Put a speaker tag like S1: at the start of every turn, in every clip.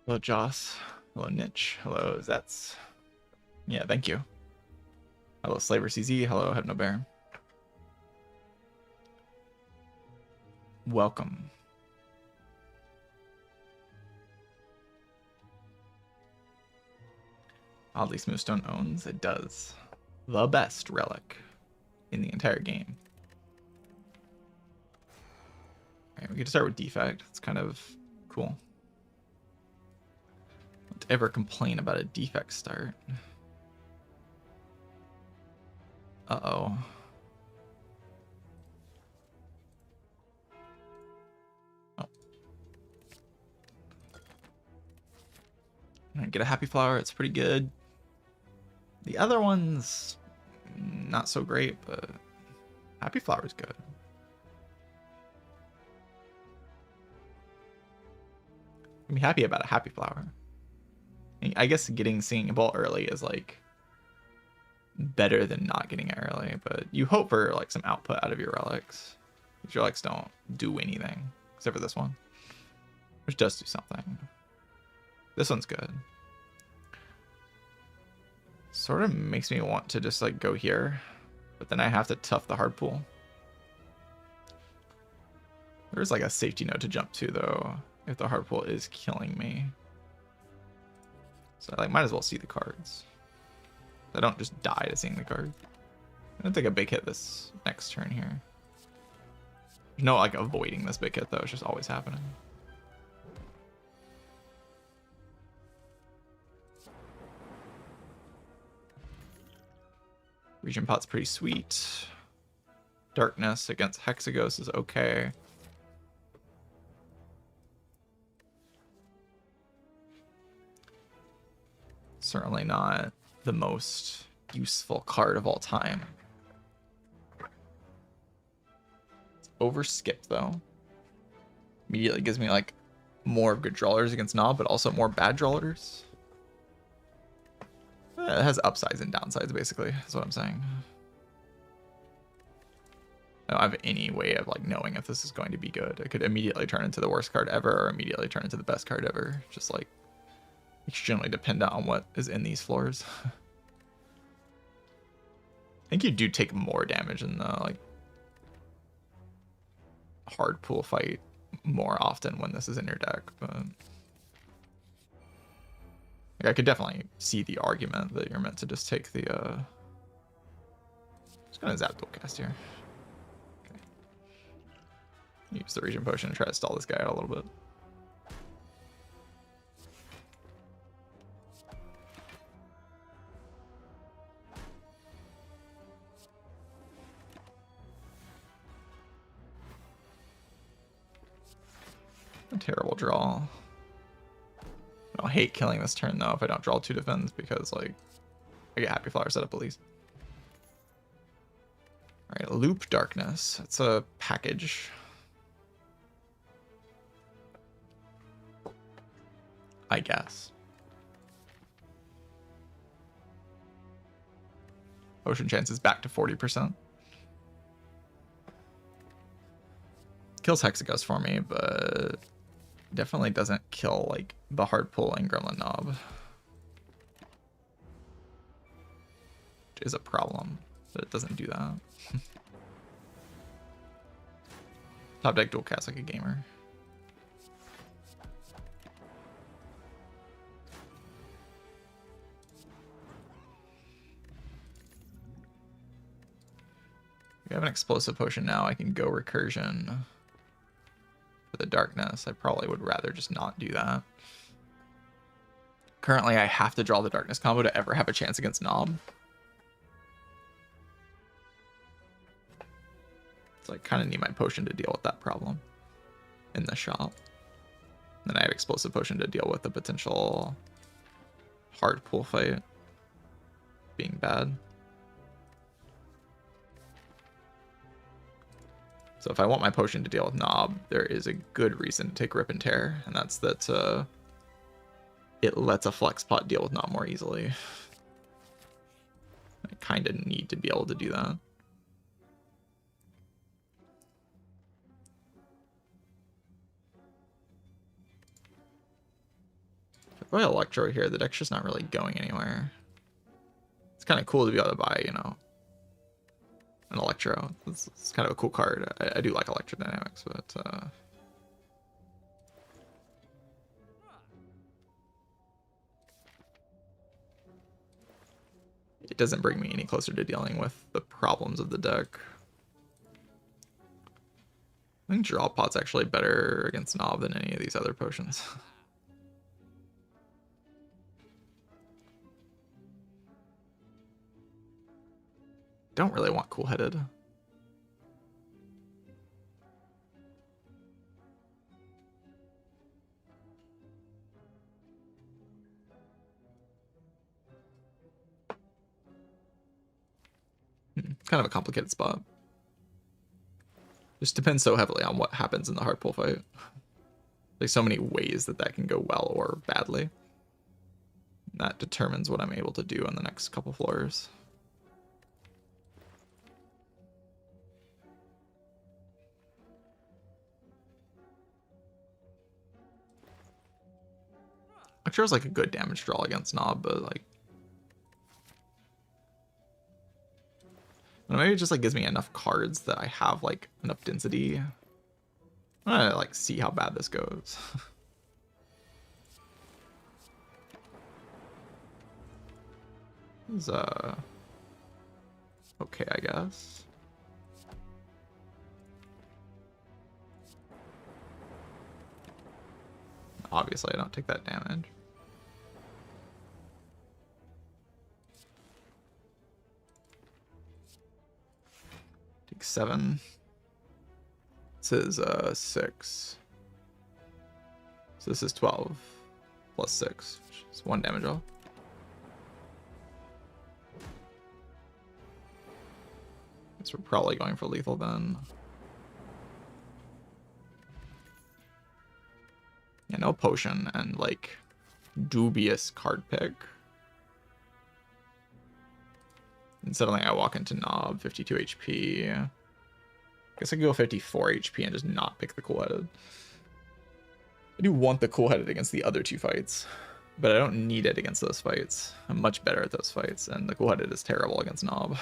S1: Hello, Joss. Hello, Niche. Hello, Zets. Yeah, thank you. Hello, Slaver CZ. Hello, Head No Bear. Welcome. Oddly, Smoothstone owns. It does. The best relic in the entire game. Alright, we get to start with Defect. It's kind of cool. Don't ever complain about a Defect start. Uh-oh. Get a Happy Flower. It's pretty good. The other one's not so great, but Happy Flower is good. I'm happy about a Happy Flower. I guess getting Singing Bolt early is like better than not getting it early, but you hope for like some output out of your relics. Because your relics don't do anything except for this one, which does do something. This one's good. Sort of makes me want to just like go here, but then I have to tough the hard pull. There's like a safety node to jump to though, if the hard pull is killing me. So I like might as well see the cards. I don't just die to seeing the card. I'm gonna take a big hit this next turn here. There's no like avoiding this big hit though, it's just always happening. Region Pot's pretty sweet. Darkness against Hexagos is okay. Certainly not the most useful card of all time. It's overskipped though. Immediately gives me like more good drawers against Knob, but also more bad drawers. It has upsides and downsides basically, is what I'm saying. I don't have any way of like knowing if this is going to be good. It could immediately turn into the worst card ever or immediately turn into the best card ever. Just like extremely dependent on what is in these floors. I think you do take more damage in the like hard pool fight more often when this is in your deck, but like, I could definitely see the argument that you're meant to just take the just gonna zap dual cast here. Okay. Use the region potion and try to stall this guy out a little bit. A terrible draw. I'll hate killing this turn though if I don't draw 2 defends because like I get Happy Flower set up at least. Alright, Loop Darkness. It's a package. I guess. Potion chance is back to 40%. Kills Hexagos for me, but definitely doesn't kill like the hard pull and Gremlin Knob, which is a problem, but it doesn't do that. Top deck dual cast like a gamer. We have an explosive potion now. I can go recursion. For the darkness, I probably would rather just not do that. Currently, I have to draw the darkness combo to ever have a chance against Knob. So I kind of need my potion to deal with that problem in the shop. Then I have explosive potion to deal with the potential hard pull fight being bad. So if I want my potion to deal with Knob, there is a good reason to take Rip and Tear, and that's that it lets a flex pot deal with Knob more easily. I kind of need to be able to do that. Probably Electro here. The deck's just not really going anywhere. It's kind of cool to be able to buy, you know, an Electro. It's kind of a cool card. I do like Electrodynamics, but it doesn't bring me any closer to dealing with the problems of the deck. I think Draw Pot's actually better against Knob than any of these other potions. Don't really want Cool Headed. Kind of a complicated spot. Just depends so heavily on what happens in the hard pull fight. There's so many ways that can go well or badly. That determines what I'm able to do on the next couple floors. Lecture is like a good damage draw against Knob, but like maybe it just like gives me enough cards that I have like enough density. I'm gonna like see how bad this goes. This is okay, I guess. Obviously, I don't take that damage. Take 7. This is 6. So this is 12 plus 6, which is 1 damage off. Guess we're probably going for lethal then. Yeah, no potion and like dubious card pick. And suddenly I walk into Knob, 52 HP. Guess I can go 54 HP and just not pick the Cool Headed. I do want the Cool Headed against the other 2 fights, but I don't need it against those fights. I'm much better at those fights, and the Cool Headed is terrible against Knob.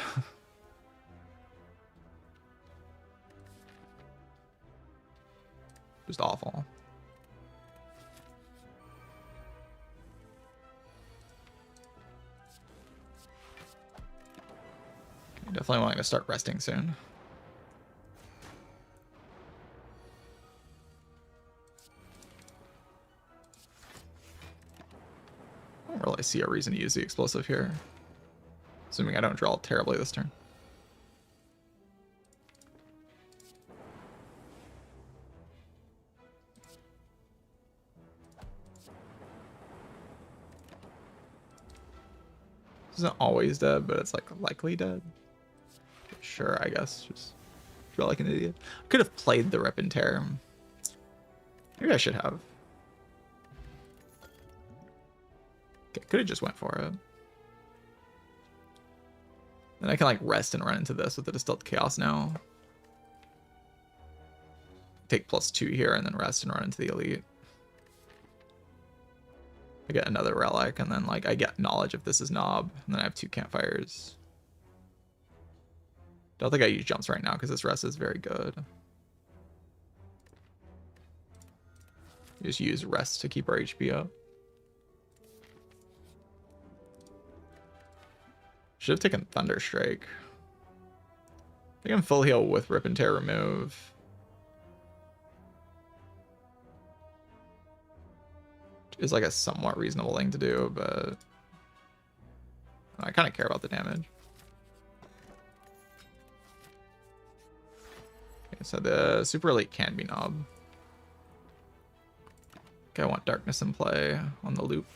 S1: Just awful. Definitely wanting to start resting soon. I don't really see a reason to use the explosive here. Assuming I don't draw terribly this turn. This isn't always dead, but it's like likely dead. Sure, I guess. Just feel like an idiot. Could have played the Rip and Tear. Maybe I should have. Okay, could have just went for it. Then I can like rest and run into this with the Distilled Chaos now. Take +2 here and then rest and run into the Elite. I get another Relic and then like I get Knowledge if this is Knob. And then I have 2 Campfires. Don't think I use jumps right now because this rest is very good. Just use rest to keep our HP up. Should have taken Thunderstrike. I think I'm full heal with Rip and Tear remove. Is like a somewhat reasonable thing to do, but I kind of care about the damage. Okay, so the Super Elite can be Knob. Okay, I want Darkness in play on the loop.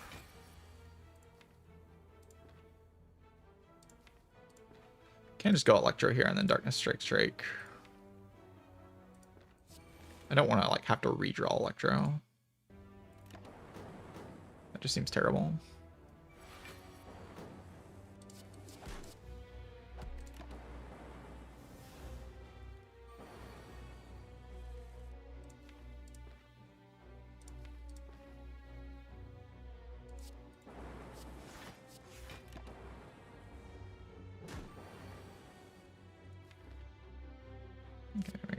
S1: Can't just go Electro here and then Darkness Strike. I don't want to like have to redraw Electro. That just seems terrible.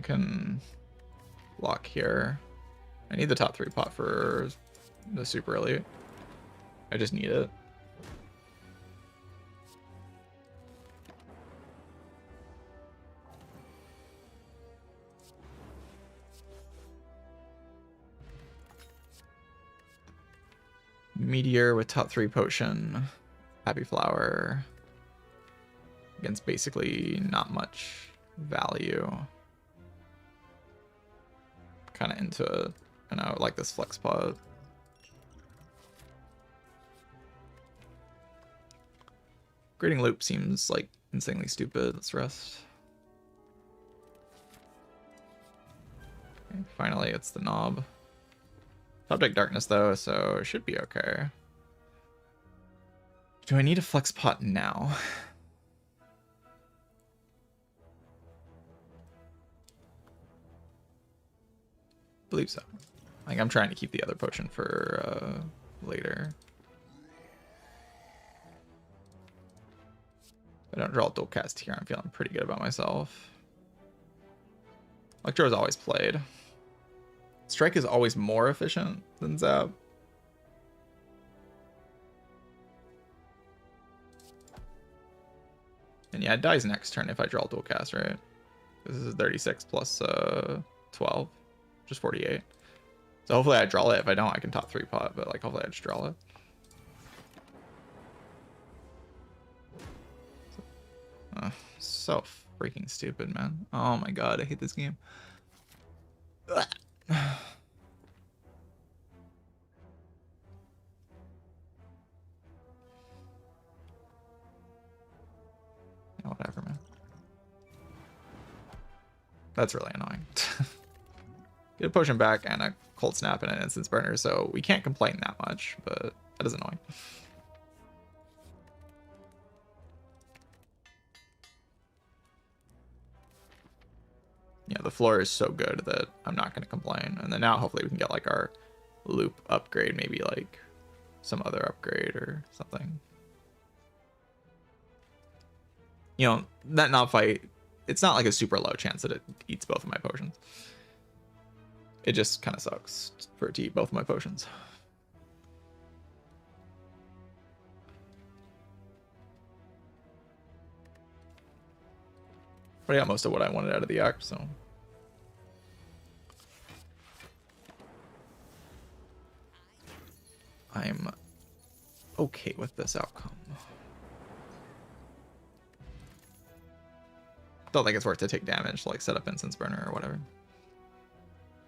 S1: I can block here. I need the top 3 pot for the super elite. I just need it. Meteor with top 3 potion. Happy flower. Against basically not much value. Kind of into it. And I like this flex pod. Grading loop seems like insanely stupid. Let's rest. Okay, finally, it's the knob. Top deck darkness though, so it should be okay. Do I need a flex pot now? Believe so. Like I'm trying to keep the other potion for later. If I don't draw a dual cast here, I'm feeling pretty good about myself. Electro is always played. Strike is always more efficient than Zap. And yeah, it dies next turn if I draw dual cast, right? This is 36 plus 12, which is 48. So hopefully I draw it. If I don't, I can top 3 pot, but like hopefully I just draw it. So freaking stupid, man. Oh my god, I hate this game. Whatever, man. That's really annoying. Get a potion back and a cold snap and an instance burner, so we can't complain that much, but that is annoying. Yeah, the floor is so good that I'm not going to complain. And then now hopefully we can get like our loop upgrade, maybe like some other upgrade or something. You know, that knob fight, it's not like a super low chance that it eats both of my potions. It just kind of sucks for it to eat both of my potions. But I got most of what I wanted out of the act, so. I'm okay with this outcome. Don't think it's worth to take damage, like set up instance burner or whatever.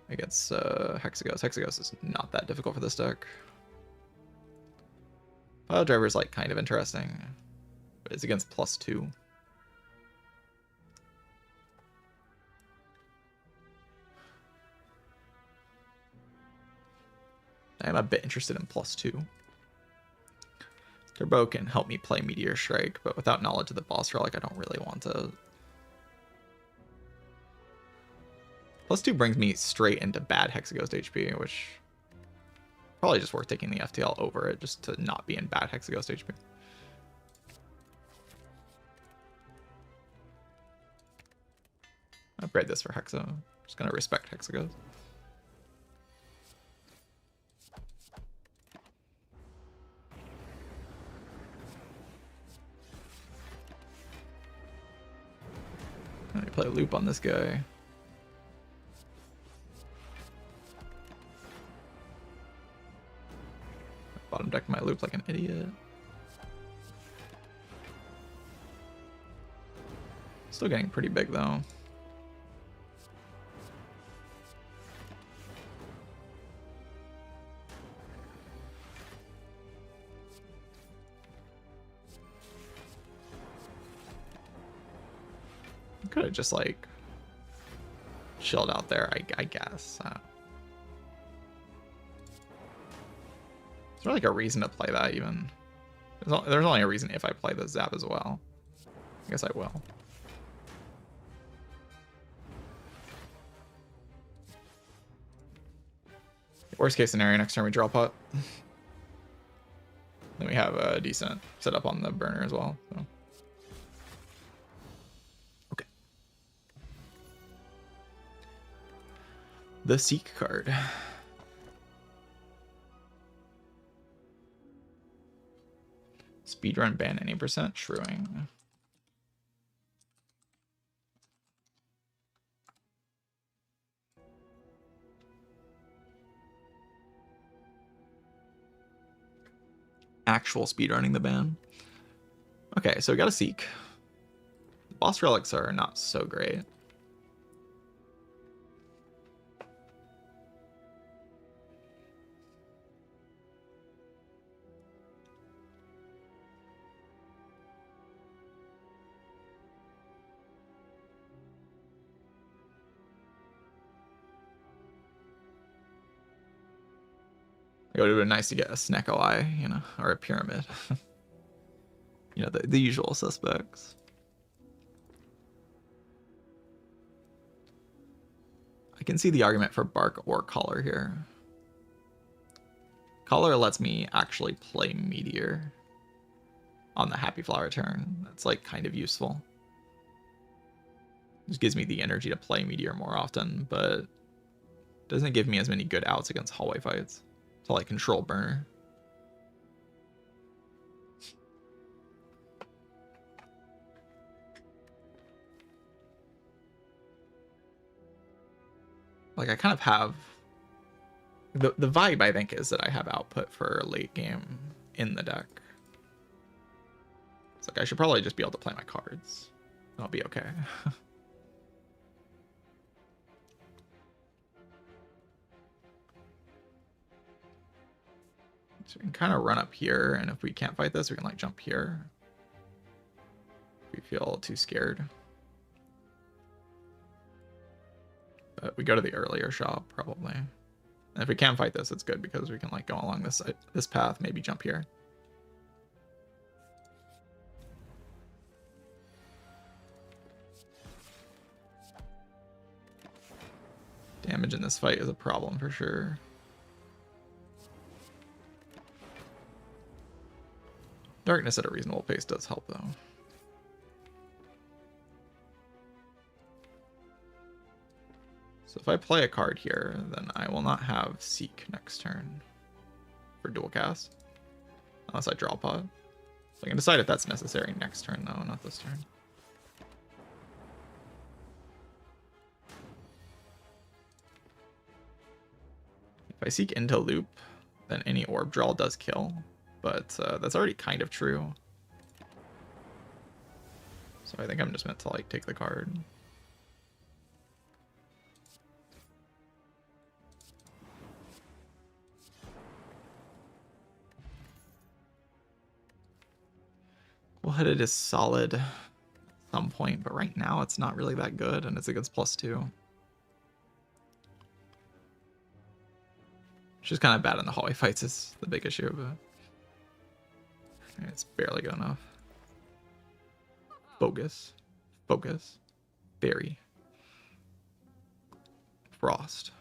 S1: Against Hexagos. Hexagos is not that difficult for this deck. Pile Driver is like kind of interesting, but it's against +2. I am a bit interested in +2. Turbo can help me play Meteor Strike, but without knowledge of the boss relic, I don't really want to. +2 brings me straight into bad Hexaghost HP, which probably just worth taking the FTL over it just to not be in bad Hexaghost HP. Upgrade this for Hexa. Just gonna respect Hexaghost. Let me play a loop on this guy. Bottom deck my loop like an idiot. Still getting pretty big though. Could have just like chilled out there, I guess. Is there like a reason to play that even? There's only a reason if I play the Zap as well. I guess I will. Worst case scenario, next turn we draw pot. Then we have a decent setup on the burner as well. So. Okay. The Seek card. Speedrun ban any percent shrewying. Actual speedrunning the ban. Okay, so we got a Seek. Boss relics are not so great. It would have been nice to get a Snecko Eye, you know, or a Pyramid. You know, the usual suspects. I can see the argument for Bark or Collar here. Collar lets me actually play Meteor on the Happy Flower turn. That's like kind of useful. Just gives me the energy to play Meteor more often, but doesn't give me as many good outs against hallway fights to like control Burner. Like I kind of have the vibe, I think, is that I have output for late game in the deck. It's like I should probably just be able to play my cards. I'll be okay. So we can kind of run up here, and if we can't fight this, we can like jump here. If we feel too scared. But we go to the earlier shop, probably. And if we can't fight this, it's good because we can like go along this path, maybe jump here. Damage in this fight is a problem for sure. Darkness at a reasonable pace does help, though. So if I play a card here, then I will not have Seek next turn for dual cast, unless I draw pod. So I can decide if that's necessary next turn, though, not this turn. If I Seek into loop, then any orb draw does kill. But that's already kind of true. So I think I'm just meant to like take the card. Cool-headed is solid at some point, but right now it's not really that good, and it's against +2. Which is kind of bad in the hallway fights is the big issue, but it's barely good enough. Focus. Focus. Berry. Frost.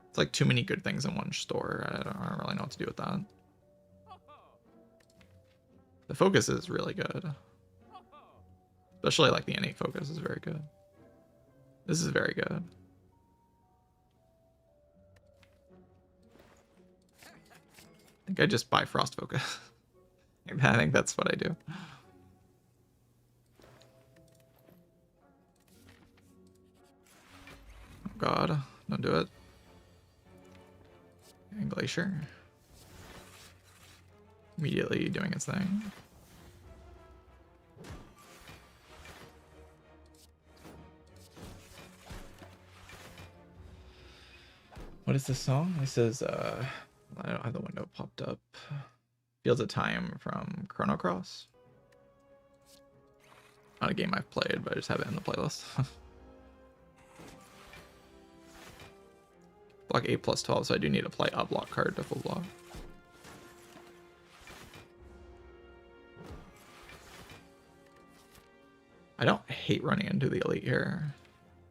S1: It's like too many good things in one store. I don't really know what to do with that. The focus is really good. Especially like the innate focus is very good. This is very good. I think I just buy Frost Focus. I think that's what I do. Oh god, don't do it. And Glacier. Immediately doing its thing. What is this song? It says, I don't have the window popped up. Fields of Time from Chrono Cross. Not a game I've played, but I just have it in the playlist. Block 8 plus 12, so I do need to play a block card to full block. I don't hate running into the elite here.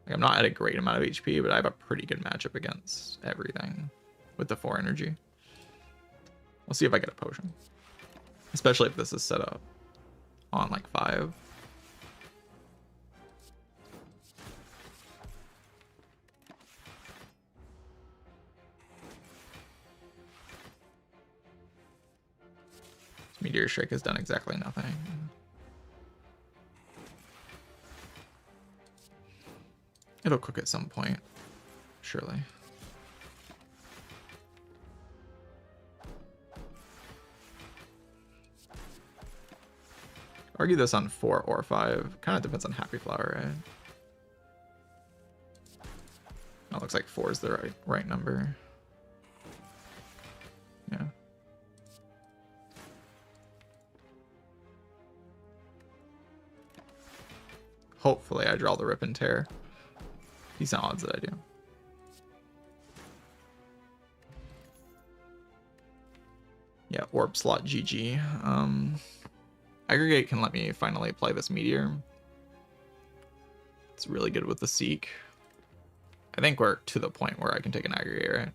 S1: Like, I'm not at a great amount of HP, but I have a pretty good matchup against everything with the 4 energy. We'll see if I get a potion. Especially if this is set up on like 5. Meteor Strike has done exactly nothing. It'll cook at some point, surely. Argue this on 4 or 5. Kind of depends on Happy Flower, right? It looks like 4 is the right number. Yeah. Hopefully I draw the Rip and Tear. Decent odds that I do. Yeah, Orb slot GG. Aggregate can let me finally play this Meteor. It's really good with the Seek. I think we're to the point where I can take an Aggregate, right?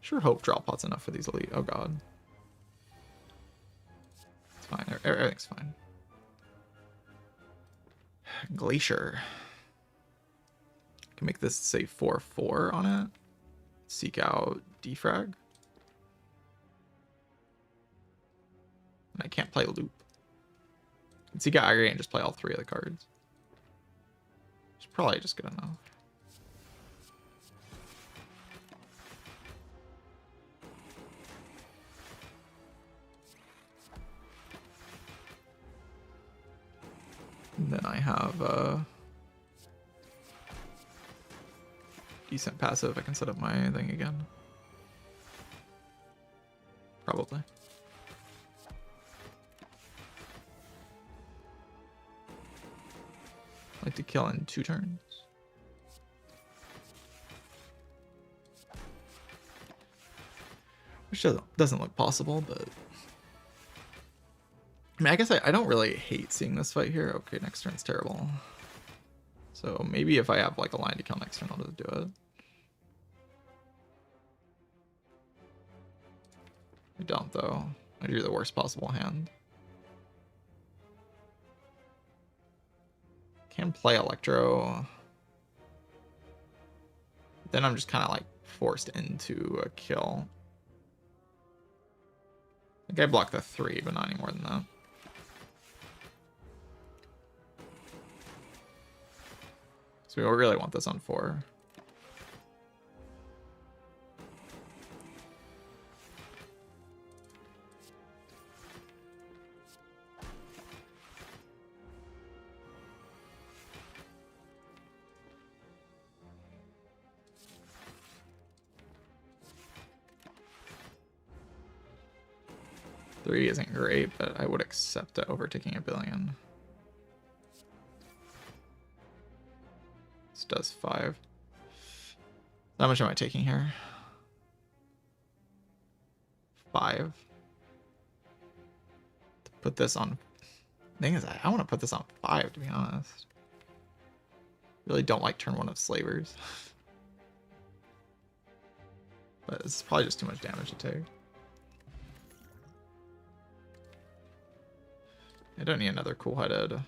S1: Sure hope Draw Pot's enough for these elite. Oh god. It's fine. Everything's fine. Glacier. I can make this say 4/4 on it. Seek out Defrag. And I can't play Loop. And seek out Aggregate and just play all 3 of the cards. It's probably just good enough. And then I have decent passive. I can set up my thing again. Probably. Like to kill in 2 turns. Which doesn't look possible, but I mean, I guess I don't really hate seeing this fight here. Okay, next turn's terrible. So maybe if I have like a line to kill next turn, I'll just do it. I don't though. I drew the worst possible hand. Can play Electro. Then I'm just kind of like forced into a kill. I think I blocked the 3, but not any more than that. So we really want this on 4. Three isn't great, but I would accept it over taking 1 billion. This does 5. How much am I taking here? 5. To put this on. The thing is, I want to put this on 5, to be honest. Really don't like turn 1 of Slavers. But it's probably just too much damage to take. I don't need another cool-headed.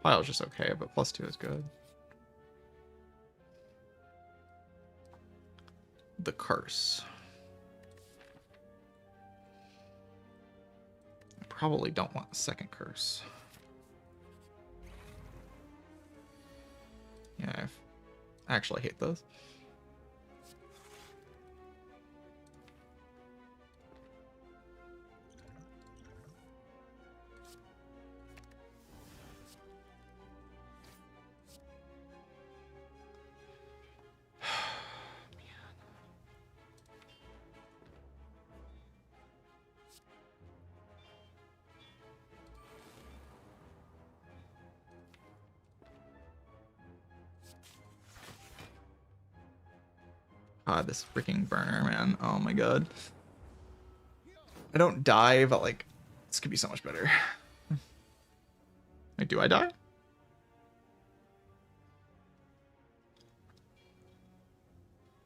S1: Pile's just okay, but +2 is good. The Curse. I probably don't want a second Curse. Yeah, I actually hate those. God, this freaking burner, man. Oh my god. I don't die, but like, this could be so much better. Wait, do I die?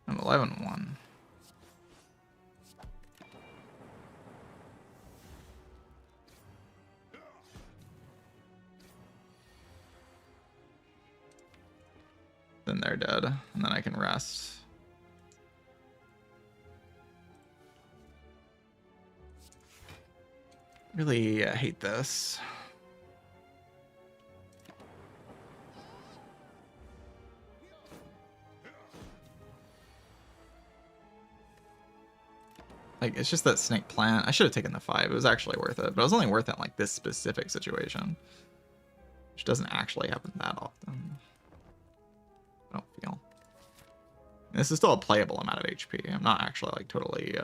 S1: I'm 11-1. then they're dead, and then I can rest. Really hate this. Like, it's just that snake plant. I should have taken the 5. It was actually worth it, but it was only worth it in like this specific situation, which doesn't actually happen that often. I don't feel. And this is still a playable amount of HP. I'm not actually like totally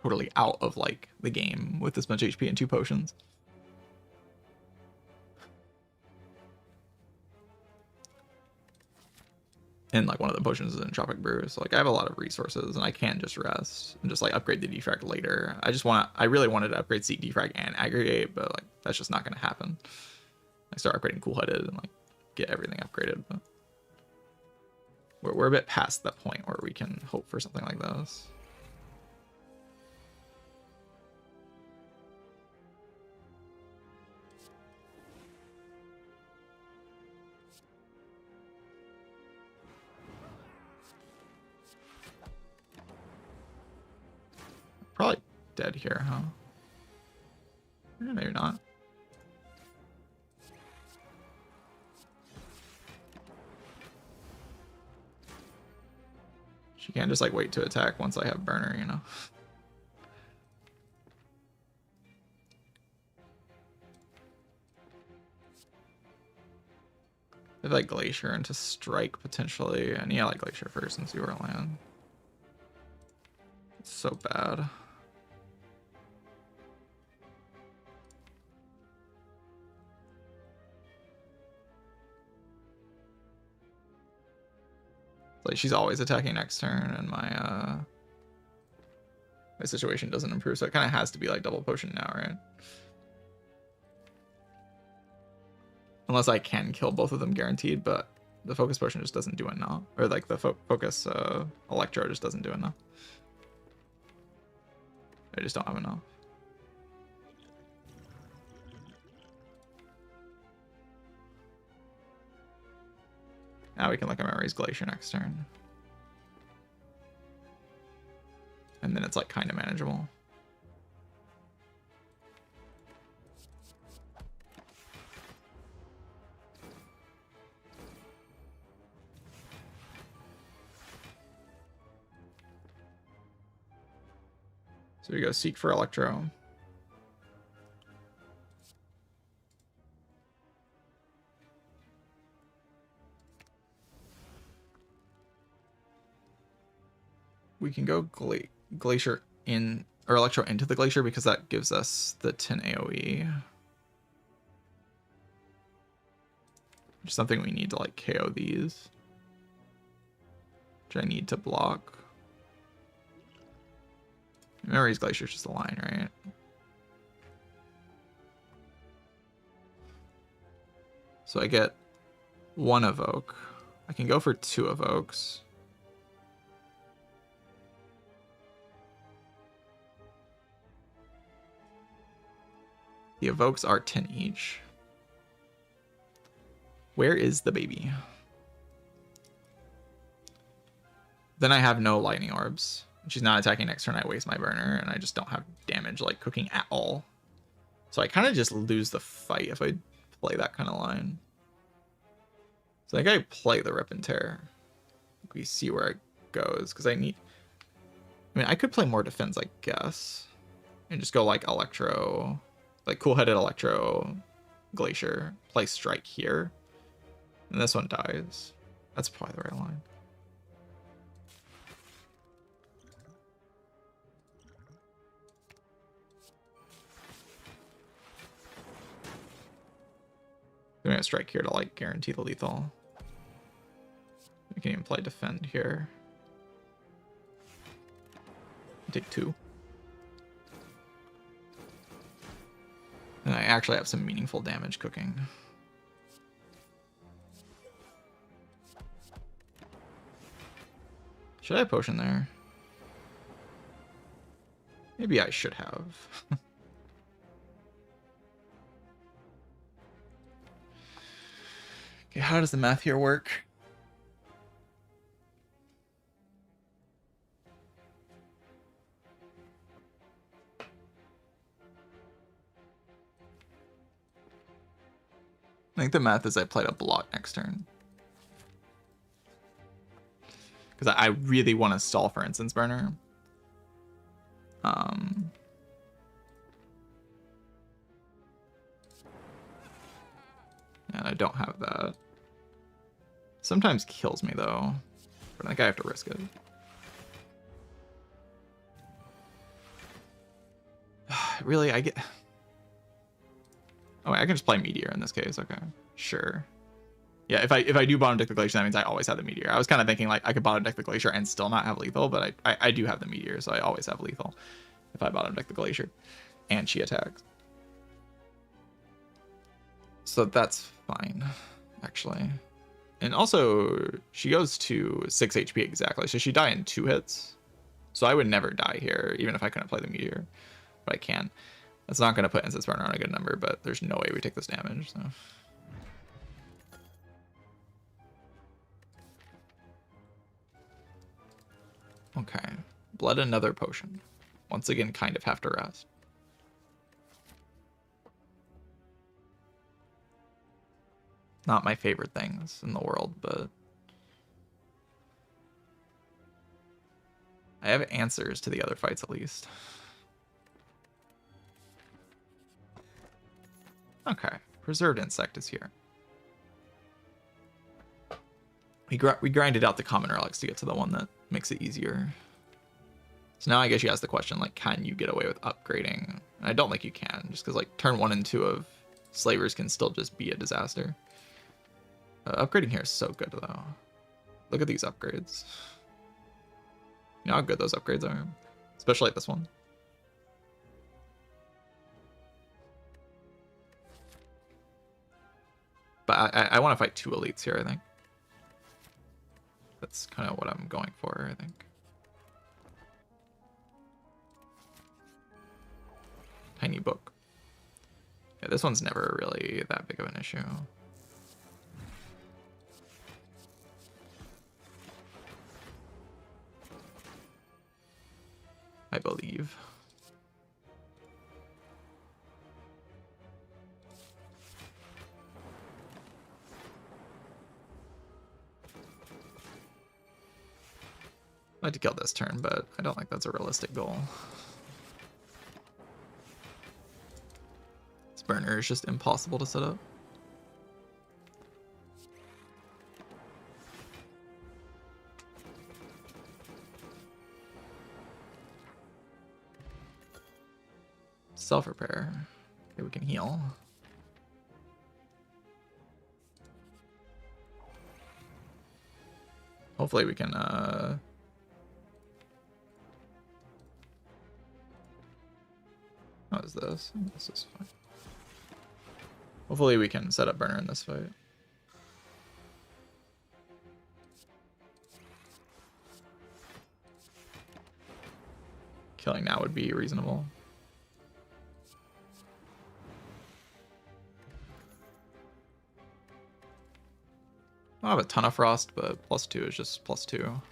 S1: totally out of like the game with this much HP and 2 potions. And like one of the potions is in Tropic Brew, so like I have a lot of resources and I can just rest and just like upgrade the defrag later. I really wanted to upgrade Seek defrag and aggregate, but like that's just not gonna happen. I start upgrading Cool Headed and like get everything upgraded, but we're a bit past that point where we can hope for something like this. Probably dead here, huh? Maybe not. She can't just like wait to attack once I have burner, you know? I have like Glacier into Strike potentially. And yeah, like Glacier first and see where I land. It's so bad. Like she's always attacking next turn, and my situation doesn't improve, so it kind of has to be like double potion now, right? Unless I can kill both of them guaranteed, but the focus potion just doesn't do enough, or like the focus electro just doesn't do enough. I just don't have enough. Now we can look at Memory's Glacier next turn. And then it's like kind of manageable. So we go Seek for Electro. We can go Glacier in, or Electro into the Glacier, because that gives us the 10 AoE. Which is something we need to like KO these. Which I need to block. Memory's Glacier is just a line, right? So I get 1 evoke. I can go for 2 evokes. The evokes are 10 each. Where is the baby? Then I have no lightning orbs. She's not attacking next turn. I waste my burner, and I just don't have damage like cooking at all. So I kind of just lose the fight if I play that kind of line. So I think I play the Rip and Tear. We see where it goes, because I mean, I could play more defense, I guess, and just go like Electro, like Cool-Headed Electro, Glacier, play Strike here, and this one dies. That's probably the right line. I'm gonna Strike here to like guarantee the lethal. We can even play Defend here. Take 2. And I actually have some meaningful damage cooking. Should I potion there? Maybe I should have. Okay, how does the math here work? I think the math is I played a block next turn. Because I really want to stall for instance burner. And I don't have that. Sometimes kills me though. But I think I have to risk it. Really, I get... Oh, wait, I can just play Meteor in this case. Okay, sure. Yeah, if I do bottom deck the Glacier, that means I always have the Meteor. I was kind of thinking like I could bottom deck the Glacier and still not have lethal, but I do have the Meteor, so I always have lethal if I bottom deck the Glacier and she attacks. So that's fine, actually. And also, she goes to 6 HP exactly, so she die in 2 hits. So I would never die here, even if I couldn't play the Meteor. But I can. That's not going to put Instance Burner on a good number, but there's no way we take this damage, so... Okay. Blood another potion. Once again, kind of have to rest. Not my favorite things in the world, but... I have answers to the other fights at least. Okay. Preserved Insect is here. We grinded out the common relics to get to the one that makes it easier. So now I guess you ask the question, like, can you get away with upgrading? And I don't think you can, just because, like, turn 1 and 2 of Slavers can still just be a disaster. Upgrading here is so good, though. Look at these upgrades. You know how good those upgrades are? Especially like this one. But I want to fight 2 elites here, I think. That's kind of what I'm going for, I think. Tiny book. Yeah, this one's never really that big of an issue. I believe. I'd like to kill this turn, but I don't think that's a realistic goal. This burner is just impossible to set up. Self-repair. Okay, we can heal. Hopefully we can, What is this? This is fine. Hopefully we can set up burner in this fight. Killing now would be reasonable. I don't have a ton of frost, but +2 is just +2.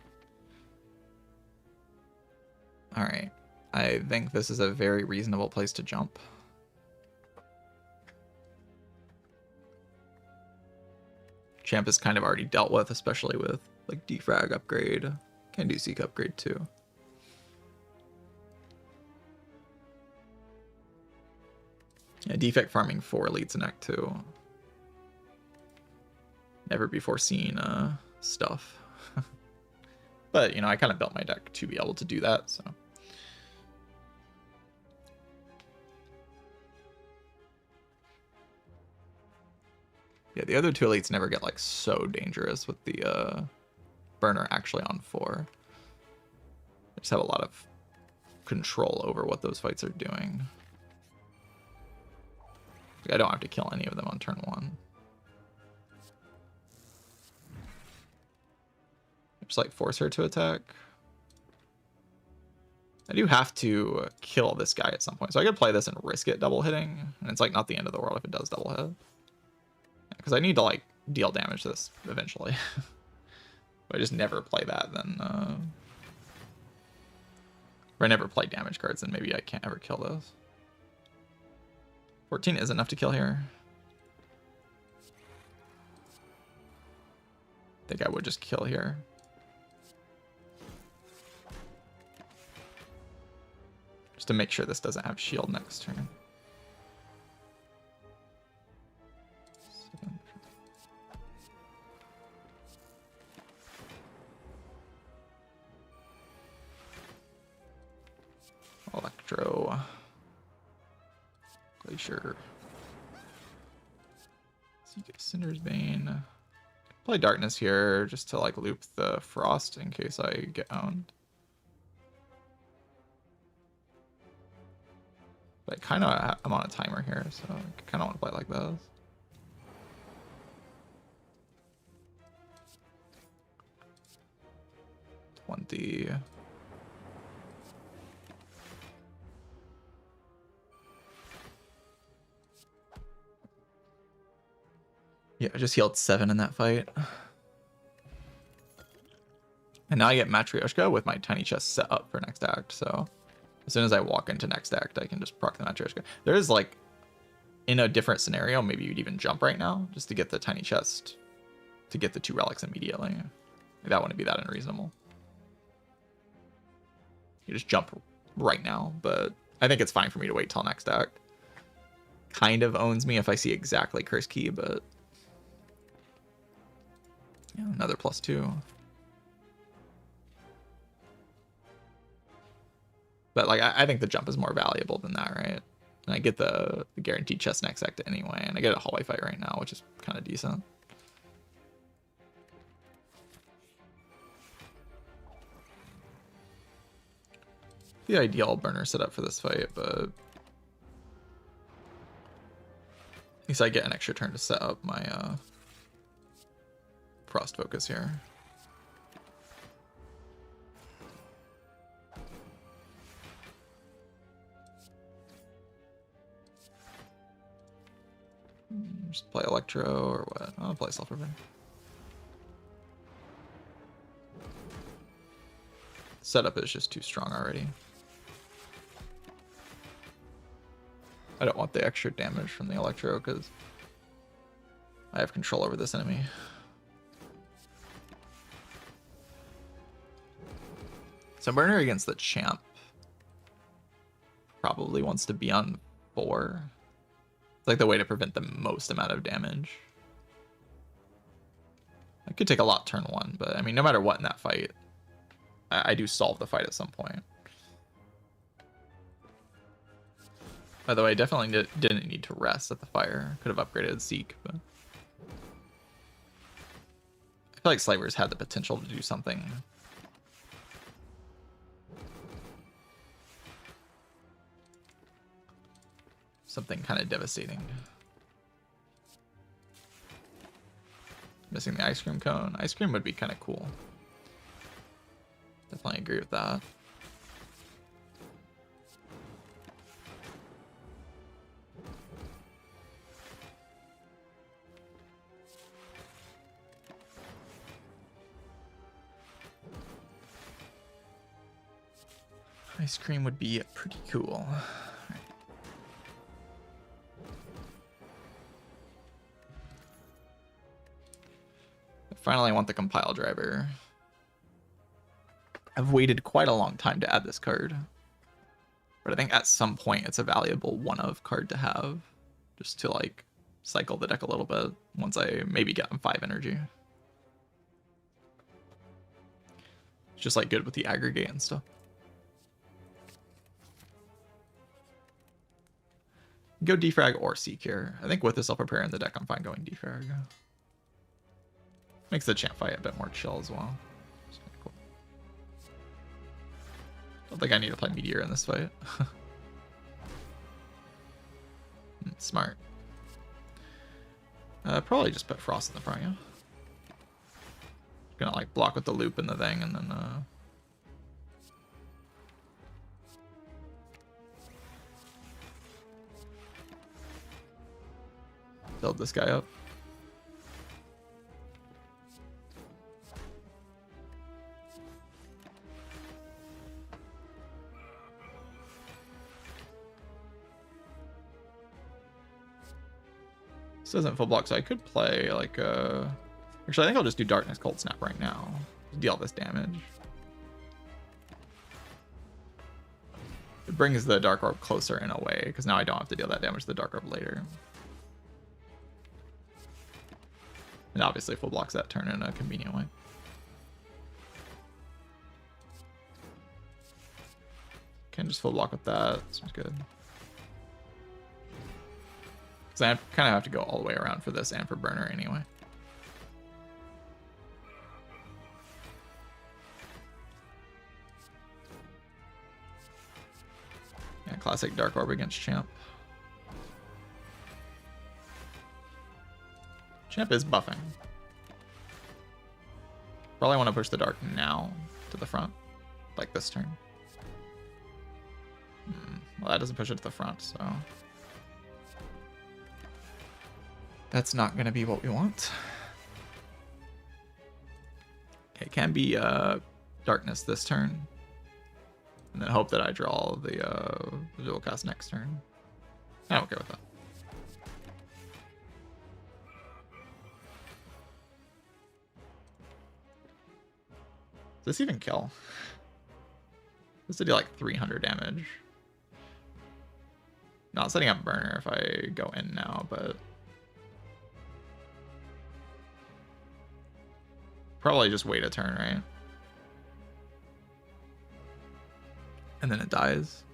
S1: Alright. I think this is a very reasonable place to jump. Champ is kind of already dealt with, especially with like defrag upgrade. Can do seek upgrade too. Yeah, defect farming 4 elites in Act 2. Never before seen stuff. But, you know, I kind of built my deck to be able to do that, so. Yeah, the other 2 elites never get, like, so dangerous with the burner actually on 4. I just have a lot of control over what those fights are doing. I don't have to kill any of them on turn 1. Just like force her to attack. I do have to kill this guy at some point, so I could play this and risk it double hitting, and it's like not the end of the world if it does double hit. Because I need to like deal damage to this eventually. If I just never play that, then if I never play damage cards, then maybe I can't ever kill those. 14 is enough to kill here. I think I would just kill here. Just to make sure this doesn't have shield next turn. Electro. Glacier. Cinder's Bane. Play Darkness here just to like loop the Frost in case I get owned. But kind of I'm on a timer here, so I kind of want to play like those. Yeah, I just healed 7 in that fight. And now I get Matryoshka with my tiny chest set up for next act, so as soon as I walk into next act, I can just proc the Matryoshka. There is like, in a different scenario, maybe you'd even jump right now just to get the tiny chest, to get the 2 relics immediately. That wouldn't be that unreasonable. You just jump right now, but I think it's fine for me to wait till next act. Kind of owns me if I see exactly Curse Key, but yeah, another +2. But like I think the jump is more valuable than that, right? And I get the guaranteed chest next act anyway, and I get a hallway fight right now, which is kind of decent. The ideal burner setup for this fight, but at least I get an extra turn to set up my Frost Focus here. Just play Electro or what? I'll play Self-Repair. Setup is just too strong already. I don't want the extra damage from the Electro because I have control over this enemy. So burner against the champ probably wants to be on 4. It's like the way to prevent the most amount of damage. I could take a lot turn 1, but I mean, no matter what in that fight, I do solve the fight at some point. By the way, I definitely didn't need to rest at the fire. Could have upgraded Seek, but I feel like Slavers had the potential to do something. Something kind of devastating. Missing the ice cream cone. Ice cream would be kind of cool. Definitely agree with that. Ice cream would be pretty cool. Finally, I want the compile driver. I've waited quite a long time to add this card, but I think at some point it's a valuable one-of card to have, just to like cycle the deck a little bit once I maybe get on 5 energy. It's just like good with the aggregate and stuff. Go defrag or seek here. I think with this Self-Repair in the deck, I'm fine going defrag. Makes the champ fight a bit more chill as well. It's kind of cool. Don't think I need to play Meteor in this fight. Smart. Probably just put Frost in the front, yeah. Gonna like block with the loop and the thing, and then build this guy up. doesn't full block, so I could play like actually I think I'll just do Darkness Cold Snap right now. Deal this damage. It brings the Dark Orb closer in a way, because now I don't have to deal that damage to the Dark Orb later. And obviously full blocks that turn in a convenient way. Can just full block with that. Seems good. Because I kind of have to go all the way around for this and for Burner anyway. Yeah, classic Dark Orb against Champ. Champ is buffing. Probably want to push the Dark now to the front, like this turn. Well, that doesn't push it to the front, so that's not going to be what we want. Okay, can be Darkness this turn, and then hope that I draw the dual cast next turn. I'm okay with that. Does this even kill? This would do like 300 damage. Not setting up Burner if I go in now, but probably just wait a turn, right? And then it dies.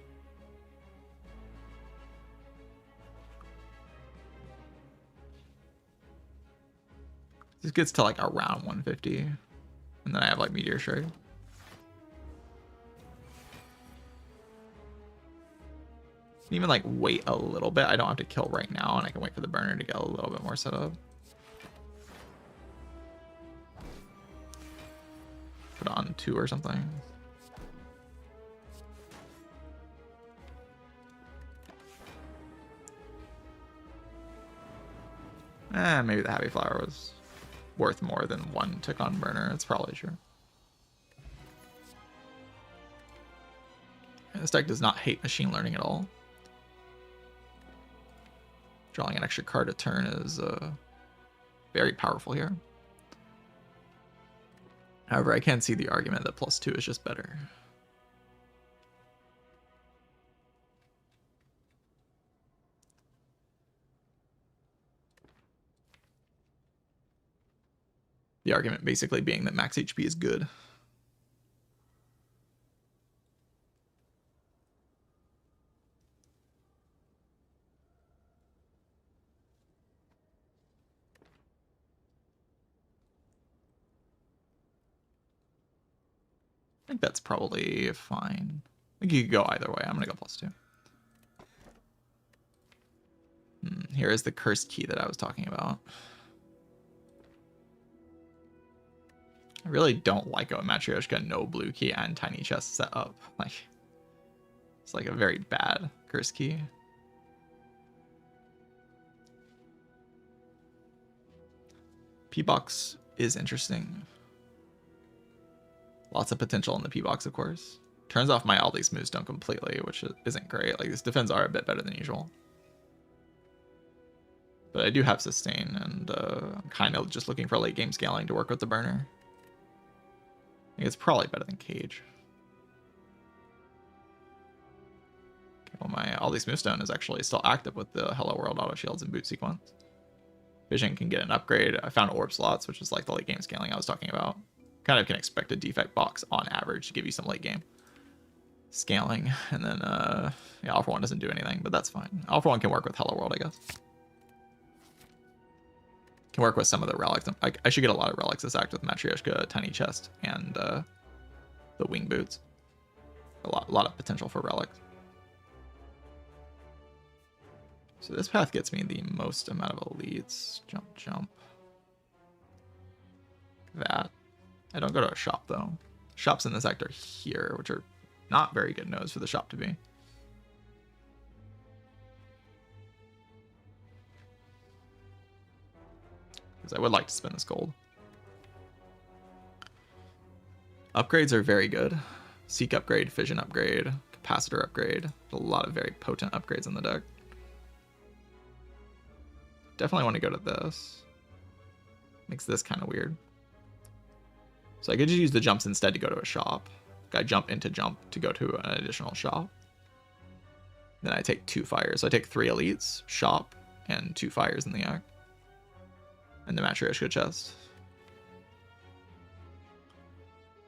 S1: This gets to like around 150, and then I have like Meteor Shred. Even like wait a little bit. I don't have to kill right now, and I can wait for the Burner to get a little bit more set up. Put on 2 or something. Maybe the Happy Flower was worth more than 1 tick on Burner. It's probably true. And this deck does not hate machine learning at all. Drawing an extra card a turn is very powerful here. However, I can see the argument that +2 is just better. The argument basically being that max HP is good. I think that's probably fine. I think you could go either way. I'm going to go +2. Here is the cursed key that I was talking about. I really don't like a Matryoshka no blue key and tiny chest set up. Like, it's like a very bad cursed key. P-Box is interesting. Lots of potential in the P-Box, of course. Turns off my all these moves don't completely, which isn't great. Like, these defense are a bit better than usual. But I do have sustain, and I'm kind of just looking for late game scaling to work with the Burner. I think it's probably better than Cage. Okay, well, my all these Moonstone is actually still active with the Hello World auto shields and boot sequence. Vision can get an upgrade. I found orb slots, which is like the late game scaling I was talking about. Kind of can expect a defect box on average to give you some late game scaling, and then yeah, Alpha 1 doesn't do anything, but that's fine. Alpha 1 can work with Hello World, I guess. Can work with some of the relics. I should get a lot of relics this act with Matryoshka, Tiny Chest, and the Wing Boots. A lot of potential for relics. So this path gets me the most amount of elites. Jump. That. I don't go to a shop though. Shops in this act are here, which are not very good nodes for the shop to be. Because I would like to spend this gold. Upgrades are very good. Seek upgrade, Fission upgrade, Capacitor upgrade. A lot of very potent upgrades in the deck. Definitely want to go to this. Makes this kind of weird. So I could just use the jumps instead to go to a shop. I jump into jump to go to an additional shop. Then I take 2 fires. So I take 3 elites, shop, and 2 fires in the act. And the Matryoshka chest.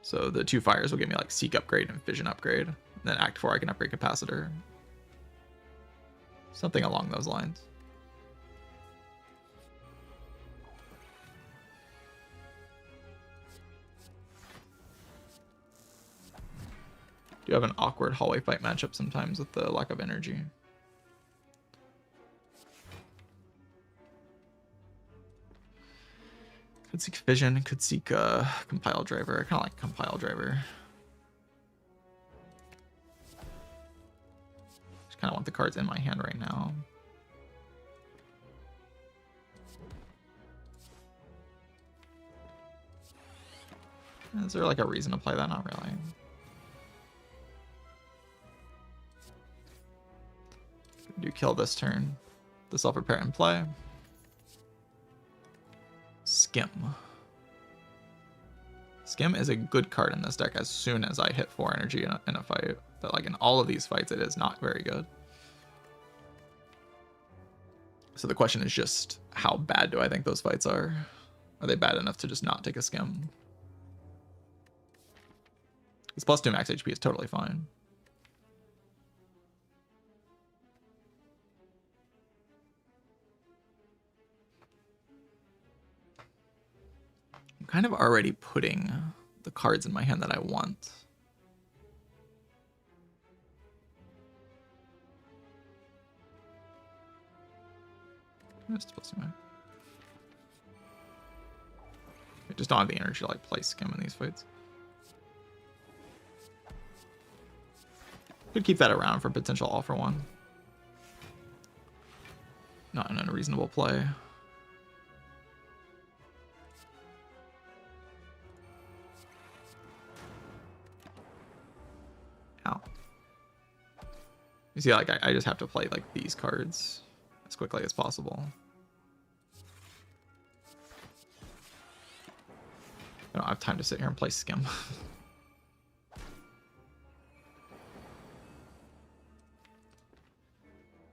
S1: So the 2 fires will give me like Seek upgrade and Fission upgrade. And then Act 4 I can upgrade Capacitor. Something along those lines. Do have an awkward hallway fight matchup sometimes with the lack of energy. Could seek Fission, could seek Compile Driver. I kind of like Compile Driver. Just kind of want the cards in my hand right now. Is there like a reason to play that? Not really. Do kill this turn. The self-repair in play. Skim. Skim is a good card in this deck as soon as I hit 4 energy in a fight. But like in all of these fights, it is not very good. So the question is just, how bad do I think those fights are? Are they bad enough to just not take a Skim? Because +2 max HP is totally fine. I'm kind of already putting the cards in my hand that I want. I just don't have the energy to like play Skim in these fights. Could keep that around for potential all for one. Not an unreasonable play. Ow. You see, like I just have to play like these cards as quickly as possible. I don't have time to sit here and play Skim.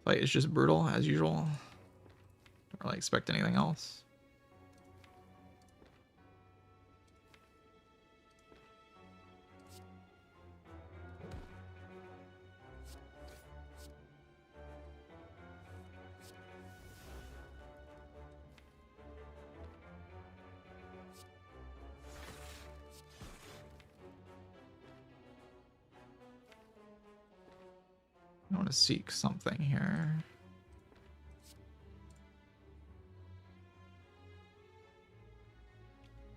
S1: Fight is just brutal as usual. Don't really expect anything else. I want to seek something here.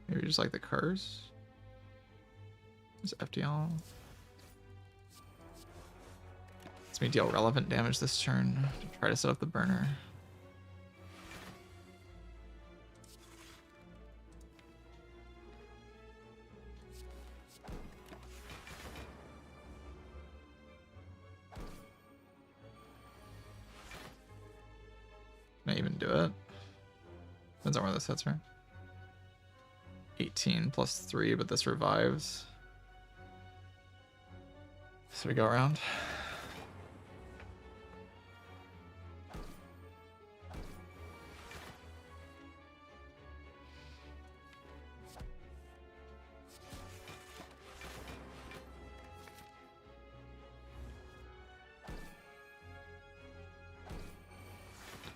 S1: Maybe just like the curse. Just FTL. Lets me deal relevant damage this turn to try to set up the burner. Can I even do it? Depends on where this hits, right? 18 plus 3, but this revives. So we go around.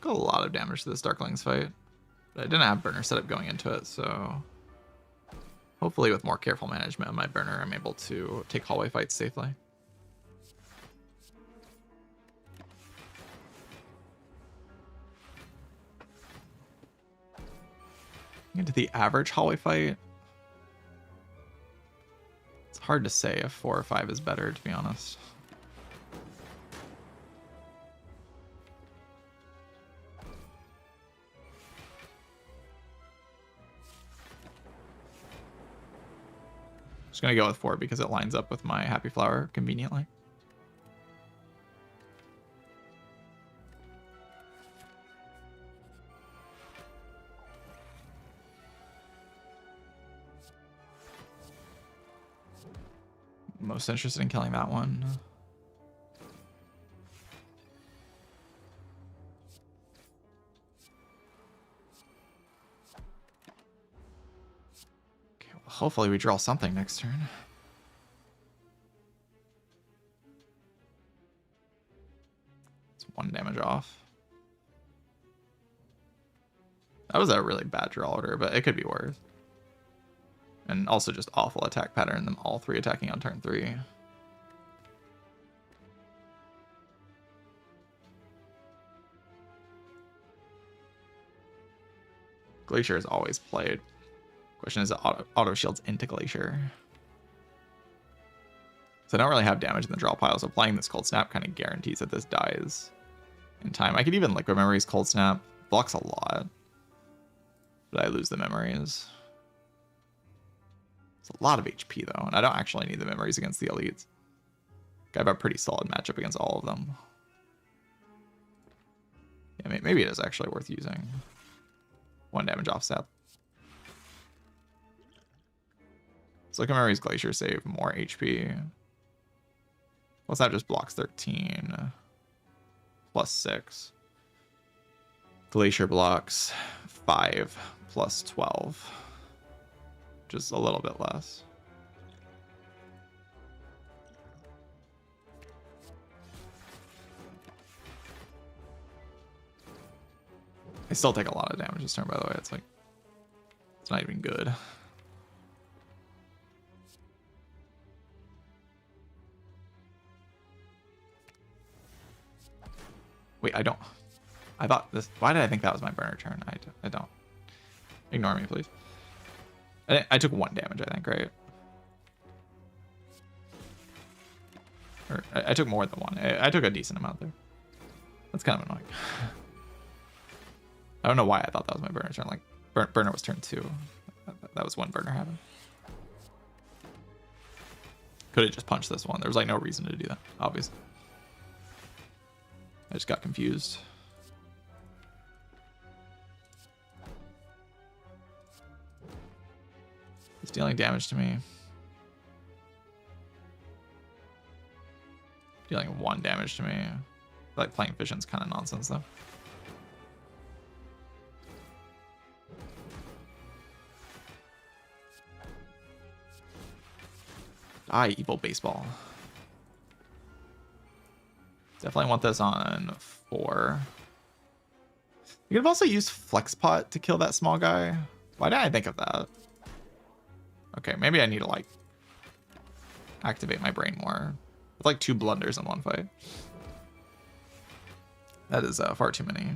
S1: Took a lot of damage to this Darklings fight, but I didn't have burner setup going into it, so hopefully with more careful management of my burner, I'm able to take hallway fights safely. Into the average hallway fight, it's hard to say if 4 or 5 is better, to be honest. Just gonna go with 4 because it lines up with my Happy Flower conveniently. most interested in killing that one. Okay, well, hopefully we draw something next turn. It's 1 damage off. That was a really bad draw order, but it could be worse. And also just awful attack pattern, them all 3 attacking on turn 3. Glacier is always played. Question is, auto shields into Glacier. So I don't really have damage in the draw pile, so playing this Cold Snap kind of guarantees that this dies in time. I could even Liquid Memories Cold Snap. Blocks a lot. But I lose the memories. It's a lot of HP though, and I don't actually need the memories against the elites. I have a pretty solid matchup against all of them. Yeah, maybe it is actually worth using. 1 damage offset. So Liquid Memories Glacier save more HP. Plus that just blocks 13. Plus 6. Glacier blocks 5 plus 12. Just a little bit less. I still take a lot of damage this turn, by the way. It's like, it's not even good. Wait, I don't. I thought this. Why did I think that was my burner turn? I don't. Ignore me, please. I took 1 damage, I think, right? Or I took more than 1. I took a decent amount there. That's kind of annoying. I don't know why I thought that was my burner turn. Like, burner was turn 2. That was when burner happened. Could have just punched this one. There was like no reason to do that, obviously. I just got confused. He's dealing damage to me. Dealing 1 damage to me. I feel like playing Fission's kind of nonsense though. Die, evil baseball. Definitely want this on 4. You could have also used Flexpot to kill that small guy. Why did I think of that? Okay, maybe I need to like activate my brain more. With like 2 blunders in 1 fight. That is far too many.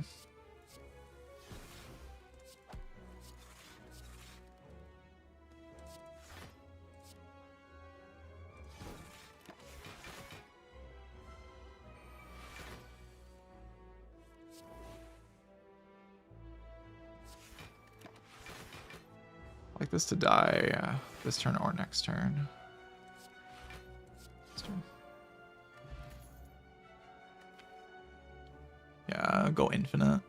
S1: Like this to die this turn or next turn. This turn. Yeah, go infinite.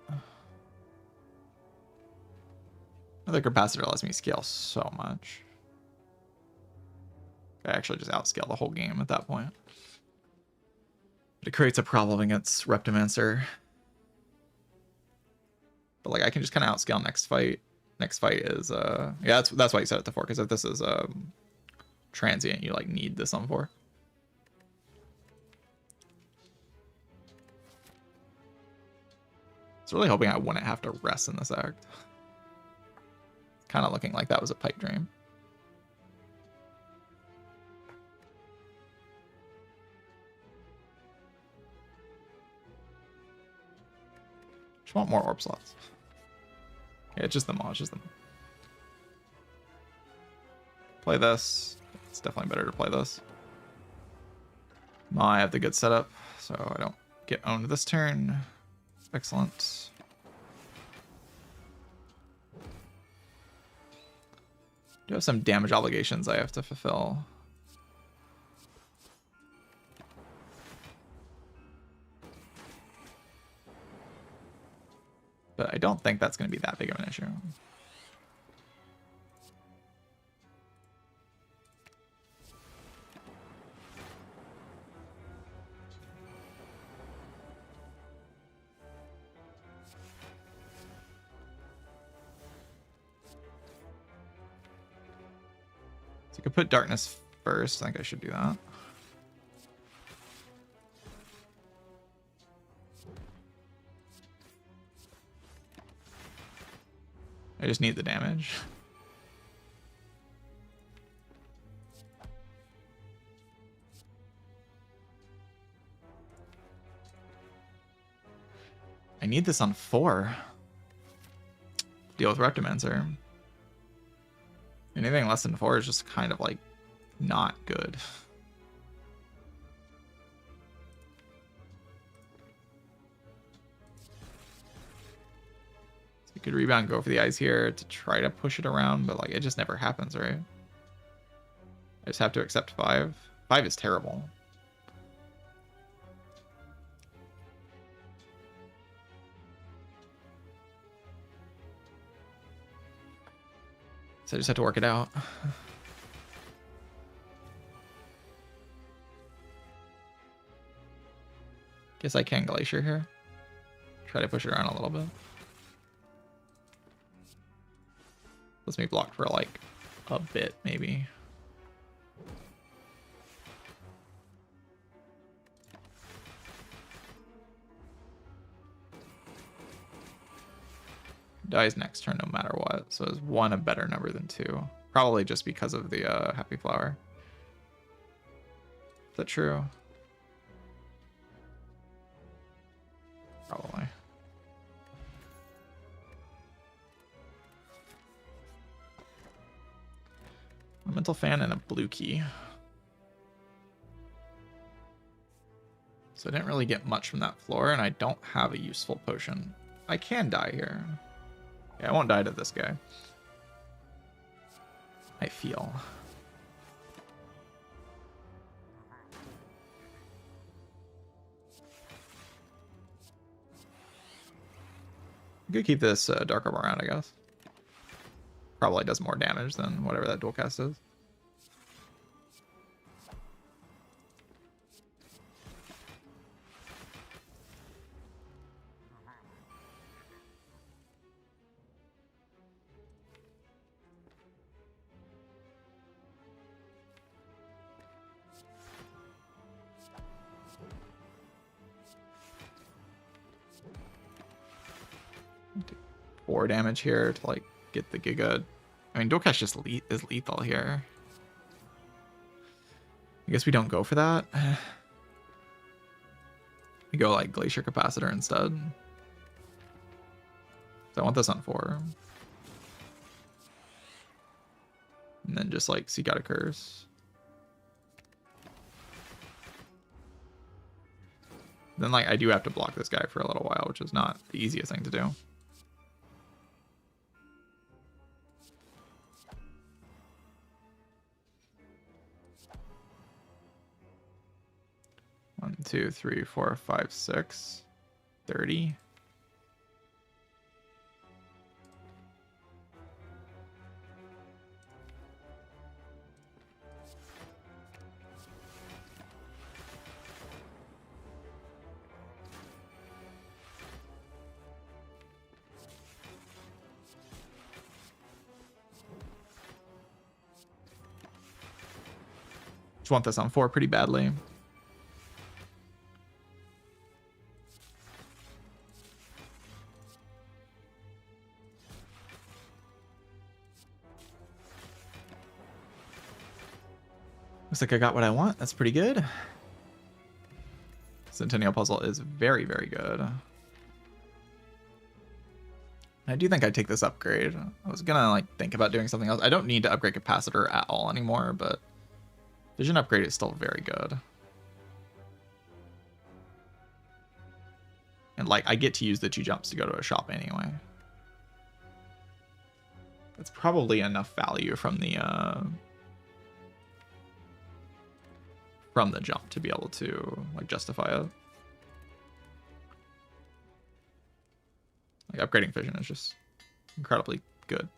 S1: Another capacitor lets me scale so much. I actually just outscale the whole game at that point. But it creates a problem against Reptimancer. But like I can just kind of outscale next fight. Next fight is yeah, that's why you set it to 4, because if this is transient, you like need this on 4. I was really hoping I wouldn't have to rest in this act. Kind of looking like that was a pipe dream. Just want more orb slots. Yeah, it's just them all. It's just them. Play this. It's definitely better to play this. I have the good setup, so I don't get owned this turn. Excellent. Do have some damage obligations I have to fulfill. But I don't think that's going to be that big of an issue. So I could put darkness first. I think I should do that. I just need the damage. I need this on 4. Deal with Reptimancer. Anything less than 4 is just kind of like not good. So you could rebound, go for the eyes here to try to push it around, but like it just never happens, right? I just have to accept 5. 5 is terrible. So I just have to work it out. Guess I can Glacier here. Try to push it around a little bit. Let's me block for like a bit, maybe. Dies next turn no matter what, so is 1 a better number than 2? Probably just because of the Happy Flower. Is that true? Probably. A Mental Fan and a blue key. So I didn't really get much from that floor, and I don't have a useful potion. I can die here. Yeah, I won't die to this guy. I feel. I could keep this Dark Armor around, I guess. Probably does more damage than whatever that dual cast is. Do 4 damage here to like get the Giga. I mean, dual cast just is lethal here. I guess we don't go for that. We go like Glacier Capacitor instead. So I want this on 4. And then just like seek out a curse. Then like I do have to block this guy for a little while, which is not the easiest thing to do. One, 2, 3, 4, 5, 6, 30. Just want this on 4 pretty badly. Looks like I got what I want. That's pretty good. Centennial Puzzle is very, very good. I do think I'd take this upgrade. I was gonna like think about doing something else. I don't need to upgrade Capacitor at all anymore, but Vision upgrade is still very good. And like I get to use the 2 jumps to go to a shop anyway. That's probably enough value from the jump to be able to like justify it. Like upgrading Vision is just incredibly good.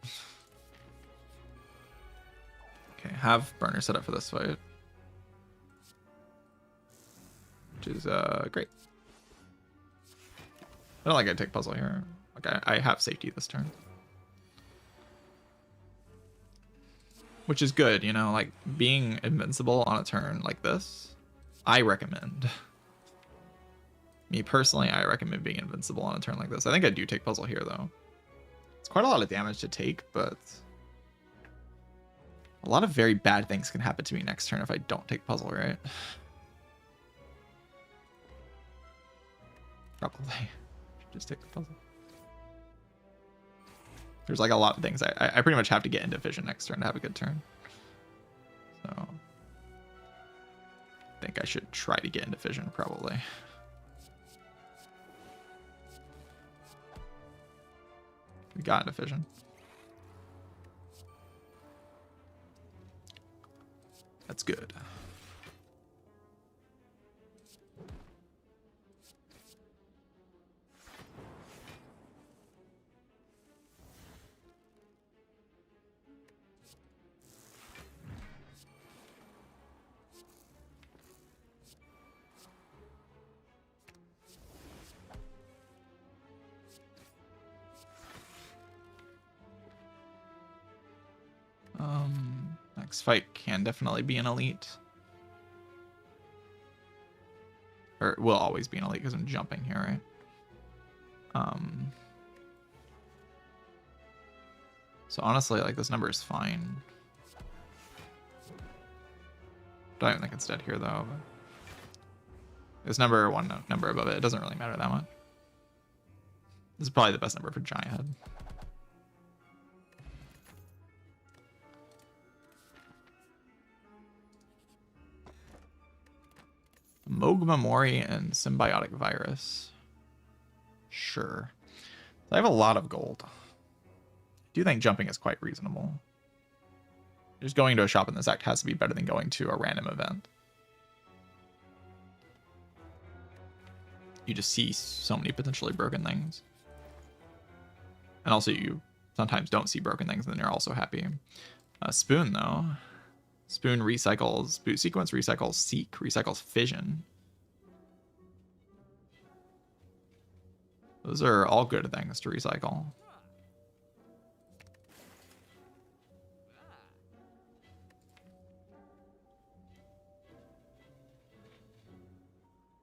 S1: Okay, have Burner set up for this fight, which is great. I don't like I take puzzle here. Like I have safety this turn. which is good, you know, like being invincible on a turn like this, I recommend. Me personally, I recommend being invincible on a turn like this. I think I do take puzzle here though. It's quite a lot of damage to take, but a lot of very bad things can happen to me next turn if I don't take puzzle, right? Probably. Just take the puzzle. There's like a lot of things. I pretty much have to get into vision next turn to have a good turn. So I think I should try to get into vision probably. We got into vision. That's good. Next fight can definitely be an elite. Or it will always be an elite because I'm jumping here, right? So honestly, like this number is fine. Don't even think it's dead here though. But this number, one number above it doesn't really matter that much. This is probably the best number for Giant Head. Mogma Mori and Symbiotic Virus. Sure. I have a lot of gold. I do think jumping is quite reasonable. Just going to a shop in this act has to be better than going to a random event. You just see so many potentially broken things. And also you sometimes don't see broken things and then you're also happy. Spoon though. Spoon recycles boot sequence, recycles seek, recycles fission. Those are all good things to recycle.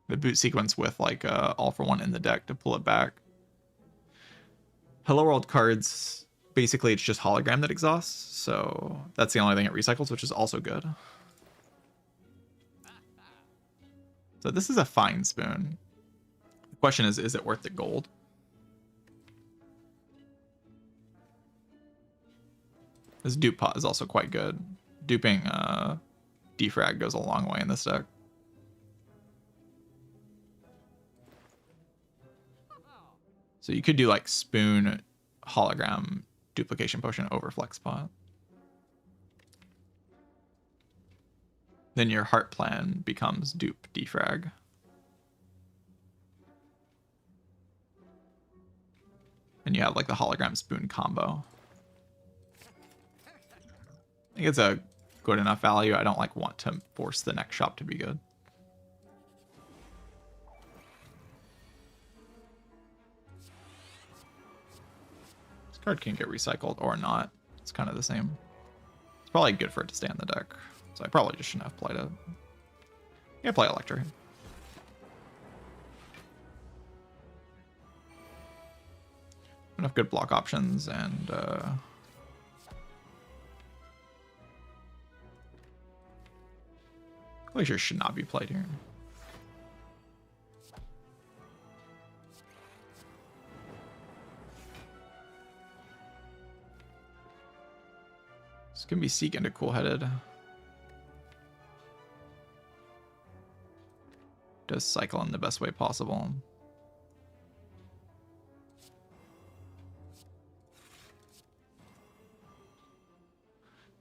S1: The boot sequence with like all for one in the deck to pull it back. Hello World cards, basically it's just hologram that exhausts, so that's the only thing it recycles, which is also good. So this is a fine spoon. The question is it worth the gold? This dupe pot is also quite good. Duping defrag goes a long way in this deck. So you could do like spoon, hologram, duplication potion over flex pot. Then your heart plan becomes dupe defrag. And you have like the hologram spoon combo. I think it's a good enough value. I don't like want to force the next shop to be good. This card can get recycled or not. It's kind of the same. It's probably good for it to stay on the deck. So I probably just shouldn't have played it. Yeah, play Electra. Enough good block options and Glacier should not be played here. This can be Seek into Cool-Headed. Does cycle in the best way possible.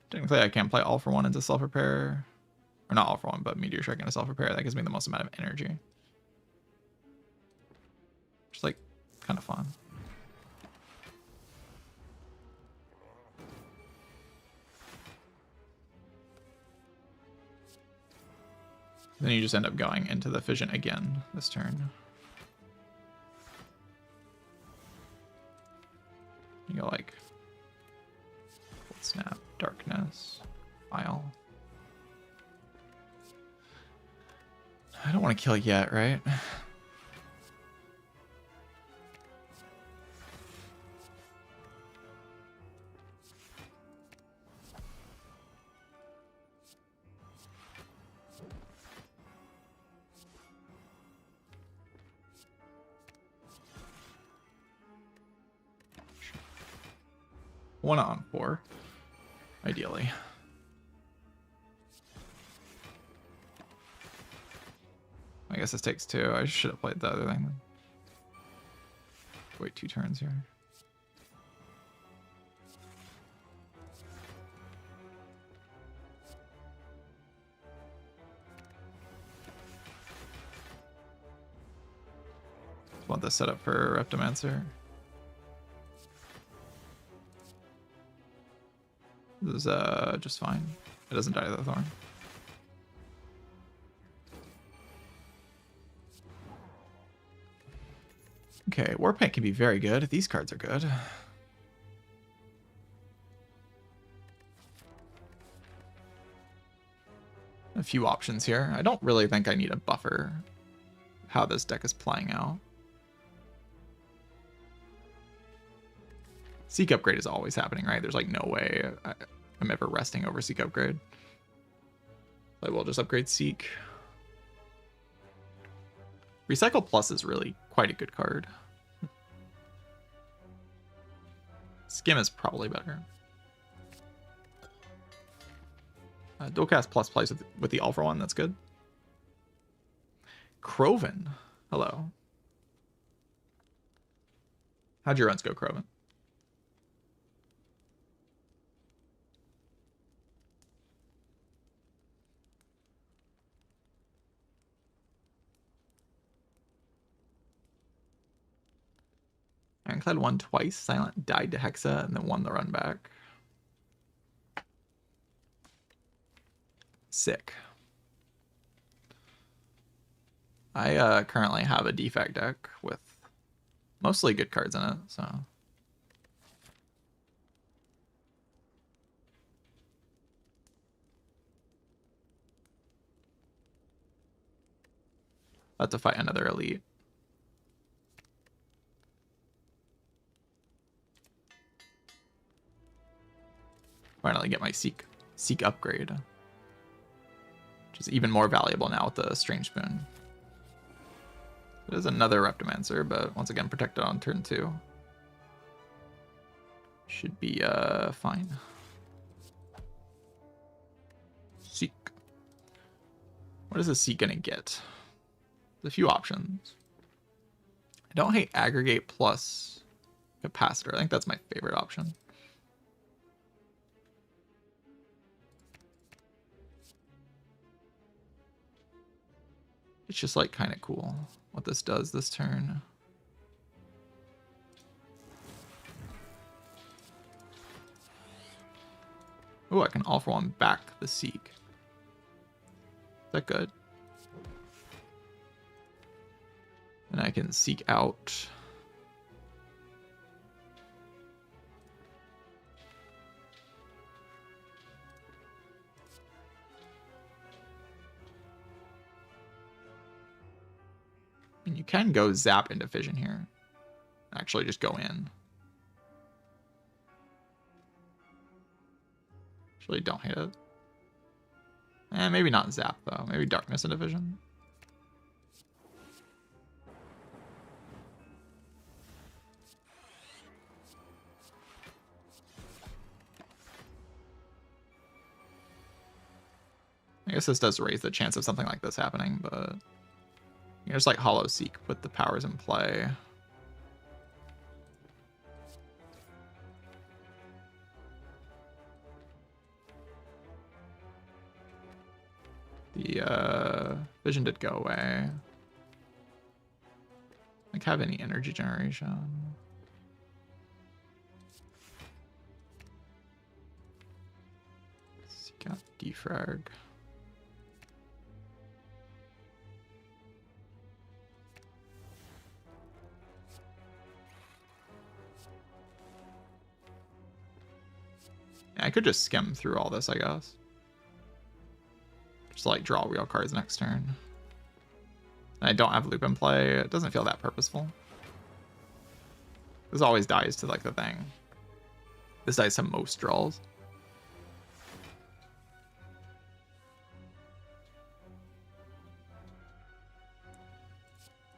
S1: Technically, I can't play All for One into Self Repair. Or not All for One, but Meteor Strike into Self Repair. That gives me the most amount of energy. Just like, kind of fun. Then you just end up going into the fission again this turn. You go like Snap, Darkness. File. I don't want to kill yet, right? One on 4, ideally. I guess this takes 2. I should have played the other thing. Wait 2 turns here. Want this set up for Reptomancer. This is just fine. It doesn't die to the Thorn. Okay, Warpaint can be very good. These cards are good. A few options here. I don't really think I need a buffer how this deck is playing out. Seek Upgrade is always happening, right? There's like no way I'm ever resting over Seek Upgrade. I will just upgrade Seek. Recycle Plus is really quite a good card. Skim is probably better. Dualcast Plus plays with the All for One, that's good. Croven, hello. How'd your runs go, Croven? Ironclad won twice. Silent died to Hexa and then won the run back. Sick. I currently have a defect deck with mostly good cards in it, so. About to fight another elite. Finally get my Seek upgrade, which is even more valuable now with the Strange Spoon. It is another Reptomancer, but once again protected on turn 2. Should be fine. Seek. What is a Seek gonna get? There's a few options. I don't hate Aggregate plus Capacitor. I think that's my favorite option. It's just like kind of cool what this does this turn. Oh, I can All for One back the Seek. Is that good? And I can Seek out. And you can go Zap into Fission here. Actually, just go in. Actually, don't hate it. Maybe not Zap, though. Maybe Darkness into Fission. I guess this does raise the chance of something like this happening, but you just like Hollow Seek, put the powers in play. The Vision did go away. Like, have any energy generation? Seek out Defrag. I could just skim through all this, I guess. Just to, like, draw real cards next turn. And I don't have loop in play. It doesn't feel that purposeful. This always dies to, like, the thing. This dies to most draws.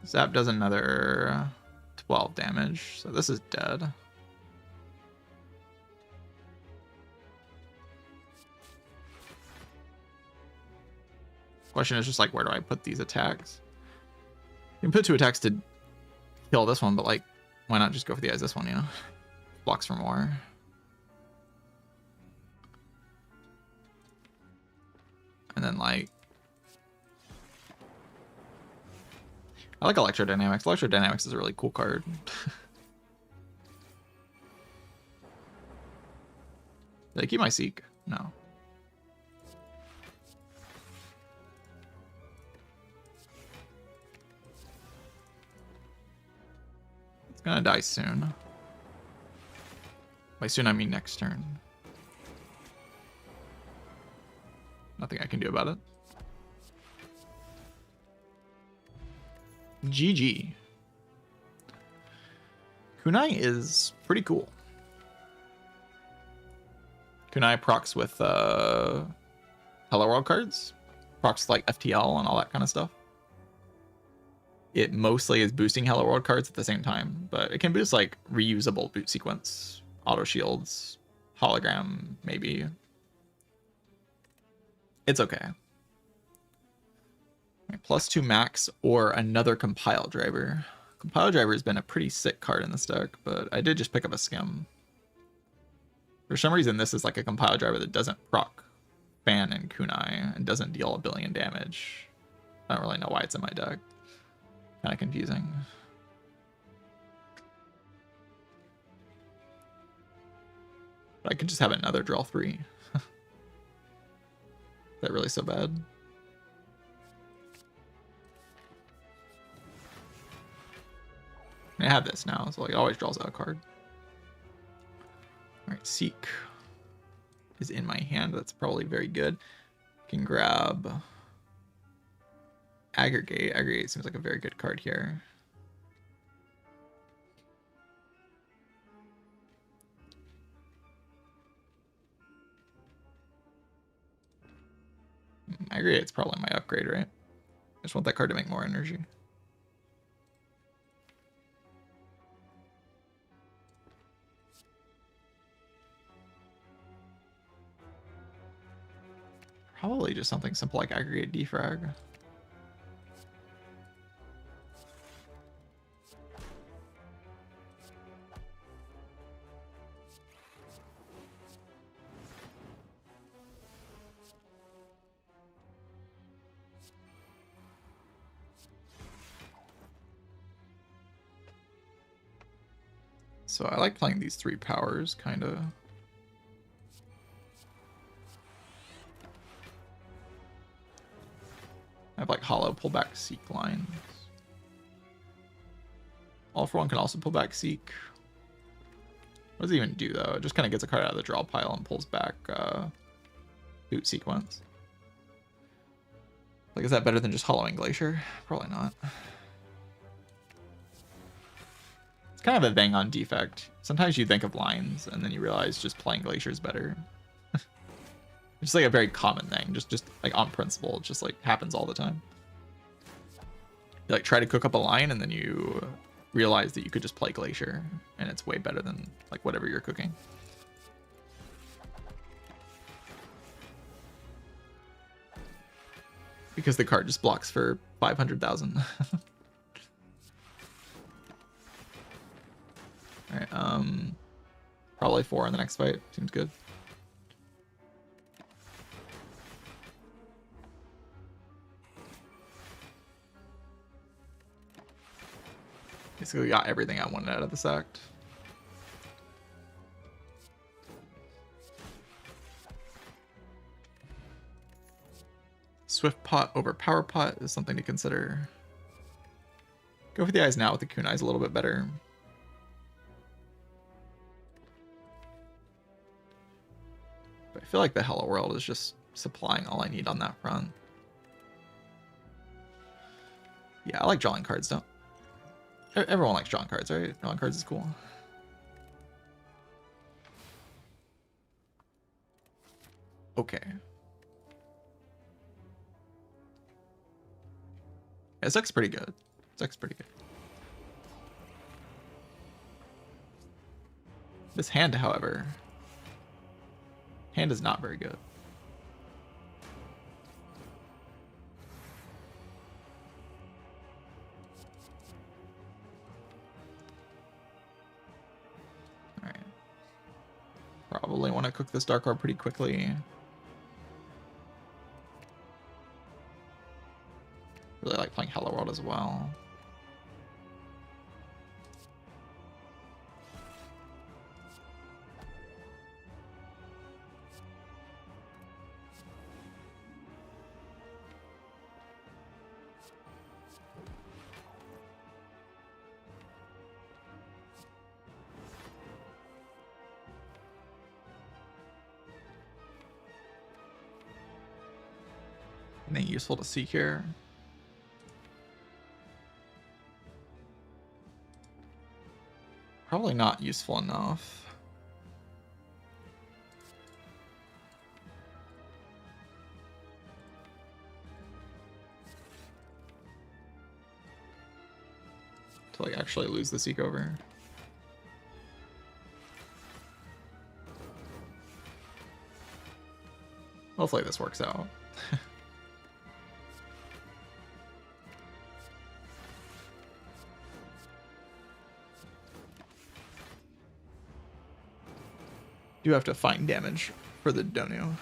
S1: Zap does another 12 damage, so this is dead. Question is just like, where do I put these attacks? You can put 2 attacks to kill this one, but like, why not just go for the eyes this one, you know? Blocks for more. And then like, I like Electrodynamics. Electrodynamics is a really cool card. Did I keep my Seek? No. It's gonna die soon. By soon I mean next turn. Nothing I can do about it. GG. Kunai is pretty cool. Kunai procs with Hello World cards. Procs like FTL and all that kind of stuff. It mostly is boosting Hello World cards at the same time, but it can boost like reusable boot sequence, auto shields, hologram, maybe. It's okay. +2 max or another compile driver. Compile driver has been a pretty sick card in this deck, but I did just pick up a skim. For some reason, this is like a compile driver that doesn't proc Fan and Kunai and doesn't deal 1 billion damage. I don't really know why it's in my deck. Kind of confusing. But I could just have another draw 3. Is that really so bad? I have this now, so like it always draws out a card. Alright, Seek is in my hand. That's probably very good. Can grab Aggregate. Aggregate seems like a very good card here. Aggregate's probably my upgrade, right? I just want that card to make more energy. Probably just something simple like Aggregate Defrag. So I like playing these 3 powers, kind of. I have like hollow pullback Seek lines. All for One can also pull back Seek. What does it even do though? It just kind of gets a card out of the draw pile and pulls back boot sequence. Like, is that better than just hollowing Glacier? Probably not. It's kind of a thing on defect. Sometimes you think of lines and then you realize just playing Glacier is better. It's just like a very common thing, just like on principle. It just like happens all the time. You like try to cook up a line and then you realize that you could just play Glacier and it's way better than like whatever you're cooking. Because the card just blocks for 500,000. Alright, probably 4 in the next fight. Seems good. Basically got everything I wanted out of this act. Swift Pot over Power Pot is something to consider. Go for the eyes now with the kunais a little bit better. But I feel like the Hello World is just supplying all I need on that front. Yeah, I like drawing cards, don't? Everyone likes drawing cards, right? Drawing cards is cool. Okay. Yeah, this deck's pretty good. This deck's pretty good. This hand, however, hand is not very good. All right. Probably want to cook this Dark Orb pretty quickly. Really like playing Hello World as well. Anything useful to see here? Probably not useful enough. To like actually lose the Seek over. Hopefully this works out. Do have to find damage for the Donu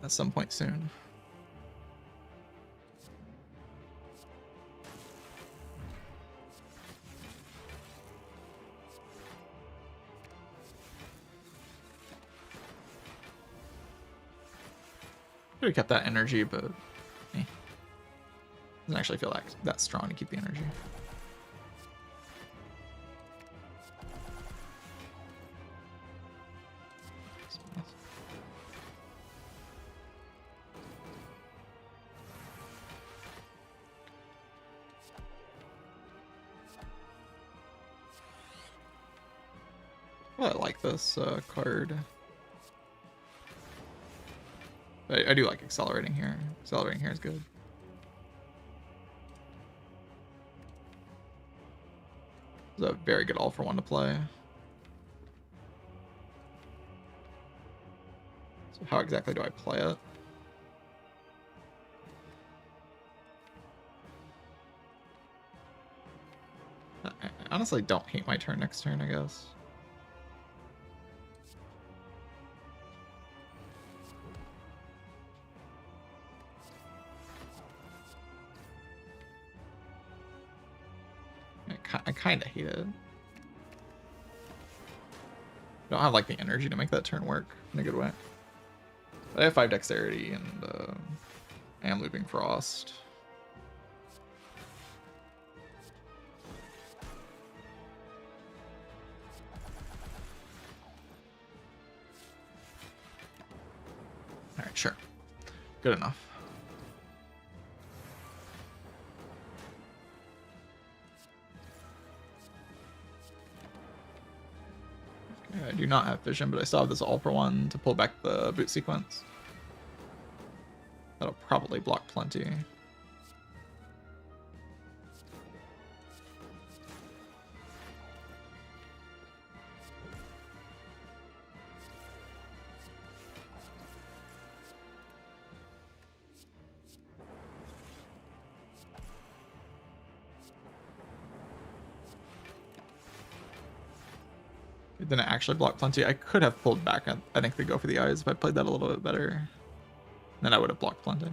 S1: at some point soon. Could have kept that energy, but doesn't actually feel that strong to keep the energy. Well, I like this card. I do like accelerating here. Accelerating here is good. It's a very good all for one to play. So how exactly do I play it? I honestly don't hate my turn next turn, I guess. I kind of hate it. Don't have like the energy to make that turn work in a good way. But I have 5 dexterity and I am looping Frost. All right, sure. Good enough. Okay, I do not have vision, but I still have this all for one to pull back the boot sequence. That'll probably block plenty. It didn't actually block plenty. I could have pulled back. I think they go for the eyes if I played that a little bit better. Then I would have blocked plenty.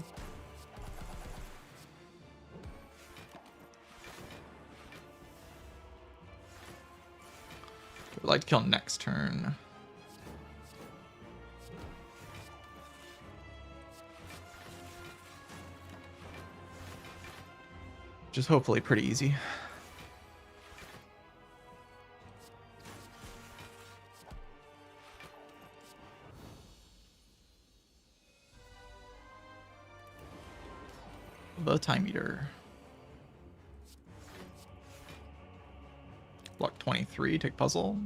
S1: I'd like to kill next turn. Which is hopefully pretty easy. The Time Eater. Block 23, take puzzle.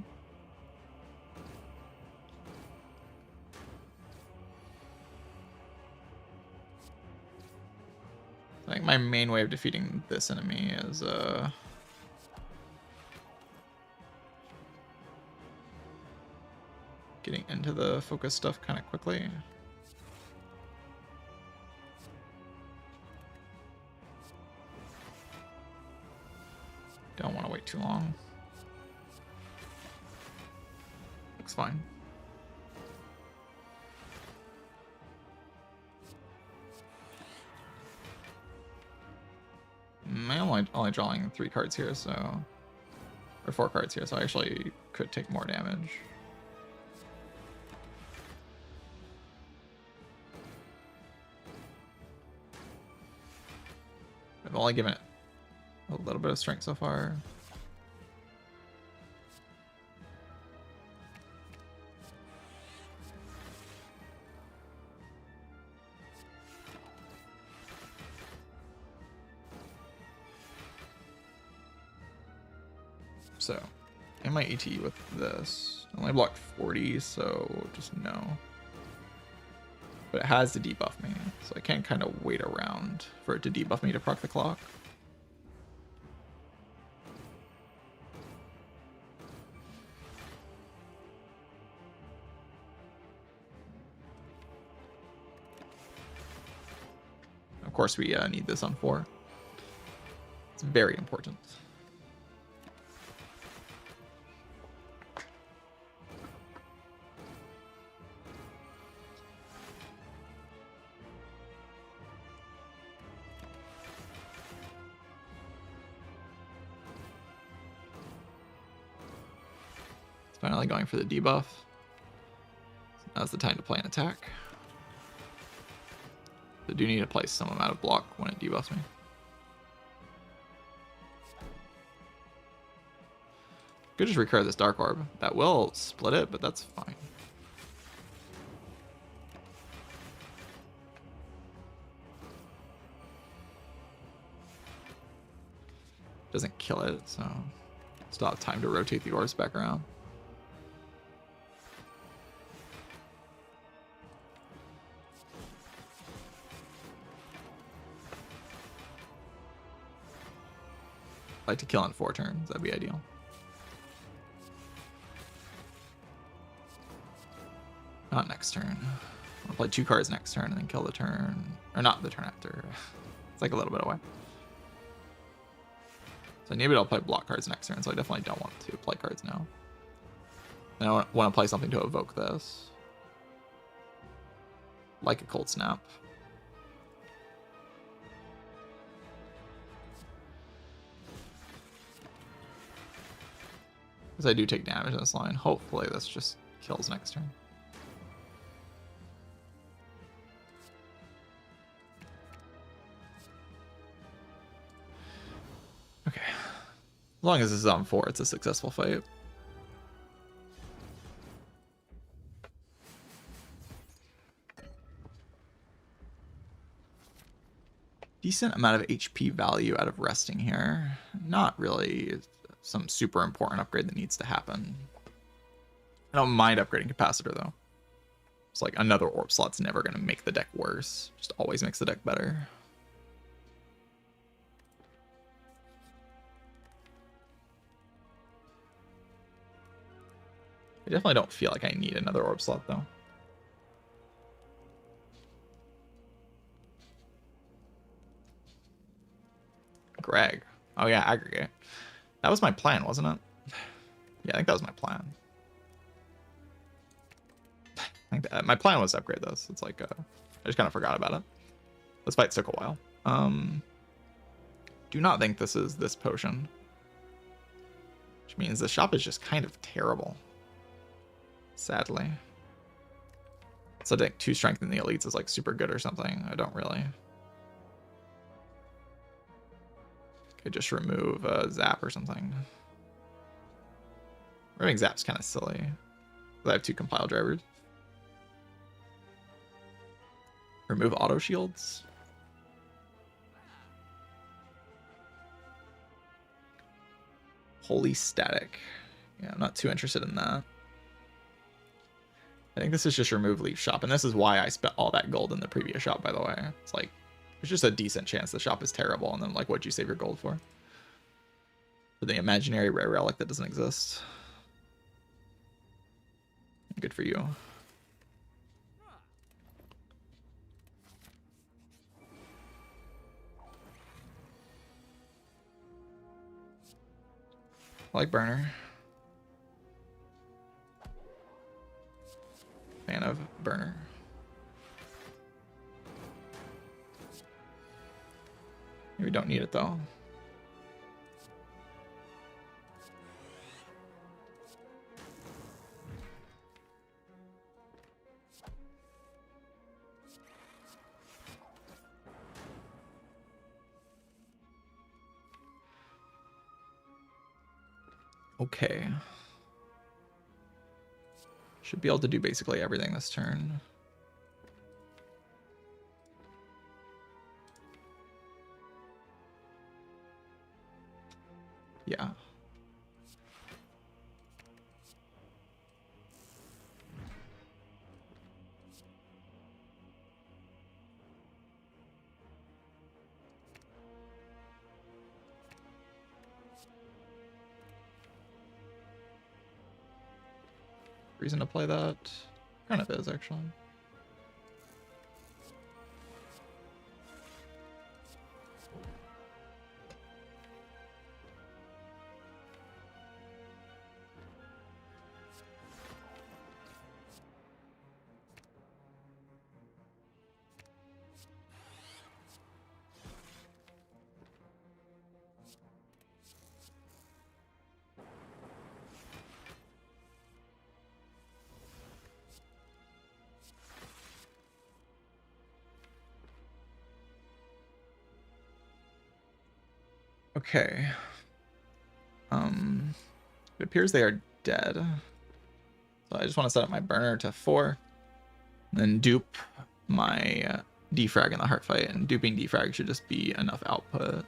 S1: I think my main way of defeating this enemy is getting into the focus stuff kind of quickly. Don't want to wait too long. Looks fine. I'm only drawing 3 cards here, so... Or 4 cards here, so I actually could take more damage. I've only given it a little bit of strength so far. So, I might ET with this. I only blocked 40, so just no. But it has to debuff me, so I can kind of wait around for it to debuff me to proc the clock. Of course, we need this on 4. It's very important. Finally going for the debuff. Now's the time to play an attack. I do need to place some amount of block when it debuffs me. Could just recur this Dark Orb. That will split it, but that's fine. Doesn't kill it, so still have time to rotate the orbs back around. I'd like to kill in 4 turns, that'd be ideal. Not next turn. I'll play 2 cards next turn and then kill the turn. Or not the turn after. It's like a little bit away. So maybe I'll play block cards next turn, so I definitely don't want to play cards now. And I want to play something to evoke this. Like a Cold Snap. Because I do take damage in this line. Hopefully this just kills next turn. Okay. As long as this is on 4, it's a successful fight. Decent amount of HP value out of resting here. Not really some super important upgrade that needs to happen. I don't mind upgrading Capacitor though. It's like another orb slot's never going to make the deck worse. Just always makes the deck better. I definitely don't feel like I need another orb slot though. Greg. Oh yeah, aggregate. That was my plan, wasn't it? Yeah, I think that was my plan. I think that, my plan was to upgrade this. It's like, I just kind of forgot about it. This fight took a while. Do not think this is this potion. Which means the shop is just kind of terrible. Sadly. So I think 2 strength in the elites is like super good or something. I don't really. Could just remove Zap or something. Removing Zap's kind of silly. I have 2 compile drivers. Remove auto shields. Holy static. Yeah, I'm not too interested in that. I think this is just remove leaf shop, and this is why I spent all that gold in the previous shop, by the way. It's like, there's just a decent chance the shop is terrible, and then like, what'd you save your gold for? For the imaginary rare relic that doesn't exist. Good for you. I like burner. Fan of burner. We don't need it though. Okay. Should be able to do basically everything this turn. Yeah. Reason to play that? Kind of is, actually. Okay. It appears they are dead. So I just want to set up my burner to 4. And then dupe my defrag in the heart fight. And duping defrag should just be enough output.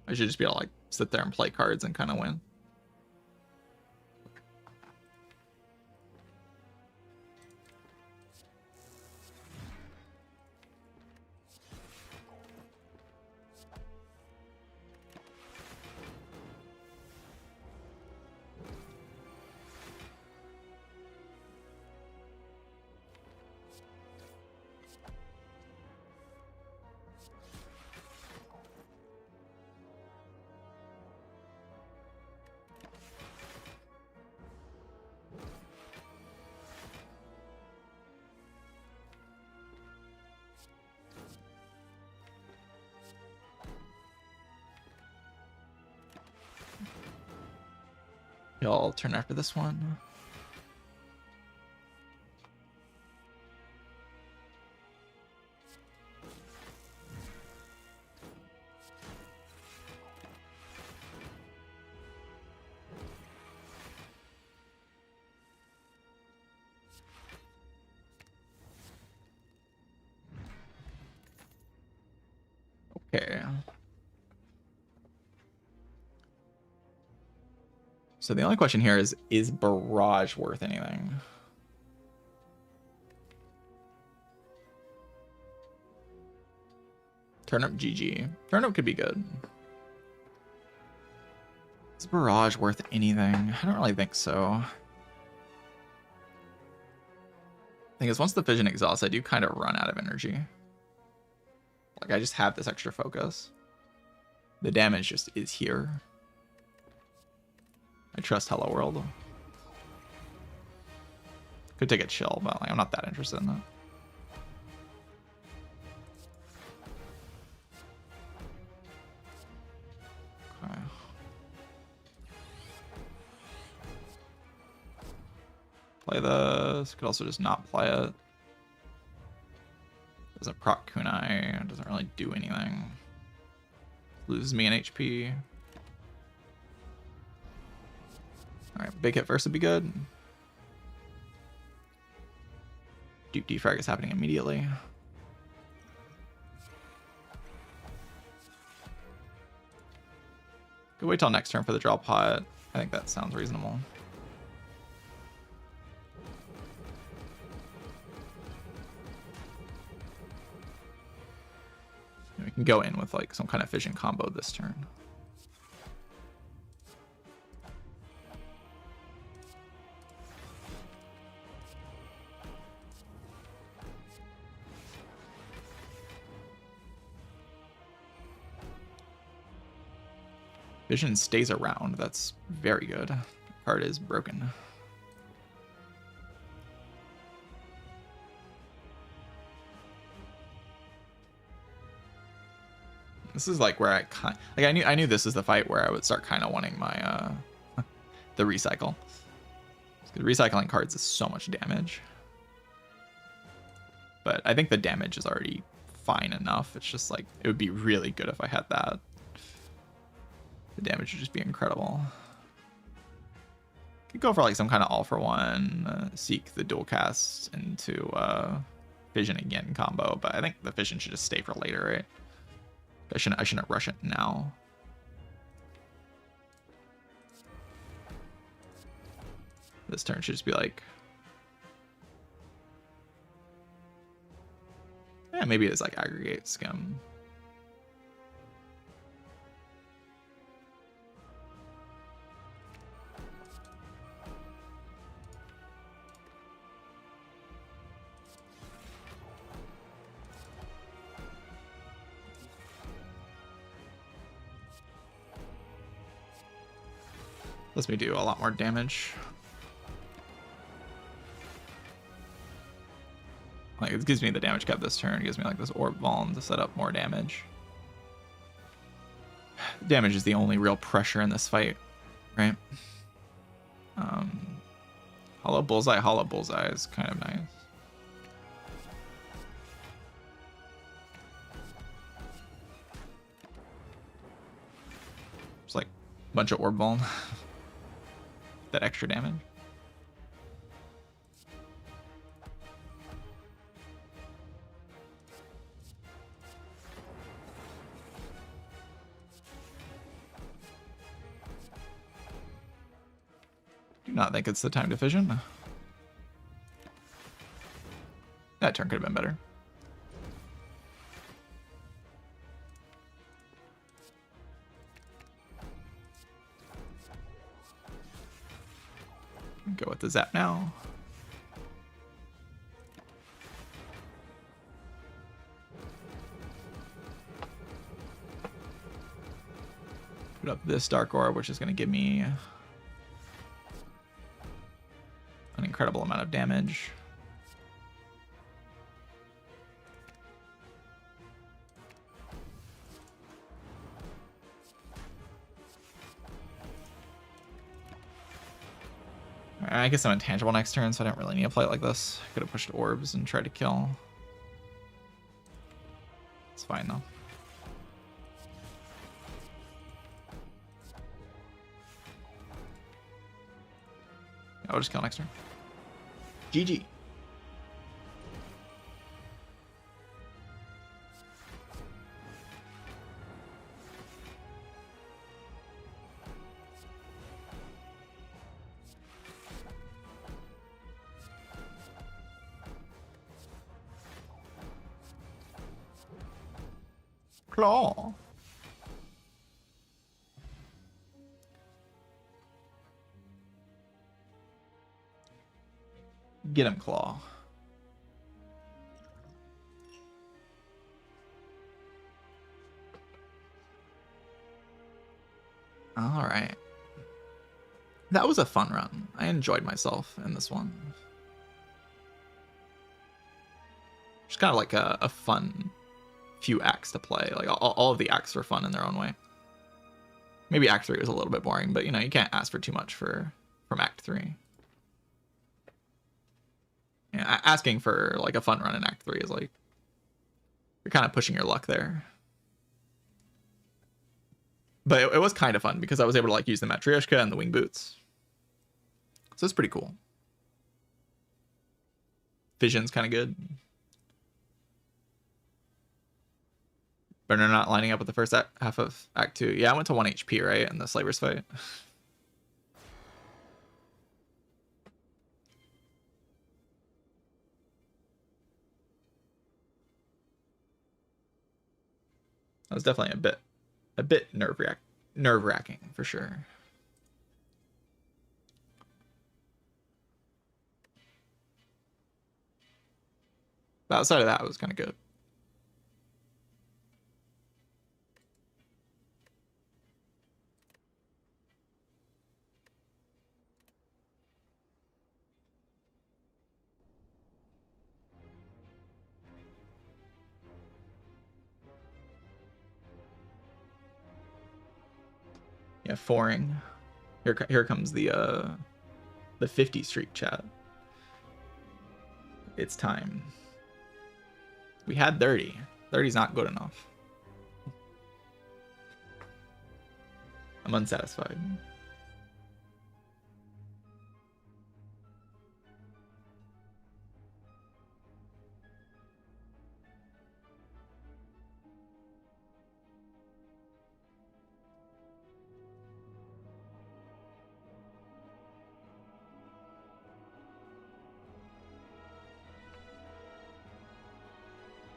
S1: I should just be able to like sit there and play cards and kind of win. I'll turn after this one. Okay. So the only question here is Barrage worth anything? Turnip GG. Turnip could be good. Is Barrage worth anything? I don't really think so. Thing is, once the Fission exhausts, I do kind of run out of energy. Like, I just have this extra focus. The damage just is here. I trust Hello World. Could take a chill, but like, I'm not that interested in that. Okay. Play this. Could also just not play it. Doesn't proc kunai. Doesn't really do anything. Loses me an HP. Alright, big hit first would be good. Duke defrag is happening immediately. Could wait till next turn for the draw pot. I think that sounds reasonable. We can go in with like some kind of fission combo this turn. Vision stays around. That's very good. Card is broken. This is like where I knew this is the fight where I would start kind of wanting my the recycle. Recycling cards is so much damage. But I think the damage is already fine enough. It's just like it would be really good if I had that. The damage would just be incredible. Could go for like some kind of all for one, seek the dual cast into Fission again combo, but I think the Fission should just stay for later, right? I shouldn't rush it now. This turn should just be like, yeah, maybe it's like aggregate skim. Lets me do a lot more damage. Like, it gives me the damage cap this turn. It gives me like this orb volume to set up more damage. Damage is the only real pressure in this fight, right? Hollow Bullseye is kind of nice. It's like a bunch of orb volume. That extra damage. Do not think it's the time to fission. That turn could have been better. Go with the zap now. Put up this Dark Orb, which is going to give me an incredible amount of damage. I guess I'm intangible next turn, so I don't really need to play it like this. I could have pushed orbs and tried to kill. It's fine though. I'll just kill next turn. GG. Claw. Get him, Claw. All right. That was a fun run. I enjoyed myself in this one. Just kind of like a fun few acts to play. Like all of the acts were fun in their own way. Maybe Act 3 was a little bit boring, but you know, you can't ask for too much from Act 3. Yeah, asking for like a fun run in Act 3 is like you're kind of pushing your luck there. But it was kind of fun because I was able to like use the Matryoshka and the wing boots. So it's pretty cool. Vision's kind of good. But they're not lining up with the first half of Act 2. Yeah, I went to 1 HP, right, in the Slavers fight. That was definitely a bit nerve-wracking for sure. But outside of that, it was kind of good. Yeah, foring. Here comes the 50 streak chat. It's time. We had 30. 30's not good enough. I'm unsatisfied.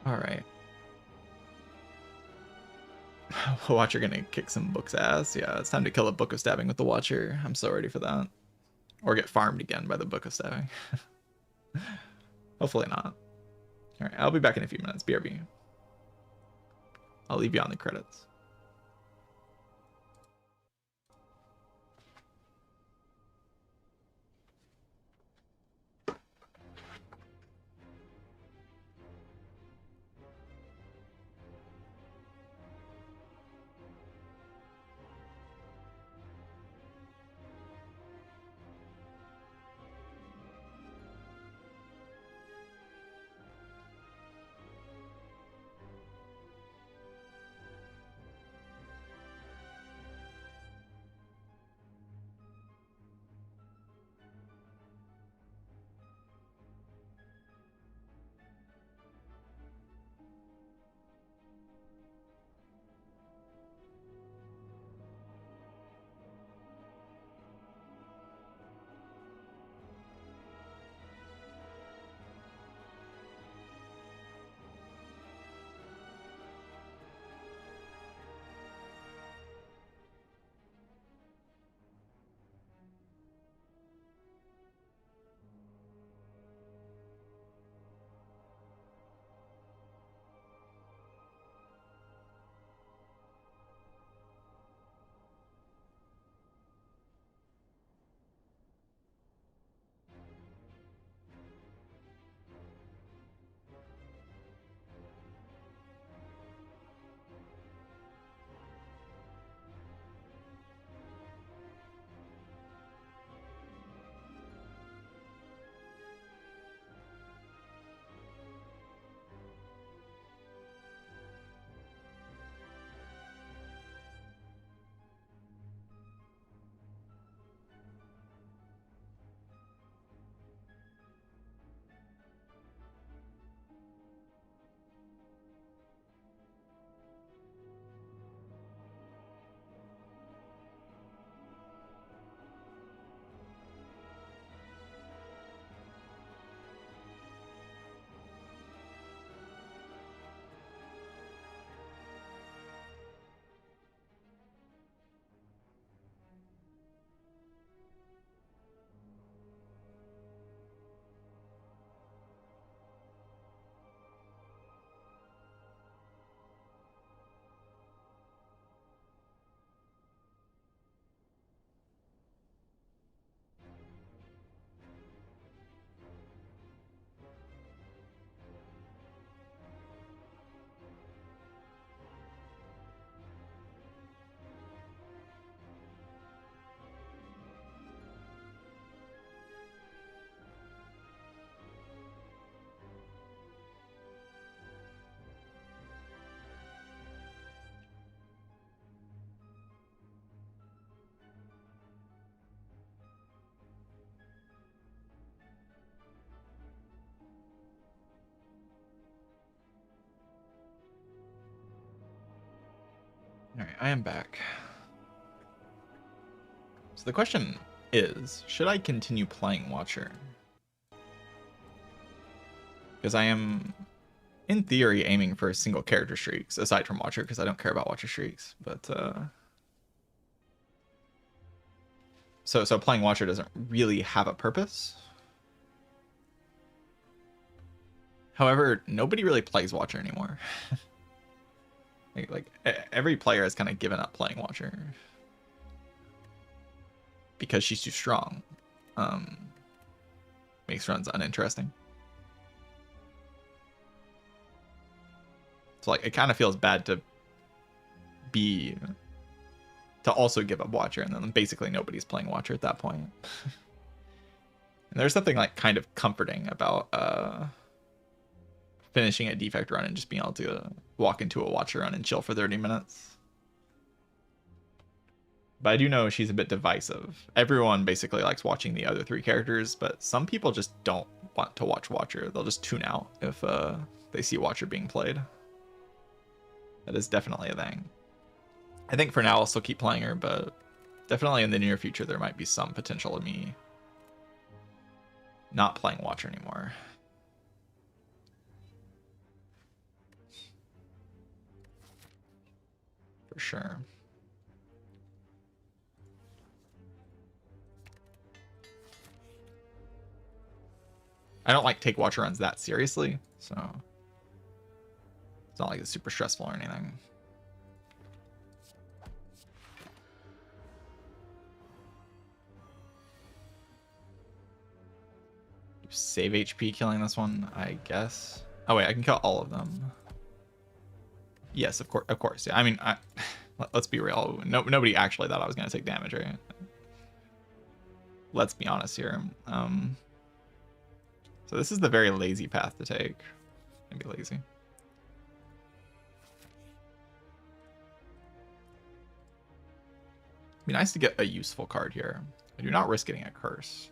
S1: All right. Watcher gonna kick some book's ass. Yeah, it's time to kill a book of stabbing with the Watcher. I'm so ready for that. Or get farmed again by the book of stabbing. Hopefully not. All right, I'll be back in a few minutes. BRB. I'll leave you on the credits. I am back. So the question is, should I continue playing Watcher? Because I am, in theory, aiming for single character streaks, aside from Watcher, because I don't care about Watcher streaks. But, So playing Watcher doesn't really have a purpose. However, nobody really plays Watcher anymore. like every player has kind of given up playing Watcher because she's too strong. Makes runs uninteresting. So like it kind of feels bad to also give up Watcher, and then basically nobody's playing Watcher at that point. And there's something like kind of comforting about finishing a defect run and just being able to walk into a Watcher run and chill for 30 minutes. But I do know she's a bit divisive. Everyone basically likes watching the other 3 characters, but some people just don't want to watch Watcher. They'll just tune out if they see Watcher being played. That is definitely a thing. I think for now I'll still keep playing her, but definitely in the near future there might be some potential of me not playing Watcher anymore. For sure. I don't like take Watcher runs that seriously, so it's not like it's super stressful or anything. Save HP killing this one, I guess. Oh wait, I can kill all of them. Yes, of course. Yeah, I mean, let's be real. Nobody actually thought I was gonna take damage, right? Let's be honest here. So this is the very lazy path to take. Maybe lazy. Be nice to get a useful card here. I do not risk getting a curse.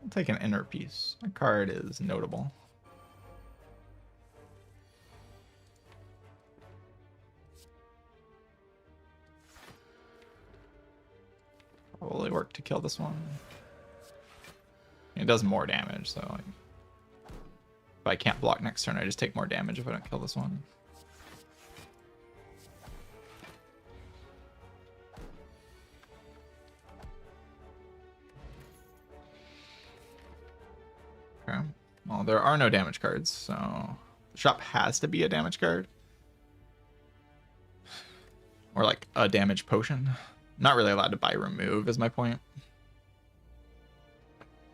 S1: I'll take an inner piece. That card is notable. Probably work to kill this one. It does more damage, so like, if I can't block next turn, I just take more damage if I don't kill this one. Okay. Well, there are no damage cards, so the shop has to be a damage card. Or like a damage potion. Not really allowed to buy remove is my point.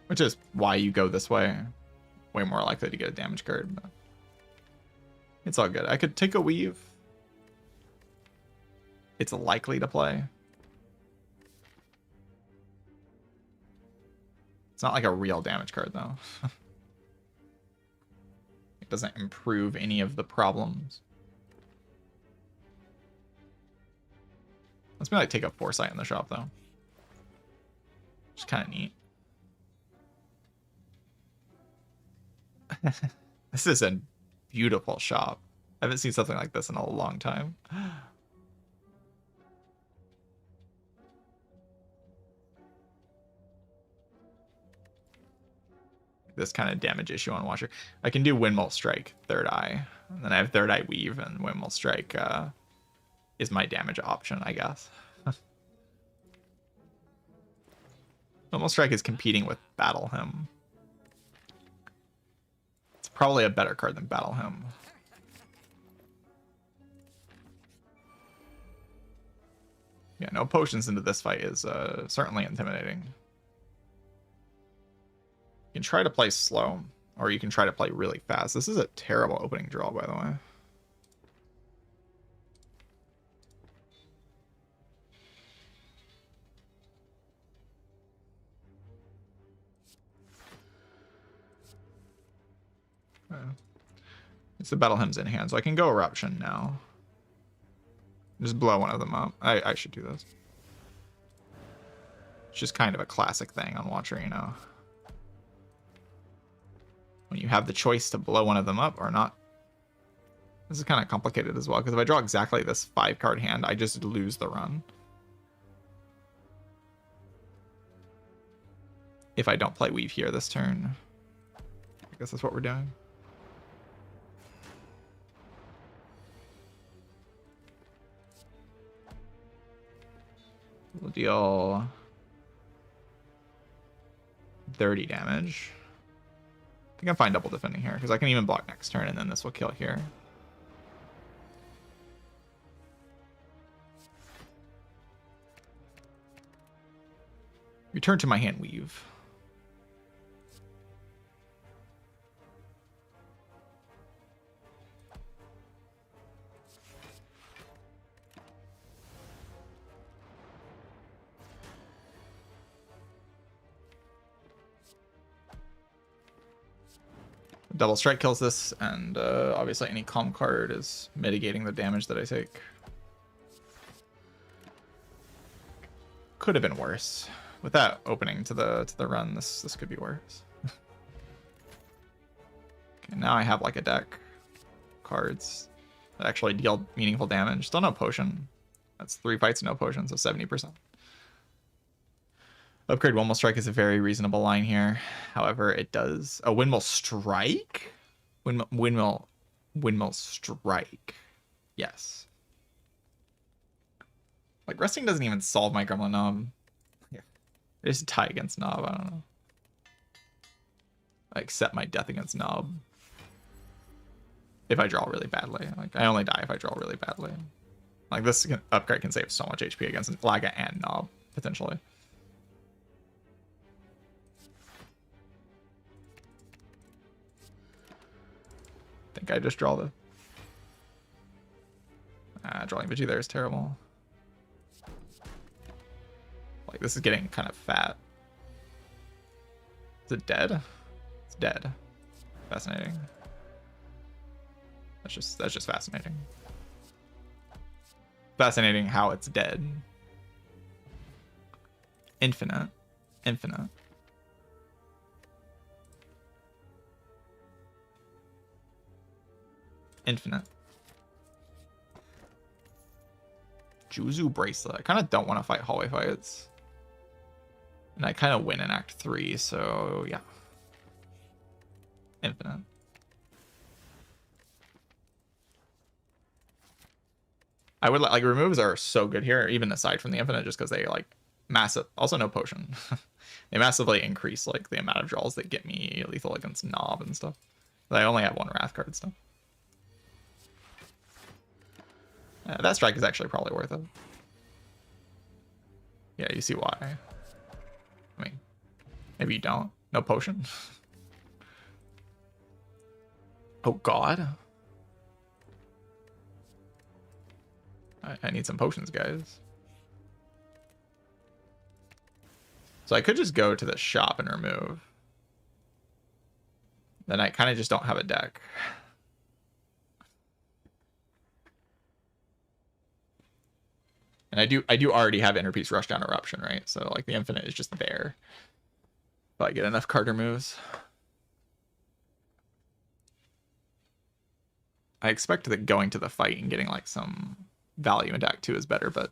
S1: Which is why you go this way. Way more likely to get a damage card. But it's all good. I could take a weave. It's likely to play. It's not like a real damage card though. It doesn't improve any of the problems. Let's like take a foresight in the shop though. Just kind of neat. This is a beautiful shop. I haven't seen something like this in a long time. This kind of damage issue on Watcher. I can do Windmill Strike, Third Eye. And then I have Third Eye Weave, and Windmill Strike is my damage option, I guess. Windmill Strike is competing with Battle Hymn. It's probably a better card than Battle Hymn. Yeah, no potions into this fight is certainly intimidating. You can try to play slow, or you can try to play really fast. This is a terrible opening draw, by the way. It's the Battle Hymns in hand, so I can go Eruption now. Just blow one of them up. I should do this. It's just kind of a classic thing on Watcher, you know. when you have the choice to blow one of them up or not. This is kind of complicated as well, because if I draw exactly this 5-card hand, I just lose the run. If I don't play Weave here this turn. I guess that's what we're doing. We'll deal 30 damage. I think I'm fine double defending here, because I can even block next turn, and then this will kill here. Return to my hand, Weave. Double strike kills this, and obviously any calm card is mitigating the damage that I take. Could have been worse. With that opening to the run, this could be worse. Okay, now I have like a deck cards that actually deal meaningful damage. Still no potion. That's 3 fights, no potion, so 70%. Upgrade Windmill Strike is a very reasonable line here. However, it does a Windmill Strike? Windmill Strike. Yes. Like, resting doesn't even solve my Gremlin Knob. Yeah. I just tie against Knob, I don't know. I accept my death against Knob. If I draw really badly. Like, I only die if I draw really badly. Like, this upgrade can save so much HP against Laga and Knob, potentially. I think I just draw the... drawing Vigi there is terrible. Like, this is getting kind of fat. Is it dead? It's dead. Fascinating. That's just fascinating. Fascinating how it's dead. Infinite. Infinite. Infinite. Juzu Bracelet. I kind of don't want to fight hallway fights. And I kind of win in Act 3, so yeah. Infinite. I would like removes are so good here, even aside from the infinite, just because they like massive. Also, no potion. They massively increase like the amount of draws that get me lethal against Knob and stuff. But I only have 1 Wrath card still. That strike is actually probably worth it. Yeah, you see why. I mean, maybe you don't. No potion. Oh god. I need some potions, guys. So I could just go to the shop and remove. Then I kind of just don't have a deck. And I do already have Interpiece Rushdown Eruption, right? So like the infinite is just there. If I get enough card removes. I expect that going to the fight and getting like some value in Act 2 is better, but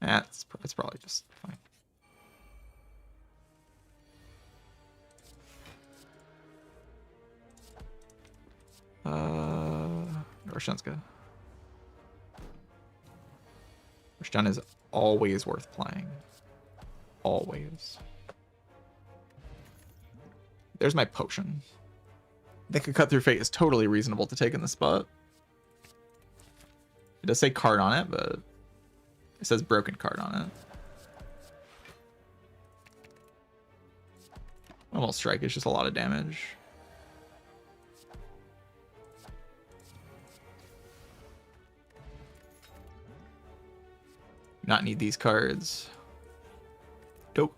S1: it's probably just fine. Roshan's good. Roshan is always worth playing. Always. There's my potion. I think a Cut Through Fate is totally reasonable to take in the spot. It does say card on it, but it says broken card on it. Almost strike is just a lot of damage. Not need these cards. Dope.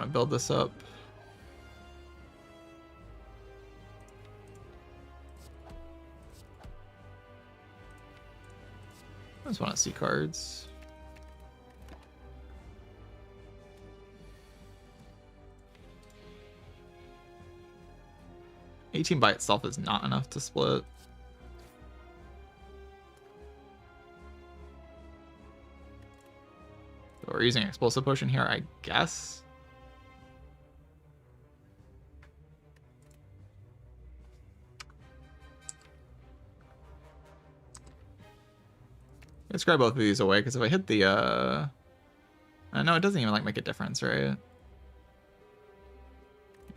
S1: to build this up. I just want to see cards. $18 by itself is not enough to split. So we're using explosive potion here, I guess. Let's grab both of these away, because if I hit the no, it doesn't even like make a difference, right?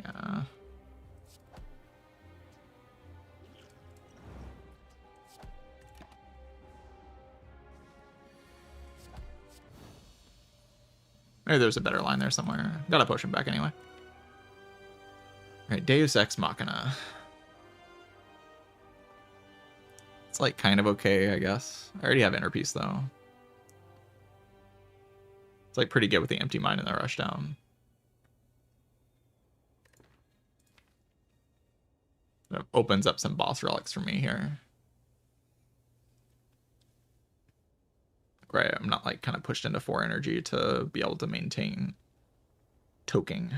S1: Yeah. Maybe there's a better line there somewhere. Got a potion back anyway. Alright, Deus Ex Machina. It's like kind of okay, I guess. I already have Inner Peace though. It's like pretty good with the Empty Mind and the Rushdown. It opens up some boss relics for me here. Right, I'm not like kind of pushed into 4 energy to be able to maintain toking.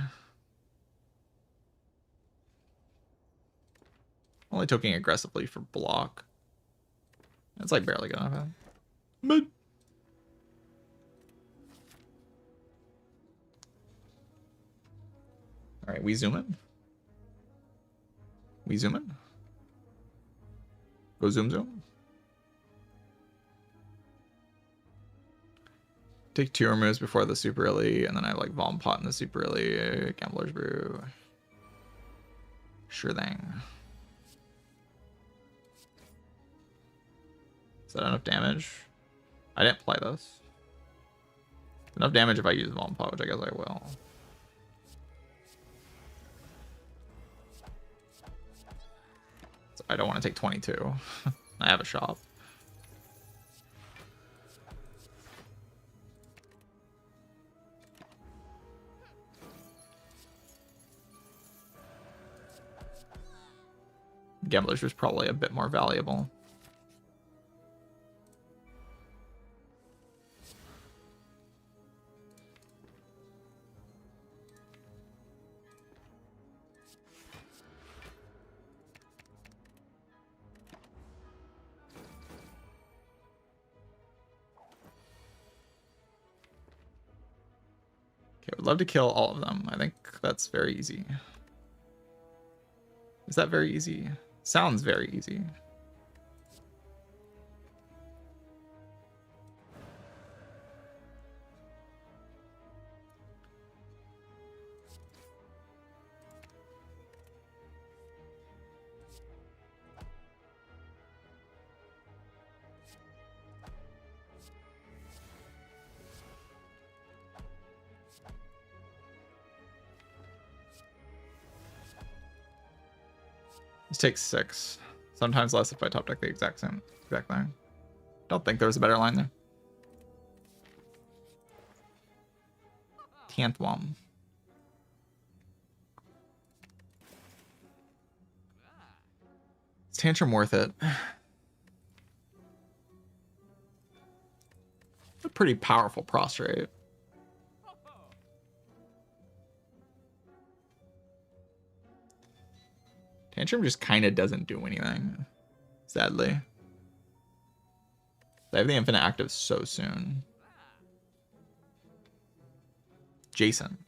S1: Only toking aggressively for block. It's like barely gonna. But all right, we zoom in. We zoom in. Go zoom zoom. Take 2 removes before the Super Elite, and then I have like Vom Pot in the Super Elite, Gambler's Brew. Sure thing. Is that enough damage? I didn't play this. Enough damage if I use Vom Pot, which I guess I will. So I don't want to take 22. I have a shop. Gambler's was probably a bit more valuable. Okay, I would love to kill all of them. I think that's very easy. Is that very easy? Sounds very easy. This takes 6. Sometimes less if I top deck the exact thing. Don't think there was a better line there. Tanthwam. Is Tantrum worth it? A pretty powerful prostrate. Tantrum just kind of doesn't do anything, sadly. They have the infinite active so soon. Jason.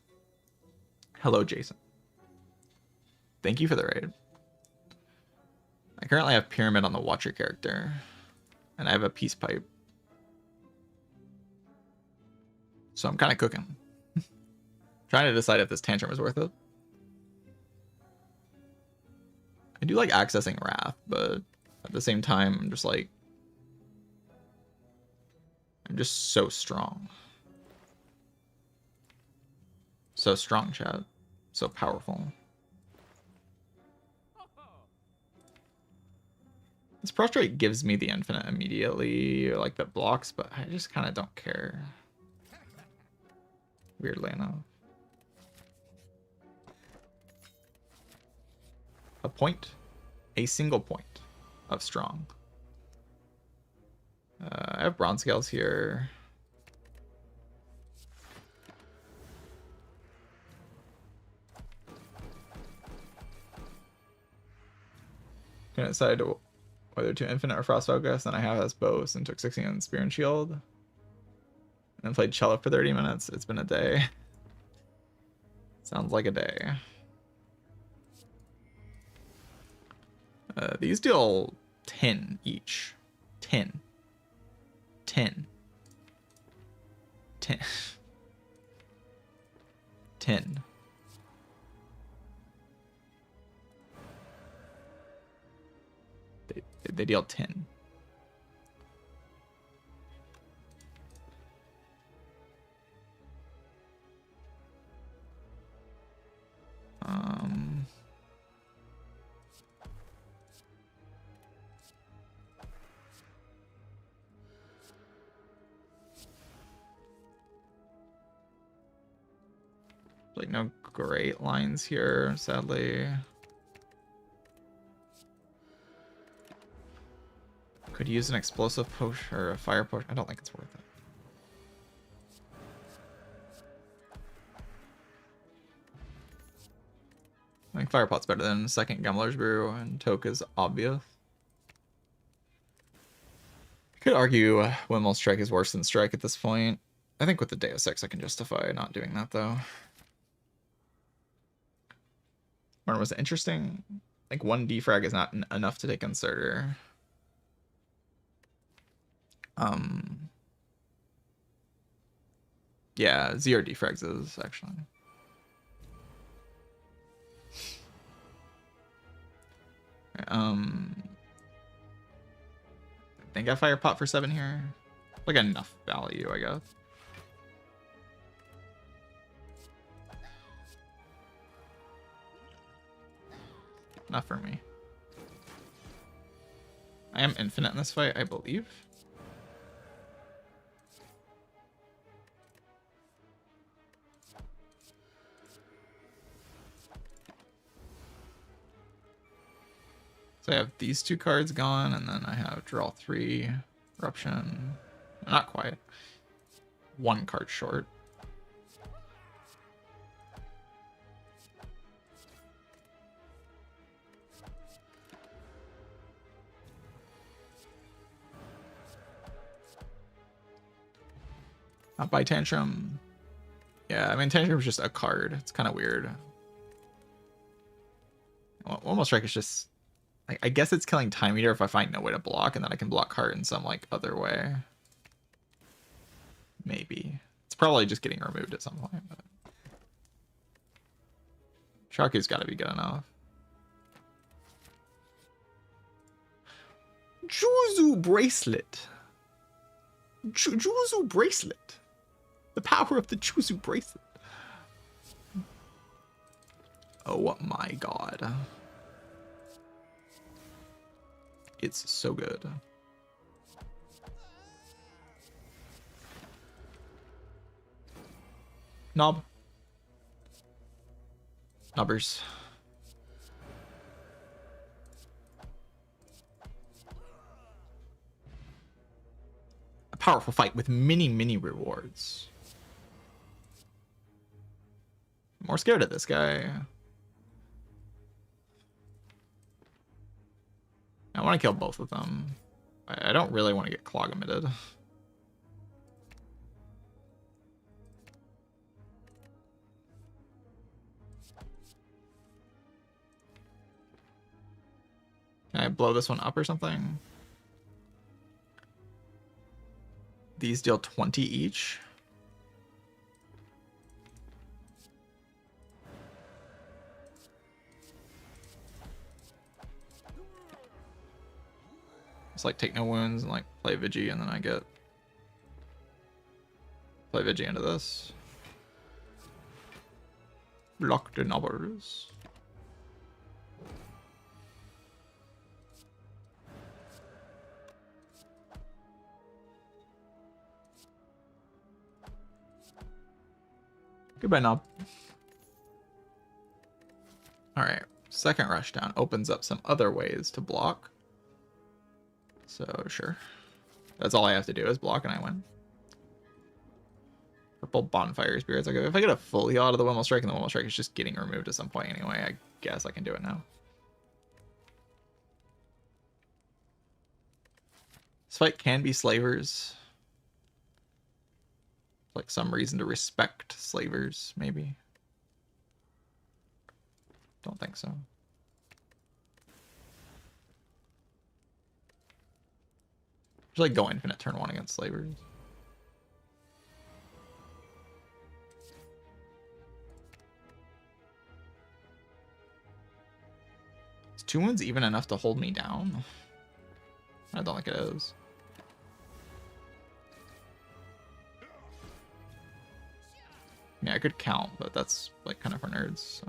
S1: Hello, Jason. Thank you for the raid. I currently have Pyramid on the Watcher character, and I have a Peace Pipe. So I'm kind of cooking. Trying to decide if this Tantrum is worth it. I do like accessing Wrath, but at the same time, I'm just like... I'm just so strong. So strong, chat. So powerful. This prostrate gives me the infinite immediately, or like that blocks, but I just kind of don't care. Weirdly enough. a point, a single point of strong. I have bronze scales here. Can decide whether to infinite or frost focus. Then I have as bows and took 16 on spear and shield. And then played cello for 30 minutes. It's been a day. Sounds like a day. These deal 10 each. 10. 10. 10. 10. They deal 10. Like no great lines here, sadly. Could use an explosive potion or a fire potion. I don't think it's worth it. I think Fire Pot's better than second Gambler's Brew, and Toke is obvious. I could argue Windmill Strike is worse than Strike at this point. I think with the Deus Ex I can justify not doing that though. When was it interesting? Like one defrag is not enough to take Inserter. Yeah, 0 defrags is actually. I think I Fire Pot for 7 here. Like enough value, I guess. Not for me. I am infinite in this fight, I believe. So I have these 2 cards gone, and then I have draw 3, eruption. Not quite. 1 card short. Not by Tantrum. Yeah, I mean Tantrum's just a card. It's kind of weird. Almost Strike is just. I guess it's killing Time Eater if I find no way to block, and then I can block Heart in some like other way. Maybe. It's probably just getting removed at some point. But Shaku's got to be good enough. Juzu Bracelet. Juzu Bracelet. The power of the Juzu Bracelet. Oh my god. It's so good. Knob. Knobbers. A powerful fight with many rewards. I'm more scared of this guy. I want to kill both of them. I don't really want to get Clog emitted. Can I blow this one up or something? These deal 20 each. Just like take no wounds and like play Vigi, and then I get play Vigi into this. Block the knobbers. Goodbye, knob. All right, second rush down opens up some other ways to block. So sure. That's all I have to do is block and I win. Purple Bonfire Spirits. Like, if I get a full heal out of the Windmill Strike and the Windmill Strike is just getting removed at some point anyway, I guess I can do it now. This fight can be slavers. Like some reason to respect slavers, maybe. Don't think so. Just like go infinite turn 1 against slavers. Is 2 wounds even enough to hold me down? I don't think it is. Yeah, I could count, but that's like kind of for nerds, so.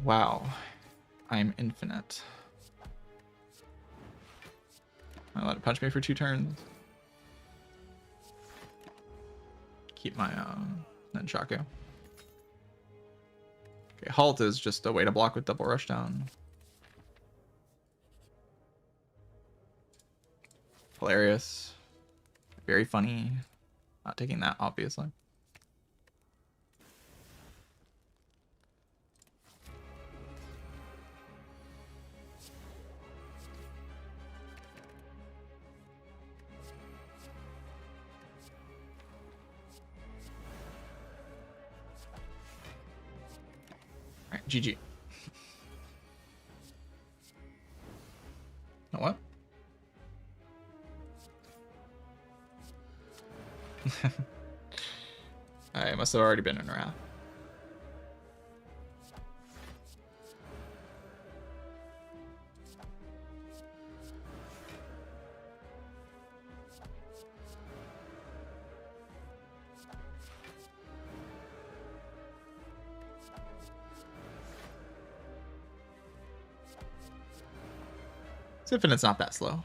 S1: Wow, I'm infinite. Am I allowed to punch me for 2 turns? Keep my Nunchaku. Okay, halt is just a way to block with double rush down. Hilarious. Very funny. Not taking that, obviously. Alright, GG. Know what? I must have already been in Wrath. Infinite's not that slow.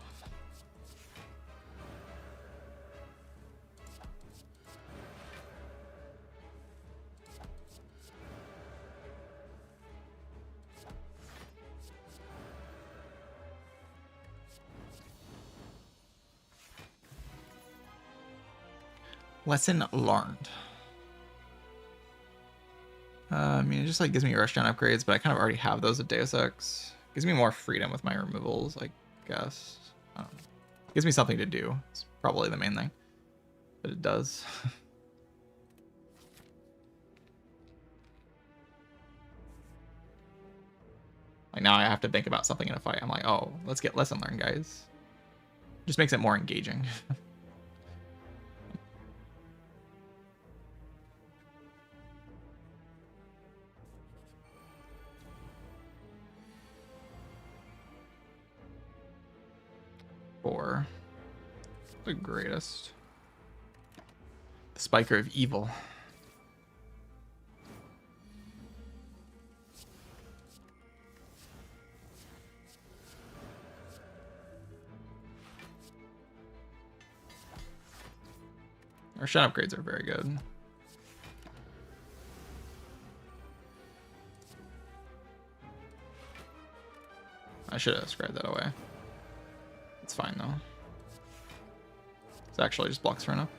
S1: Lesson learned. I mean, it just like gives me rush down upgrades, but I kind of already have those at Deus Ex. Gives me more freedom with my removals, I guess. I don't know. Gives me something to do. It's probably the main thing. But it does. Like now I have to think about something in a fight. I'm like, oh, let's get lesson learned, guys. Just makes it more engaging. For the greatest. The Spiker of Evil. Our shot upgrades are very good. I should have scribed that away. It's fine though. It actually just blocks for enough.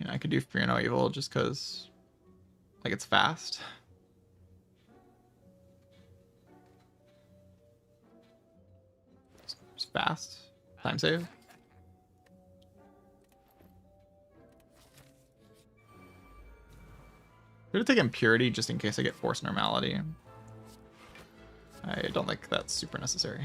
S1: I could do Fear No Evil just because, like, it's fast. It's fast. Time save. I'm gonna take Impurity just in case I get Force Normality. I don't think that's super necessary.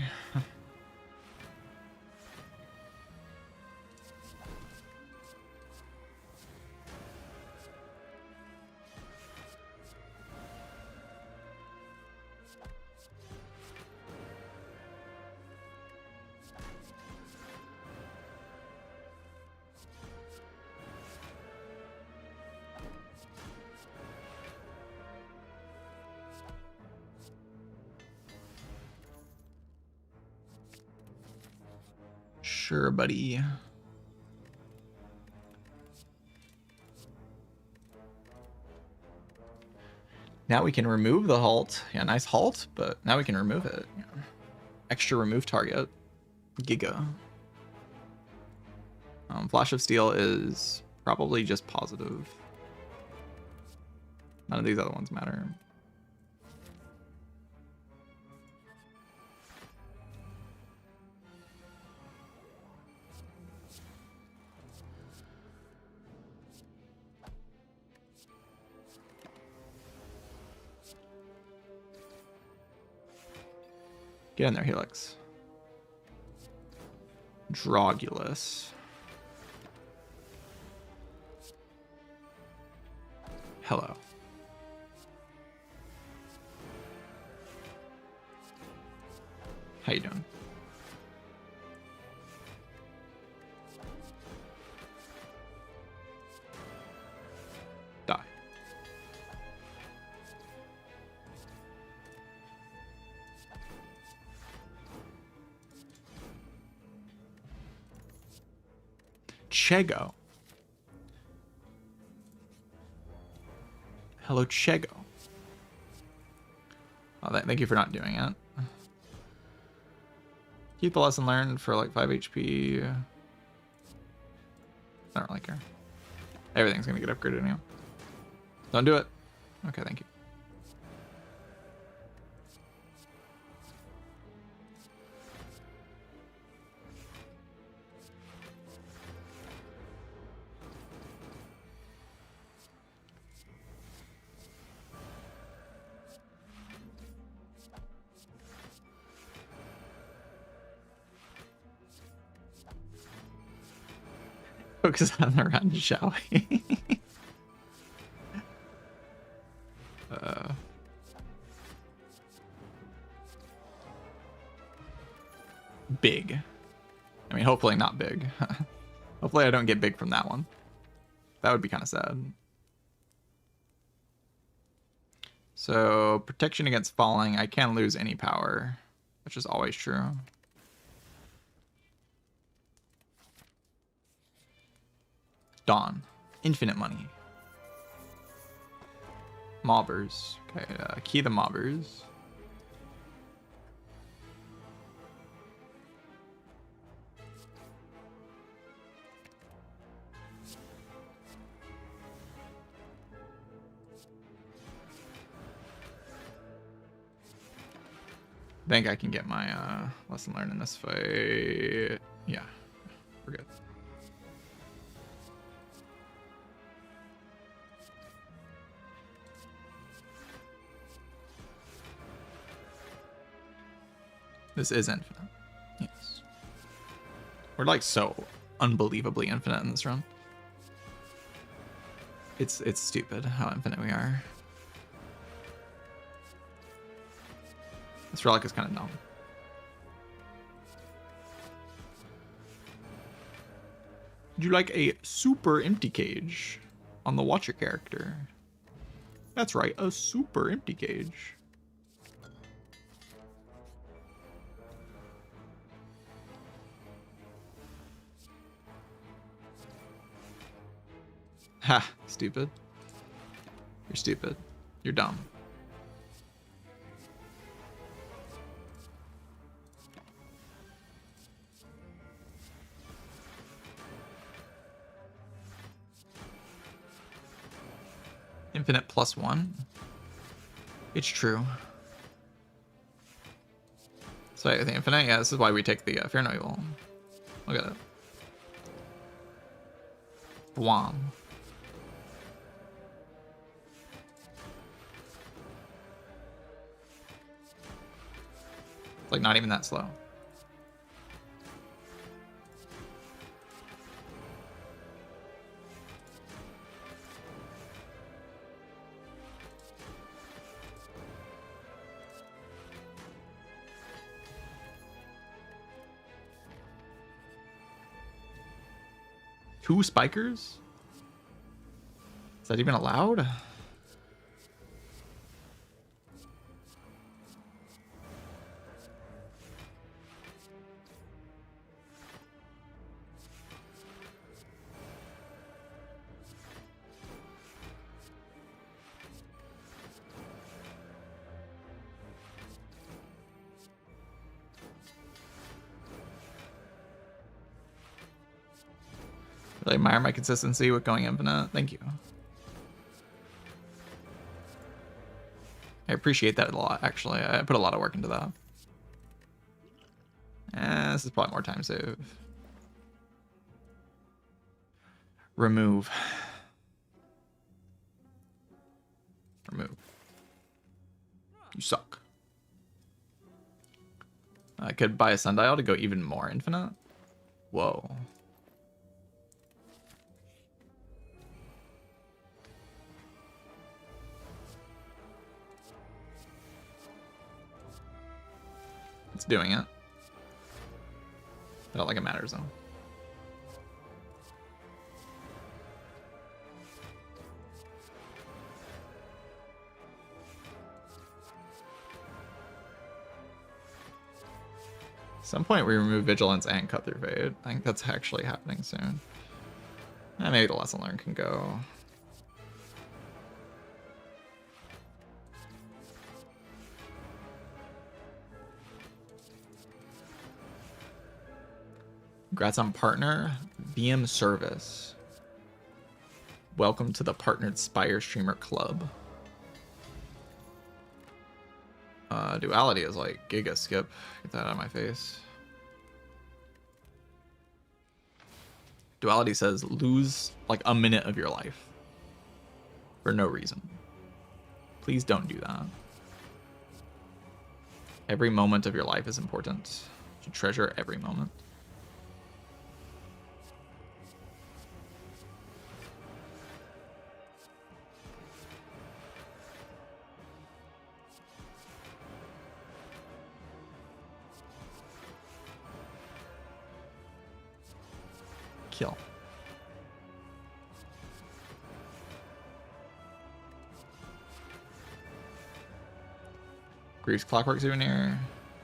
S1: Sure, buddy. Now we can remove the halt. Yeah, nice halt, but now we can remove it. Yeah. Extra remove target. Giga. Flash of Steel is probably just positive. None of these other ones matter. Get in there, Helix. Drogulus. Hello. How you doing? Die. Chego. Hello, Chego. Oh, thank you for not doing it. Keep the lesson learned for like 5 HP. I don't really care. Everything's gonna get upgraded anyway. Don't do it. Okay, thank you. Focus on the run, shall we? Big. I mean, hopefully not big. Hopefully I don't get big from that one. That would be kind of sad. So, protection against falling. I can lose any power, which is always true. Dawn. Infinite money. Mobbers. Okay, key the mobbers. I think I can get my lesson learned in this fight. Yeah, we're good. This is infinite. Yes. We're like so unbelievably infinite in this run. It's stupid how infinite we are. This relic is kind of dumb. Would you like a super empty cage on the Watcher character? That's right, a super empty cage. Ha, stupid. You're stupid. You're dumb. Infinite +1. It's true. So the infinite, yeah, this is why we take the Fear No Evil. Look at it. Bwam. It's like not even that slow. Two spikers? Is that even allowed? Really admire my consistency with going infinite. Thank you. I appreciate that a lot, actually. I put a lot of work into that. This is probably more time save. Remove. Remove. You suck. I could buy a sundial to go even more infinite. Whoa. It's doing it. I don't think it matters though. At some point we remove vigilance and cut through fade. I think that's actually happening soon. Maybe the lesson learned can go. Congrats on partner. VM service. Welcome to the partnered Spire streamer club. Duality is like giga skip. Get that out of my face. Duality says lose like a minute of your life for no reason. Please don't do that. Every moment of your life is important. You should treasure every moment. Kill. Greaves Clockwork Souvenir.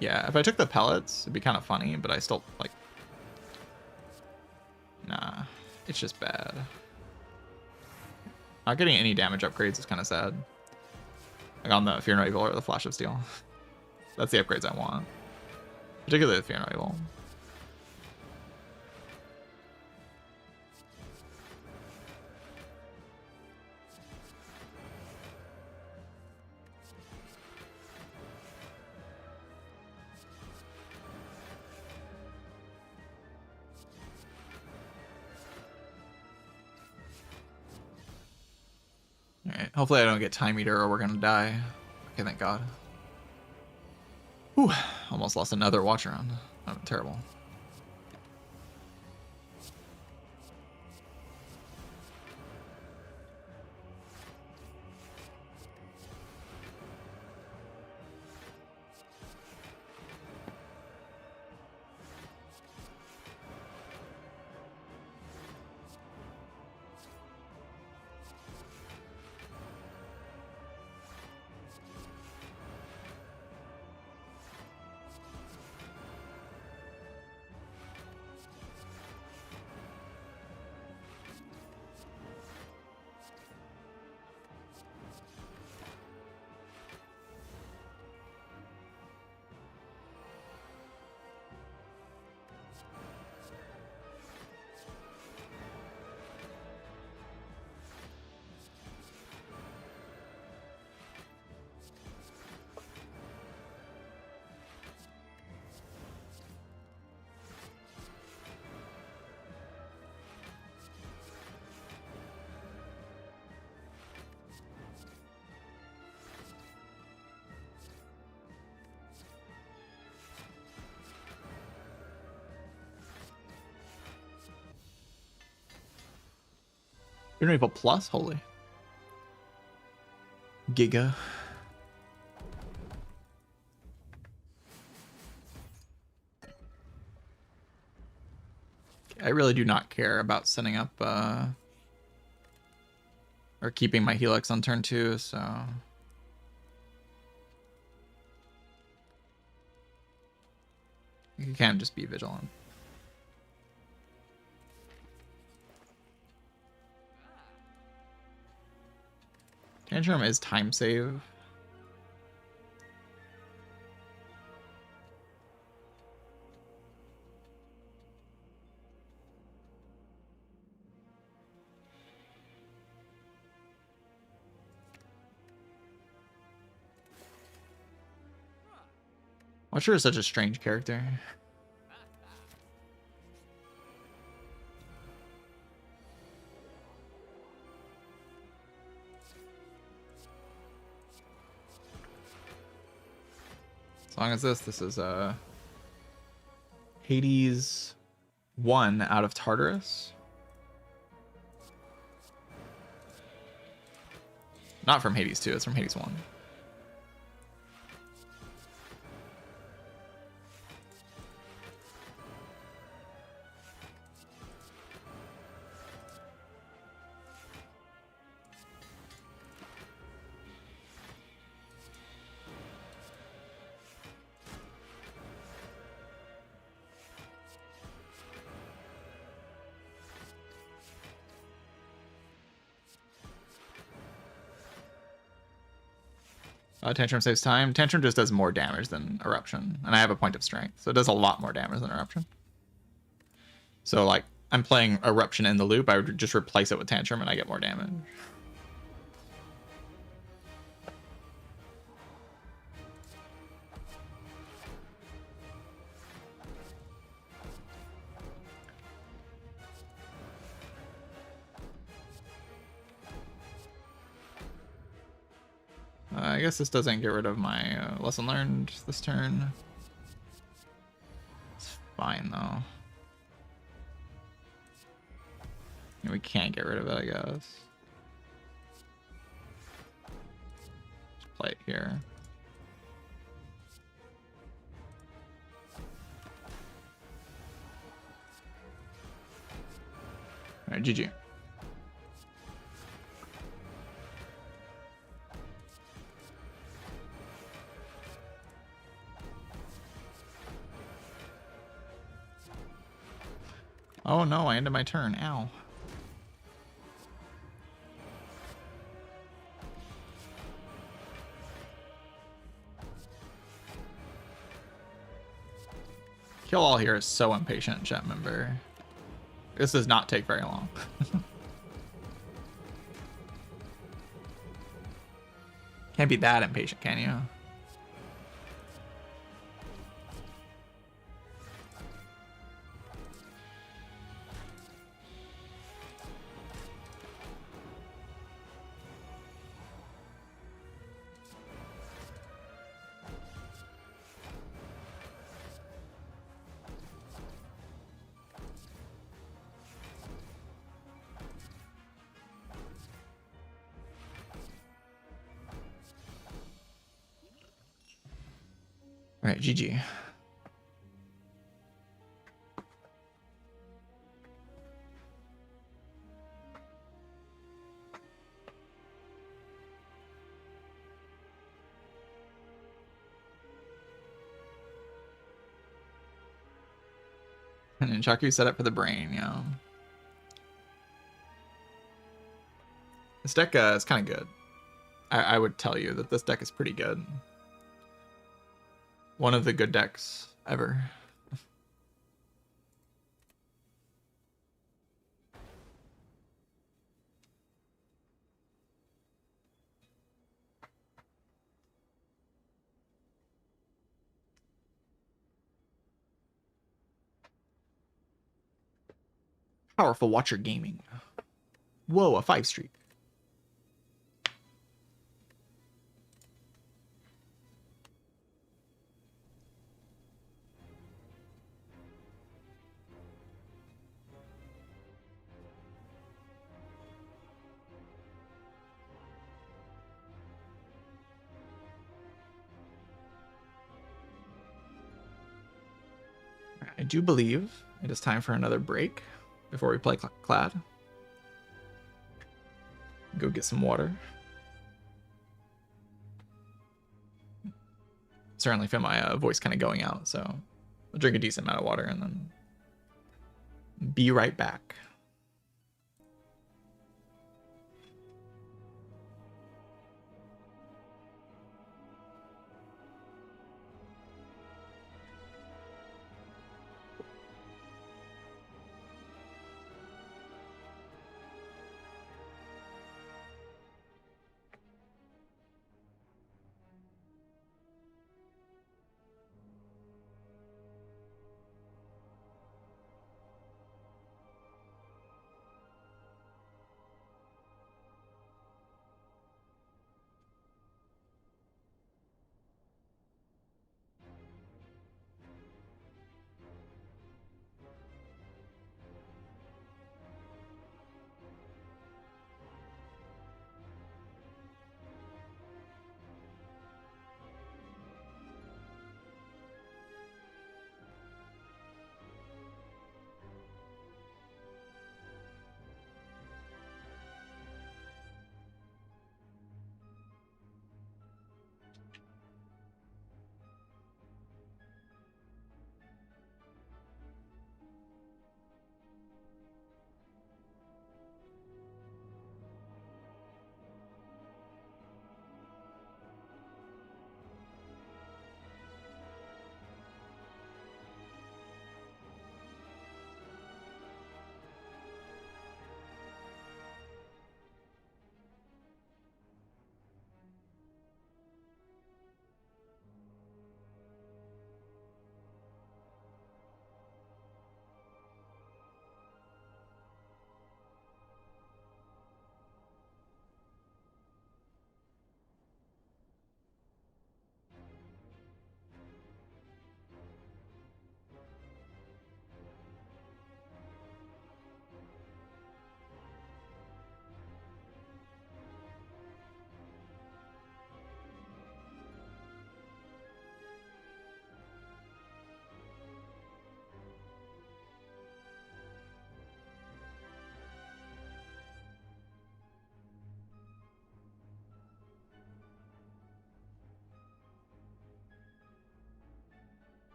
S1: Yeah, if I took the pellets, it'd be kind of funny, but I still, like... Nah, it's just bad. Not getting any damage upgrades is kind of sad. Like on the Fear No Evil or the Flash of Steel. That's the upgrades I want. Particularly the Fear No Evil. Alright, hopefully I don't get Time Eater or we're gonna die. Okay, thank God. Whew, almost lost another watch around. Oh, terrible. You're not even plus? Holy. Giga. I really do not care about setting up or keeping my Helix on turn 2, so you can't just be vigilant. Tantrum is time save. Watcher is such a strange character. As long as this is Hades 1 out of Tartarus. Not from Hades 2, it's from Hades 1. Tantrum saves time. Tantrum just does more damage than Eruption. And I have a point of strength, so it does a lot more damage than Eruption. So, like, I'm playing Eruption in the loop. I would just replace it with Tantrum and I get more damage. I guess this doesn't get rid of my lesson learned this turn. It's fine, though. We can't get rid of it, I guess. Just play it here. Alright, GG. Oh no, I ended my turn. Ow. Kill all here is so impatient, chat member. This does not take very long. Can't be that impatient, can you? All right, GG. And then Chaku set up for the brain, yeah. This deck is kind of good. I would tell you that this deck is pretty good. One of the good decks ever. Powerful Watcher Gaming. Whoa, a 5 streak. do believe it is time for another break before we play Clad. Go get some water. Certainly feel my voice kind of going out, so I'll drink a decent amount of water and then be right back.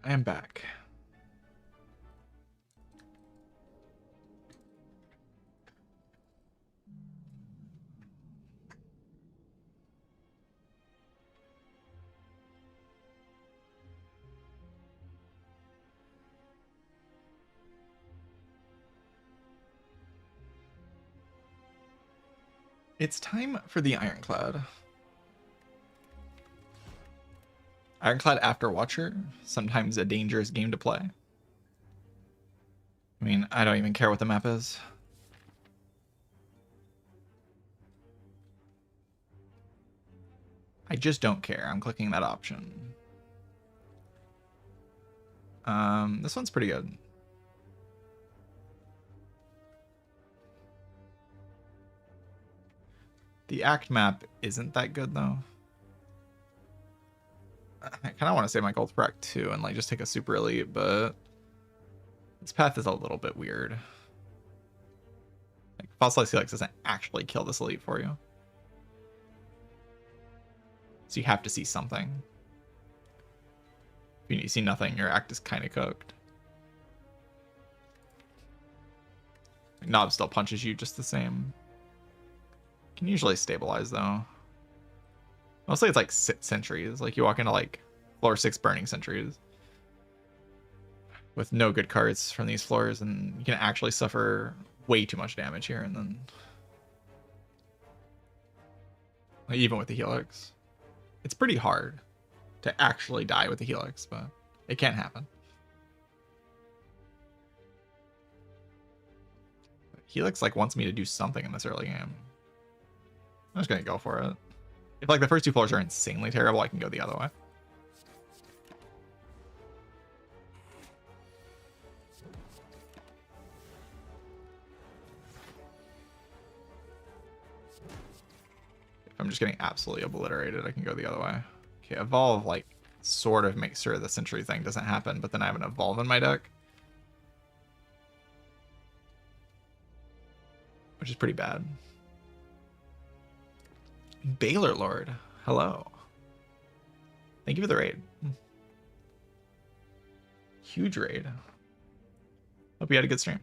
S1: I am back. It's time for the Ironclad. Ironclad after Watcher, sometimes a dangerous game to play. I mean, I don't even care what the map is. I just don't care. I'm clicking that option. This one's pretty good. The act map isn't that good though. I kind of want to say my gold for act 2 and like just take a super elite, but this path is a little bit weird. Fossilized Helix doesn't actually kill this elite for you. So you have to see something. If you see nothing, your act is kind of cooked. Knob still punches you just the same. Can usually stabilize though. Mostly it's like sentries. Like you walk into like floor 6 burning sentries with no good cards from these floors, and you can actually suffer way too much damage here. And then like, even with the Helix, it's pretty hard to actually die with the Helix, but it can happen. Helix like wants me to do something in this early game. I'm just gonna go for it. If like the first 2 floors are insanely terrible, I can go the other way. If I'm just getting absolutely obliterated, I can go the other way. Okay, evolve like sort of makes sure the sentry thing doesn't happen, but then I have an evolve in my deck, which is pretty bad. Baylor Lord, hello. Thank you for the raid. Huge raid. Hope you had a good stream.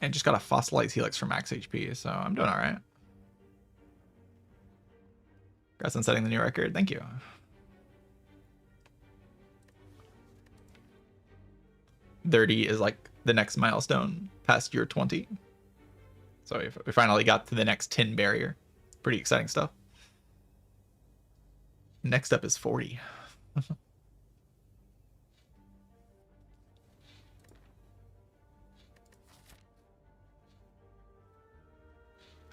S1: And just got a Fossilized Helix for max HP, so I'm doing all right. Congrats on setting the new record. Thank you. $30 is like the next milestone past year 20. So we finally got to the next 10 barrier. Pretty exciting stuff. Next up is 40.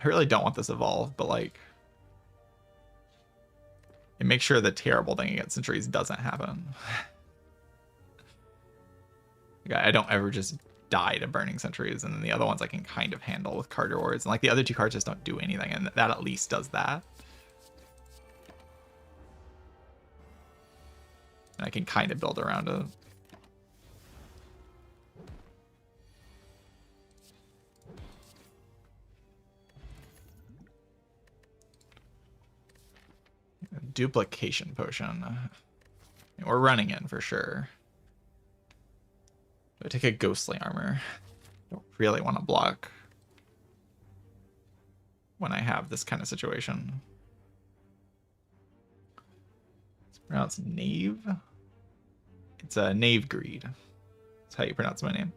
S1: I really don't want this evolve, but like it makes sure the terrible thing against sentries doesn't happen. Like, I don't ever just die to burning sentries, and then the other ones I can kind of handle with card rewards, and like the other 2 cards just don't do anything, and that at least does that. And I can kind of build around it. Duplication potion. We're running in for sure. I take a ghostly armor. Don't really want to block when I have this kind of situation. It's pronounced Knave. It's a Knave Greed. That's how you pronounce my name.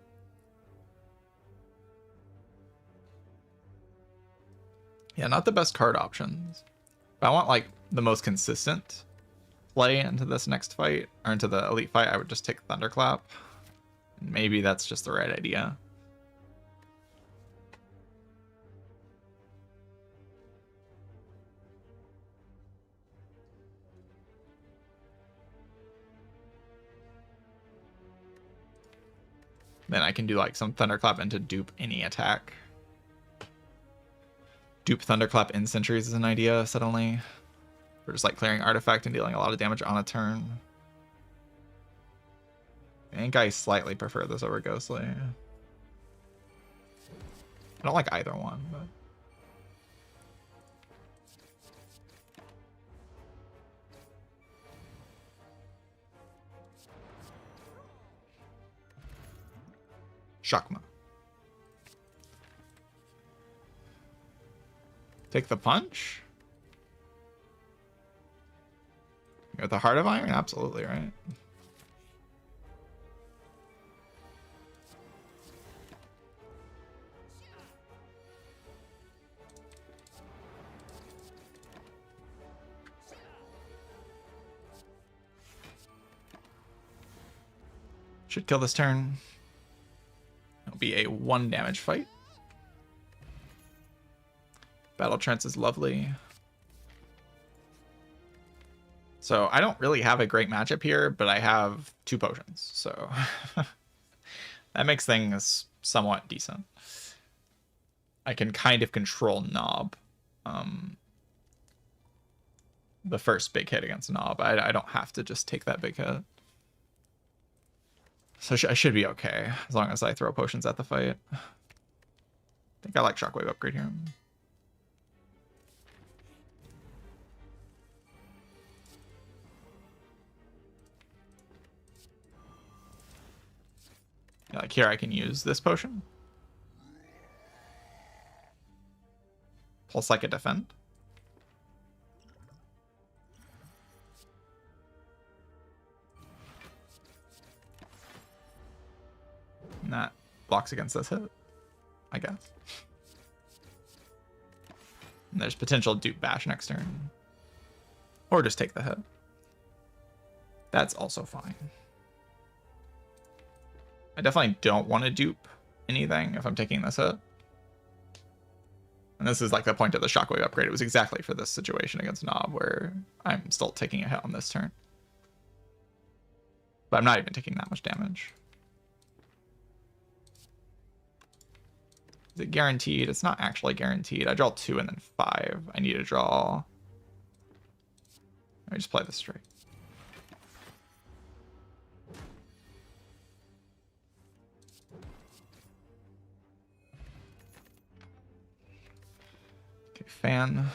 S1: Yeah, not the best card options. If I want like the most consistent play into this next fight, or into the elite fight, I would just take Thunderclap. Maybe that's just the right idea. Then I can do like some Thunderclap into dupe any attack. Dupe Thunderclap in sentries is an idea suddenly. For just like clearing artifact and dealing a lot of damage on a turn. I think I slightly prefer this over Ghostly. I don't like either one, but Shakma. Take the punch? With the Heart of Iron? Absolutely, right? Should kill this turn. It'll be a 1 damage fight. Battle Trance is lovely. So I don't really have a great matchup here, but I have 2 potions. So that makes things somewhat decent. I can kind of control Knob. The first big hit against Knob. I don't have to just take that big hit. So I should be okay, as long as I throw potions at the fight. think I like Shockwave upgrade here. Yeah, like here I can use this potion. Plus I could defend. And that blocks against this hit, I guess. And there's potential dupe bash next turn. Or just take the hit. That's also fine. I definitely don't want to dupe anything if I'm taking this hit. And this is like the point of the Shockwave upgrade. It was exactly for this situation against Nob where I'm still taking a hit on this turn. But I'm not even taking that much damage. Is it guaranteed? It's not actually guaranteed. I draw 2 and then 5. I need to draw... Let me just play this straight. Okay, Fan.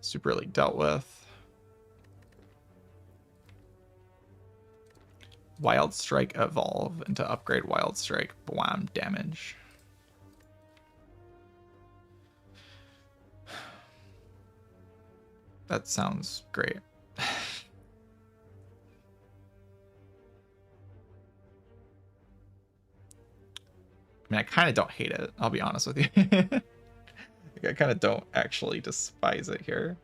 S1: Super League dealt with. Wild Strike evolve into upgrade Wild Strike. Blam damage. That sounds great. I mean, I kind of don't hate it. I'll be honest with you. I kind of don't actually despise it here.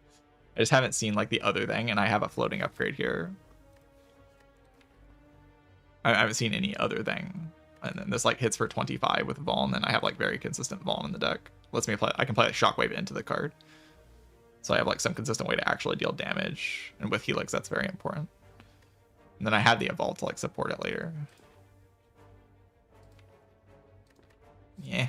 S1: I just haven't seen like the other thing, and I have a floating upgrade here. I haven't seen any other thing. And then this like hits for 25 with Vol, and then I have like very consistent Vol in the deck. Lets me play. I can play a Shockwave into the card. So I have like some consistent way to actually deal damage. And with Helix, that's very important. And then I have the Evolve to like support it later. Yeah.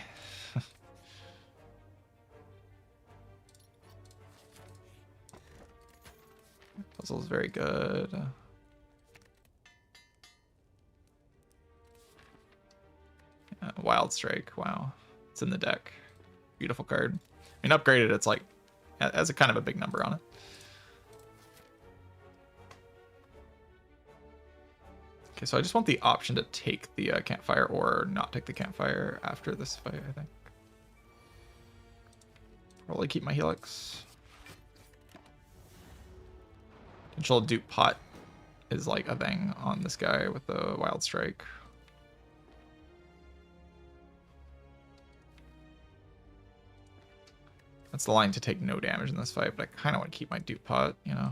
S1: Puzzle is very good. Wild Strike. Wow. It's in the deck. Beautiful card. I mean, upgraded, it's like, has a kind of a big number on it. Okay, so I just want the option to take the campfire or not take the campfire after this fight, I think. Probably keep my Helix. Potential dupe pot is like a thing on this guy with the Wild Strike. That's the line to take no damage in this fight, but I kind of want to keep my dupe pot, you know.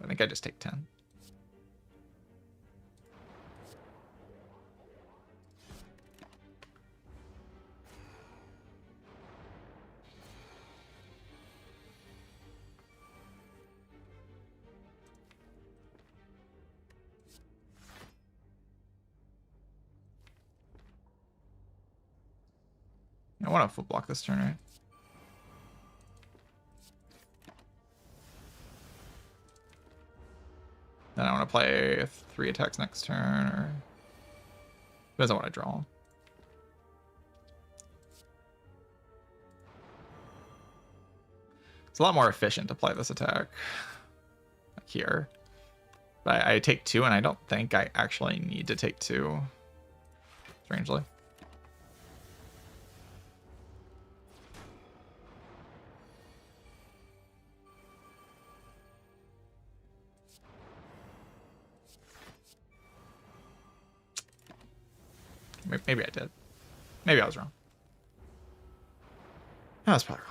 S1: I think I just take 10. I want to full block this turn, right? Then I want to play 3 attacks next turn, or depends on what I draw. It's a lot more efficient to play this attack here. But I take 2, and I don't think I actually need to take 2, strangely. Maybe I did. Maybe I was wrong. I was probably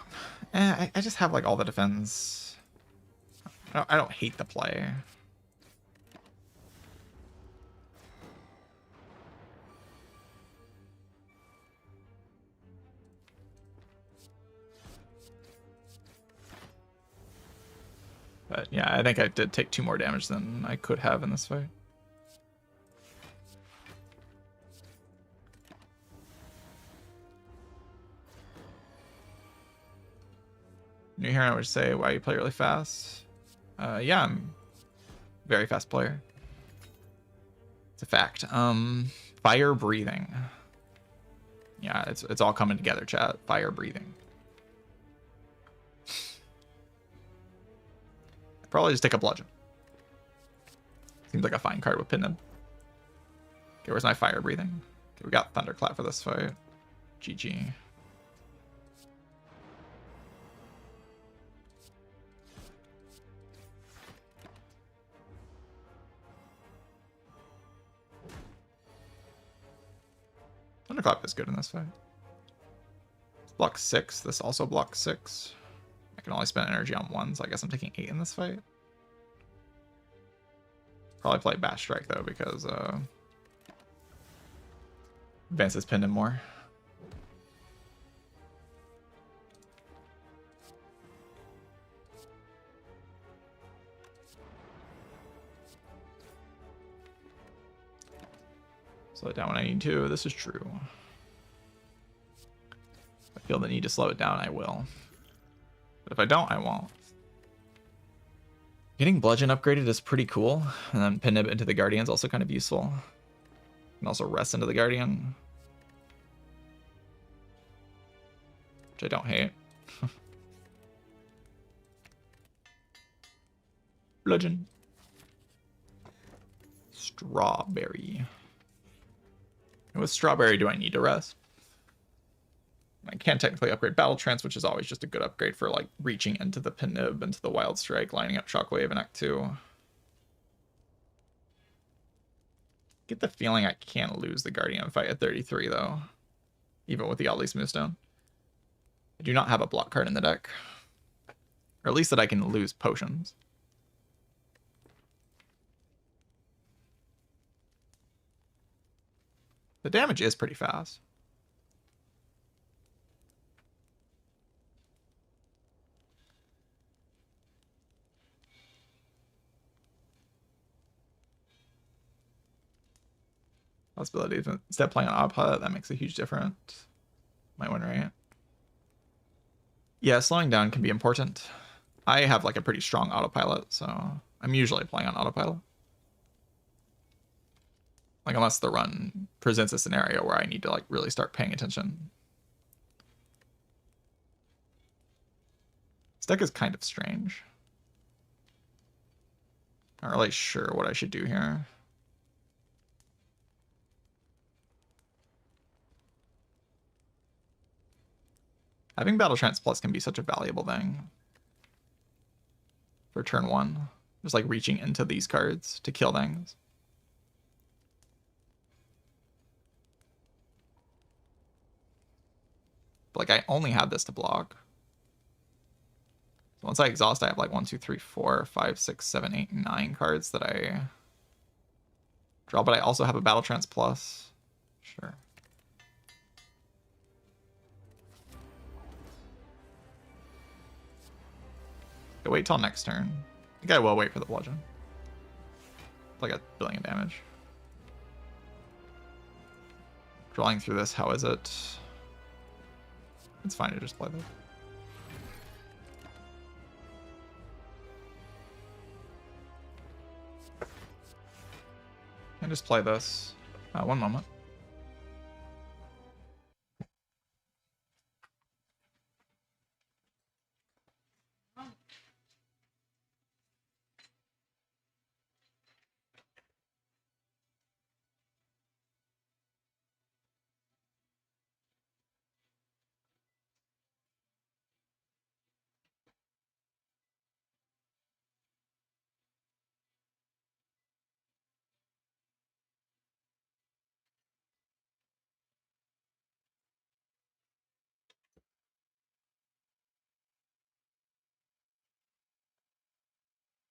S1: wrong. I just have like all the defense. I don't hate the play. But yeah, I think I did take 2 more damage than I could have in this fight. New here, I would say why you play really fast. Yeah, I'm a very fast player. It's a fact. Fire breathing. Yeah, it's all coming together, chat. Fire breathing. Probably just take a bludgeon. Seems like a fine card with Pinhead. Okay, where's my fire breathing? Okay, we got Thunderclap for this fight. GG. Thunderclap is good in this fight. Block 6. This also blocks 6. I can only spend energy on 1, so I guess I'm taking 8 in this fight. Probably play Bash Strike though, because advances pinned him more. Slow it down when I need to. This is true. If I feel the need to slow it down, I will. But if I don't, I won't. Getting Bludgeon upgraded is pretty cool. And then Pinib into the Guardian is also kind of useful. You can also rest into the Guardian, which I don't hate. Bludgeon. Strawberry. And with Strawberry, do I need to rest? I can technically upgrade Battle Trance, which is always just a good upgrade for like reaching into the Pinib, into the Wild Strike, lining up Shockwave in Act 2. Get the feeling I can't lose the Guardian fight at 33 though, even with the Oddly Smoothstone. I do not have a block card in the deck, or at least that I can lose potions. The damage is pretty fast. Possibility instead of playing on autopilot, that makes a huge difference. Might win, right? Yeah, slowing down can be important. I have like a pretty strong autopilot, so I'm usually playing on autopilot. Like unless the run presents a scenario where I need to like really start paying attention. This deck is kind of strange. Not really sure what I should do here. Having Battle Trance Plus can be such a valuable thing for turn 1. Just like reaching into these cards to kill things. But like I only have this to block. So once I exhaust, I have like 1, 2, 3, 4, 5, 6, 7, 8, 9 cards that I draw, but I also have a Battle Trance Plus. Sure. Okay, wait till next turn. I think I will wait for the bludgeon. Like a billion damage. Drawing through this, how is it? It's fine to just play this. And just play this. One moment.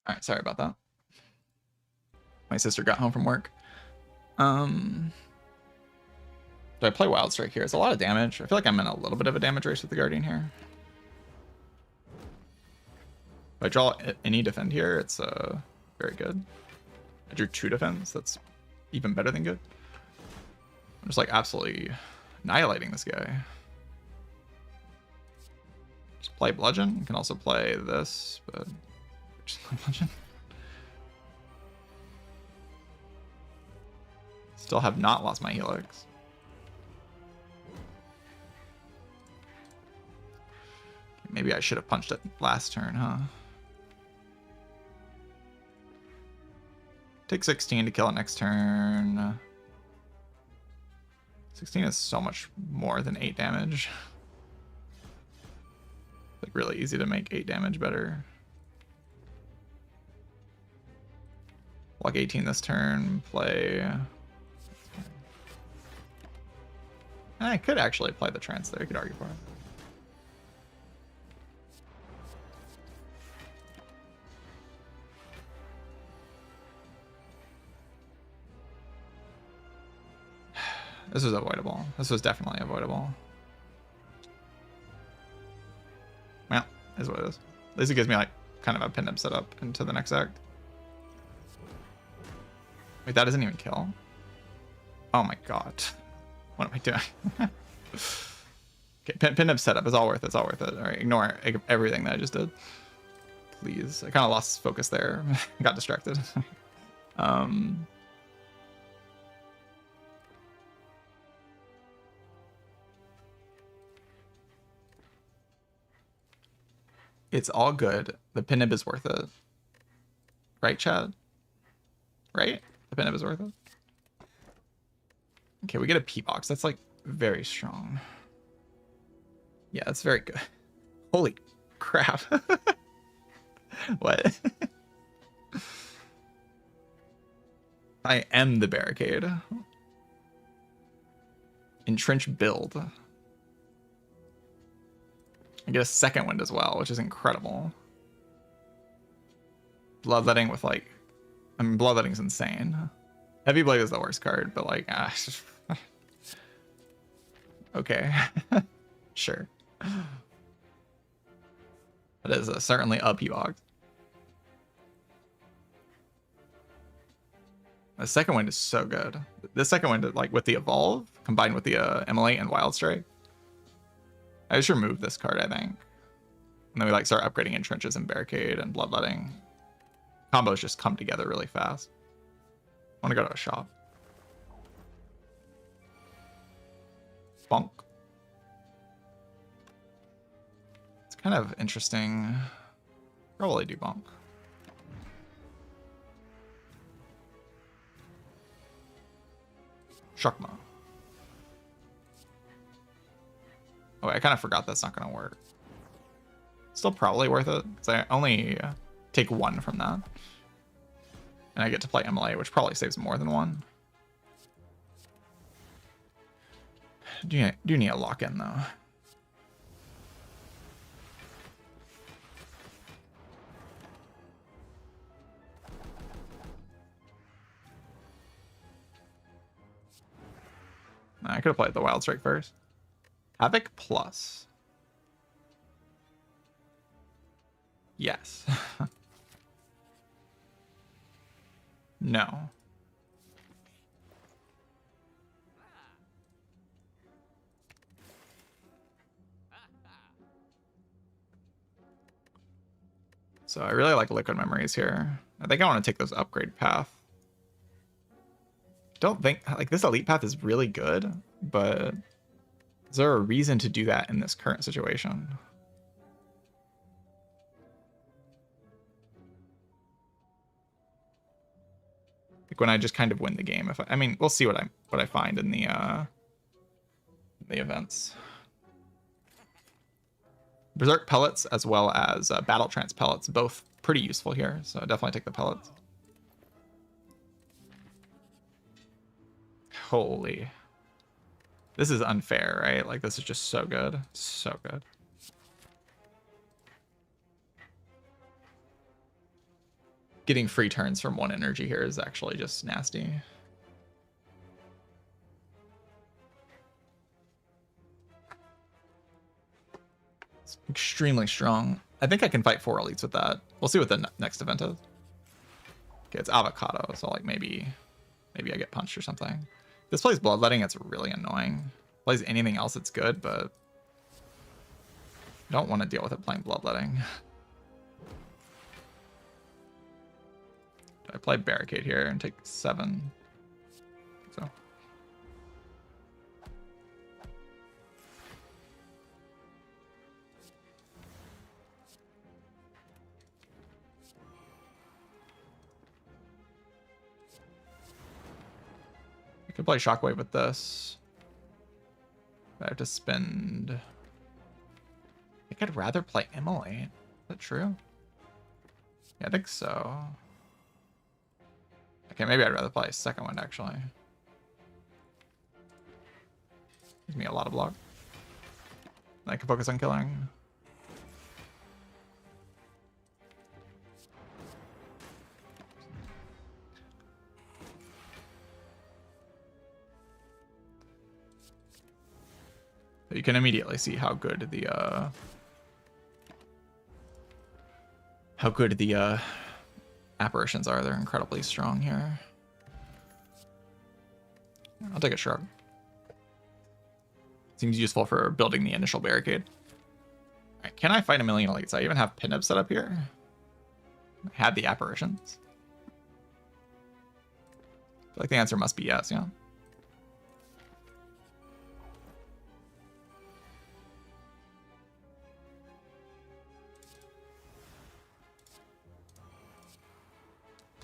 S1: All right, sorry about that. My sister got home from work. Do I play Wild Strike here? It's a lot of damage. I feel like I'm in a little bit of a damage race with the Guardian here. If I draw any defend here, it's very good. I drew 2 defense. That's even better than good. I'm just like absolutely annihilating this guy. Just play Bludgeon. You can also play this, but just play Bludgeon. Still have not lost my Helix. Maybe I should have punched it last turn, huh? Take 16 to kill it next turn. 16 is so much more than 8 damage. Like really easy to make 8 damage better. Block 18 this turn, play. I could actually play the trance there, I could argue for it. This was avoidable. This was definitely avoidable. Well, is what it is. At least it gives me like kind of a pinned set up into the next act. Wait, that doesn't even kill. Oh my god. What am I doing? Okay, pinned setup is all worth it. It's all worth it. All right, ignore everything that I just did. Please. I kind of lost focus there. Got distracted. It's all good. The pinnib is worth it. Right, Chad? Right? The pinnib is worth it. Okay, we get a P-box. That's like very strong. Yeah, that's very good. Holy crap. What? I am the barricade. Entrench build. I get a second wind as well, which is incredible. Bloodletting with like... I mean, Bloodletting's insane. Heavy Blade is the worst card, but like... okay. Sure. That is certainly a P-box. The second wind is so good. The second wind, like with the Evolve, combined with the Immolate and Wild Strike. I just remove this card, I think. And then we like start upgrading Entrenches and Barricade and Bloodletting. Combos just come together really fast. I want to go to a shop. Bonk. It's kind of interesting. Probably do bonk. Shakma. Oh, I kind of forgot that's not going to work. Still probably worth it, because I only take 1 from that. And I get to play MLA, which probably saves more than 1. Do need a lock-in, though. I could have played the Wild Strike first. Havoc plus. Yes. No. So I really like Liquid Memories here. I think I want to take this upgrade path. Don't think, like, this elite path is really good, but is there a reason to do that in this current situation? Like when I just kind of win the game. If I mean, we'll see what I find in the events. Berserk pellets as well as battle trance pellets, both pretty useful here. So definitely take the pellets. Holy. This is unfair, right? Like, this is just so good. So good. Getting free turns from 1 energy here is actually just nasty. It's extremely strong. I think I can fight 4 elites with that. We'll see what the next event is. Okay, it's avocado, so like maybe I get punched or something. This plays Bloodletting, it's really annoying. Plays anything else, it's good, but I don't want to deal with it playing Bloodletting. Do I play Barricade here and take 7? So Could play Shockwave with this. But I have to spend... I think I'd rather play Immolate. Is that true? Yeah, I think so. Okay, maybe I'd rather play a second one, actually. Gives me a lot of block. I can focus on killing. You can immediately see how good the apparitions are. They're incredibly strong here. I'll take a shrug. Seems useful for building the initial barricade. All right, can I fight a million elites? I even have pinup set up here. I had the apparitions. I feel like the answer must be yes, yeah.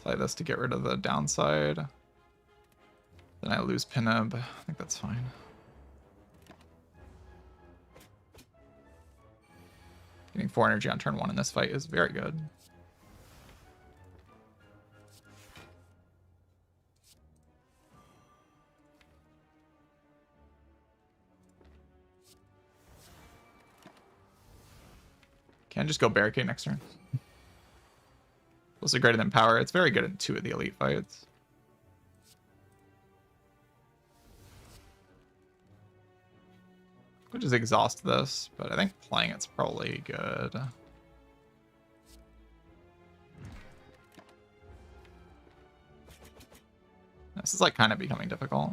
S1: Play this to get rid of the downside. Then I lose pinup. I think that's fine. Getting 4 energy on turn 1 in this fight is very good. Can just go barricade next turn. Also greater than power. It's very good in 2 of the elite fights. Could just exhaust this, but I think playing it's probably good. This is like kind of becoming difficult.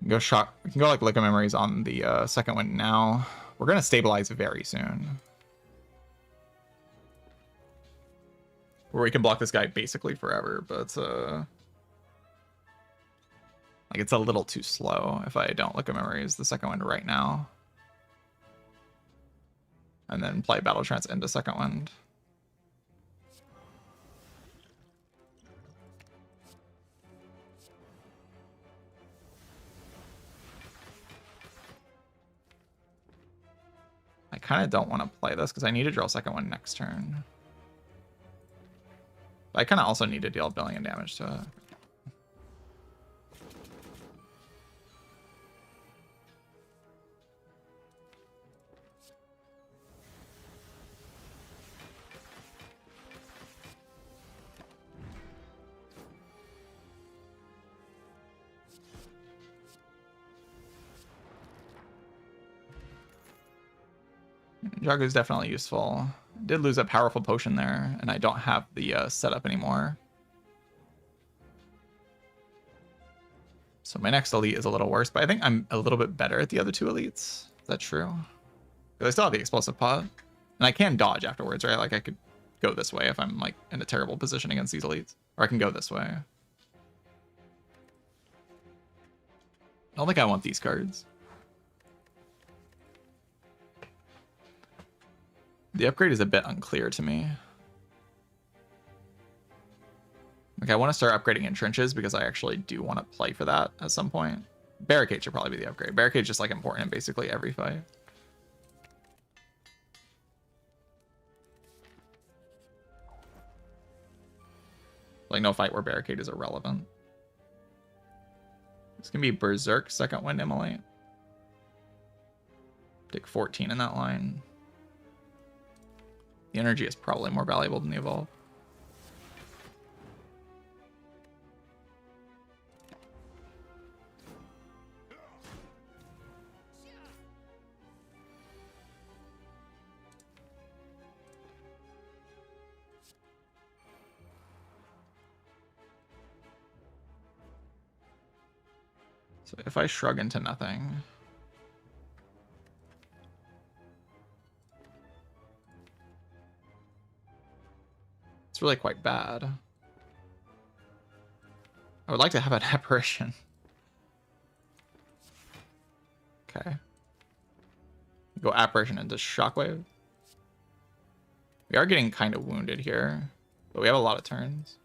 S1: Go shock. We can go like Lick of Memories on the second one now. We're gonna stabilize very soon. Where we can block this guy basically forever, but like it's a little too slow if I don't Lick of Memories the second one right now. And then play Battle Trance into second wind. I kind of don't want to play this because I need to draw second one next turn. But I kind of also need to deal a billion damage to it. Jagu is definitely useful. Did lose a powerful potion there, and I don't have the setup anymore. So my next elite is a little worse, but I think I'm a little bit better at the other 2 elites. Is that true? Because I still have the explosive pot. And I can dodge afterwards, right? Like I could go this way if I'm like in a terrible position against these elites. Or I can go this way. I don't think I want these cards. The upgrade is a bit unclear to me. Like I want to start upgrading in trenches because I actually do want to play for that at some point. Barricade should probably be the upgrade. Barricade's just like important in basically every fight. Like no fight where barricade is irrelevant. This can be Berserk, second wind Immolate. Take 14 in that line. The energy is probably more valuable than the evolve. So if I shrug into nothing, it's really quite bad. I would like to have an apparition. Okay. Go apparition into shockwave. We are getting kind of wounded here, but we have a lot of turns.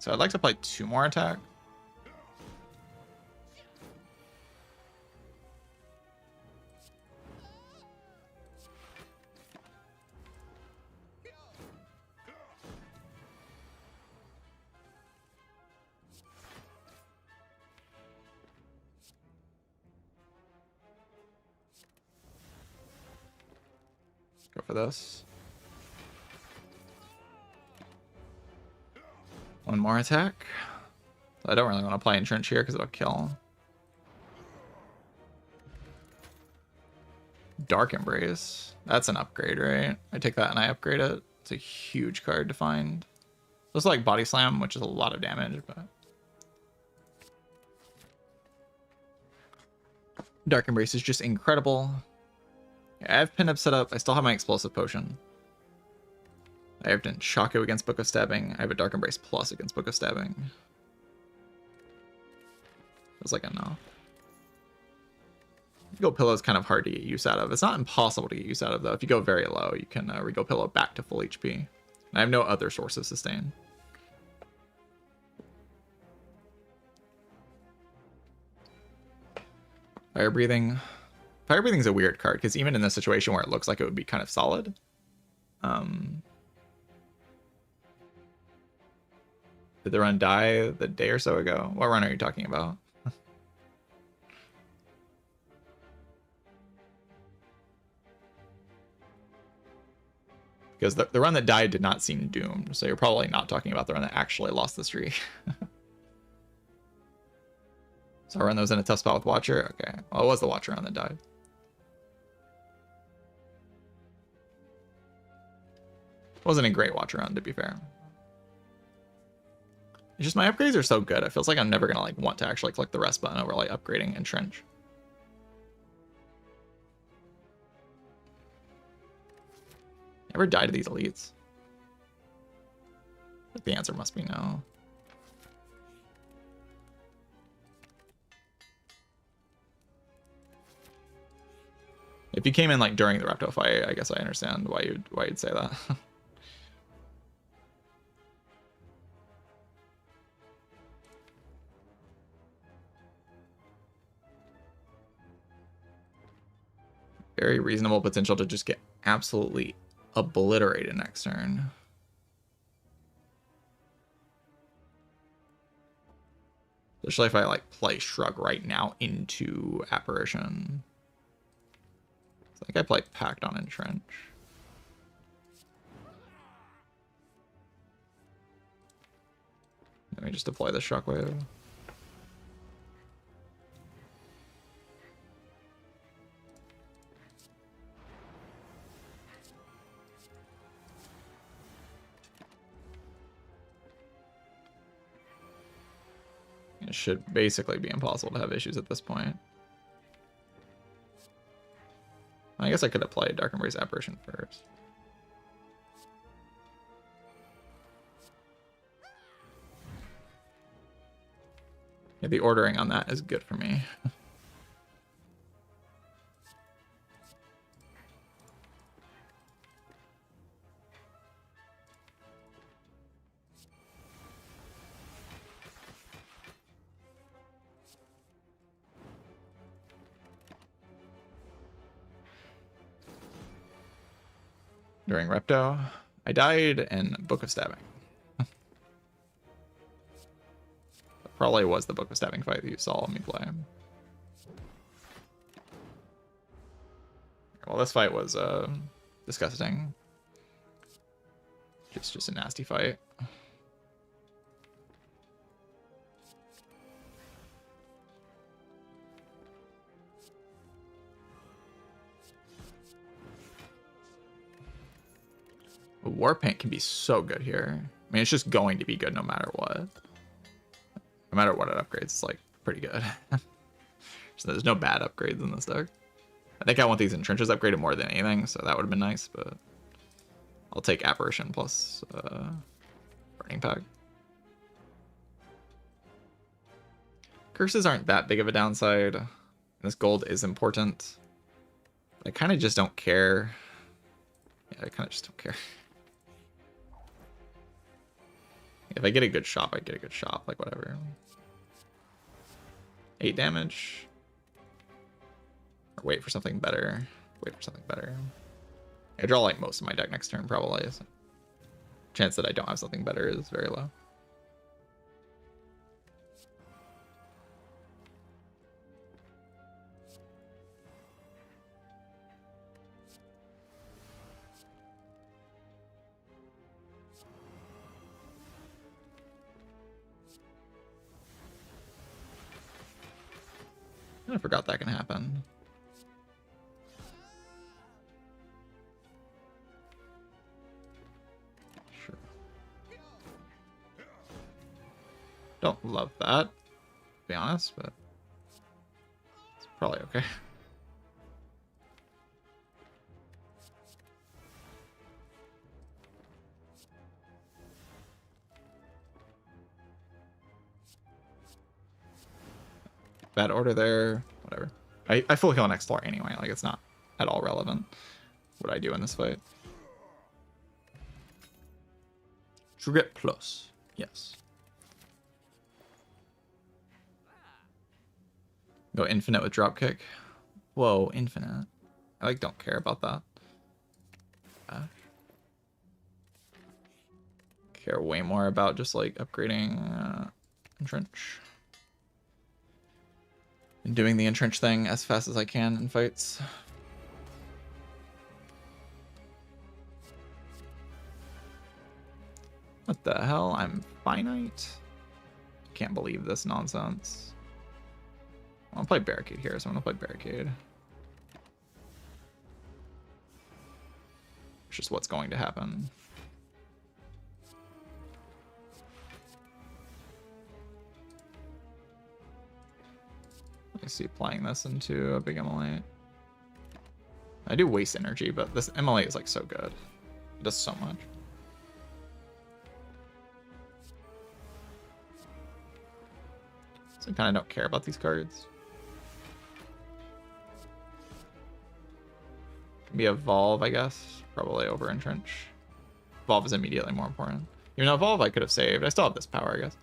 S1: So I'd like to play 2 more attack. Go for this. 1 more attack. I don't really want to play Entrench here because it'll kill. Dark Embrace. That's an upgrade, right? I take that and I upgrade it. It's a huge card to find. Looks like Body Slam, which is a lot of damage, but... Dark Embrace is just incredible. I have Pinup set up. I still have my Explosive Potion. I have Shaco against Book of Stabbing. I have a Dark Embrace Plus against Book of Stabbing. It's like enough. Go Pillow is kind of hard to get use out of. It's not impossible to get use out of, though. If you go very low, you can Rego Pillow back to full HP. And I have no other source of sustain. Fire Breathing. Fire Breathing is a weird card, because even in this situation where it looks like it would be kind of solid, did the run die the day or so ago? What run are you talking about? Because the run that died did not seem doomed, so you're probably not talking about the run that actually lost the streak. So I run those in a tough spot with Watcher? Okay. Well, it was the Watcher run that died. Wasn't a great Watcher run, to be fair. It's just my upgrades are so good. It feels like I'm never going to like want to actually click the rest button over like upgrading Entrench. Ever die to these elites? I think the answer must be no. If you came in like during the Repto fight, I guess I understand why you'd say that. Very reasonable potential to just get absolutely obliterated next turn. Especially if I like play Shrug right now into Apparition. I think I play Pact on Entrench. Let me just deploy the Shockwave. It should basically be impossible to have issues at this point. I guess I could have played Dark Embrace Apparition first. Yeah, the ordering on that is good for me. During Repto, I died in Book of Stabbing. Probably was the Book of Stabbing fight that you saw me play. Well, this fight was disgusting. Just a nasty fight. War Paint can be so good here. I mean, it's just going to be good no matter what. No matter what it upgrades, it's like pretty good. So there's no bad upgrades in this deck. I think I want these entrenches upgraded more than anything, so that would have been nice, but I'll take Apparition plus Burning Pack. Curses aren't that big of a downside. This gold is important. I kind of just don't care. Yeah, I kind of just don't care. If I get a good shop, I get a good shop. Like, whatever. 8 damage. Or wait for something better. Wait for something better. I draw, like, most of my deck next turn, probably. So chance that I don't have something better is very low. I forgot that can happen. Sure. Don't love that, to be honest, but it's probably okay. Bad order there, whatever. I full heal next floor anyway, like it's not at all relevant what I do in this fight. Trigger plus, yes. Go infinite with dropkick. Whoa, infinite. I like don't care about that. Care way more about just like upgrading entrench. And doing the entrench thing as fast as I can in fights. What the hell? I'm finite? Can't believe this nonsense. I'll play Barricade here, so I'm gonna play Barricade. It's just what's going to happen. I see playing this into a big MLA. I do waste energy, but this MLA is like so good. It does so much. So I kind of don't care about these cards. Can be Evolve, I guess. Probably over Entrench. Evolve is immediately more important. Even though Evolve I could have saved. I still have this power, I guess.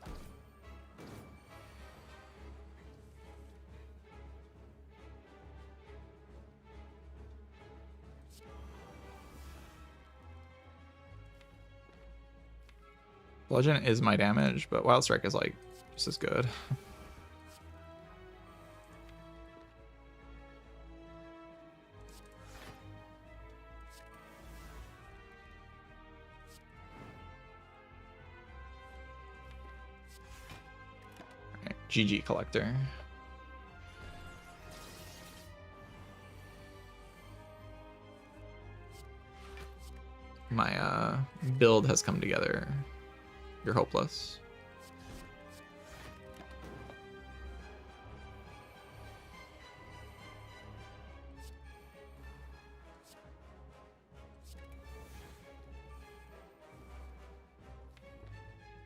S1: Bludgeon is my damage, but Wild Strike is like just as good. Right, GG Collector. My build has come together. You're hopeless.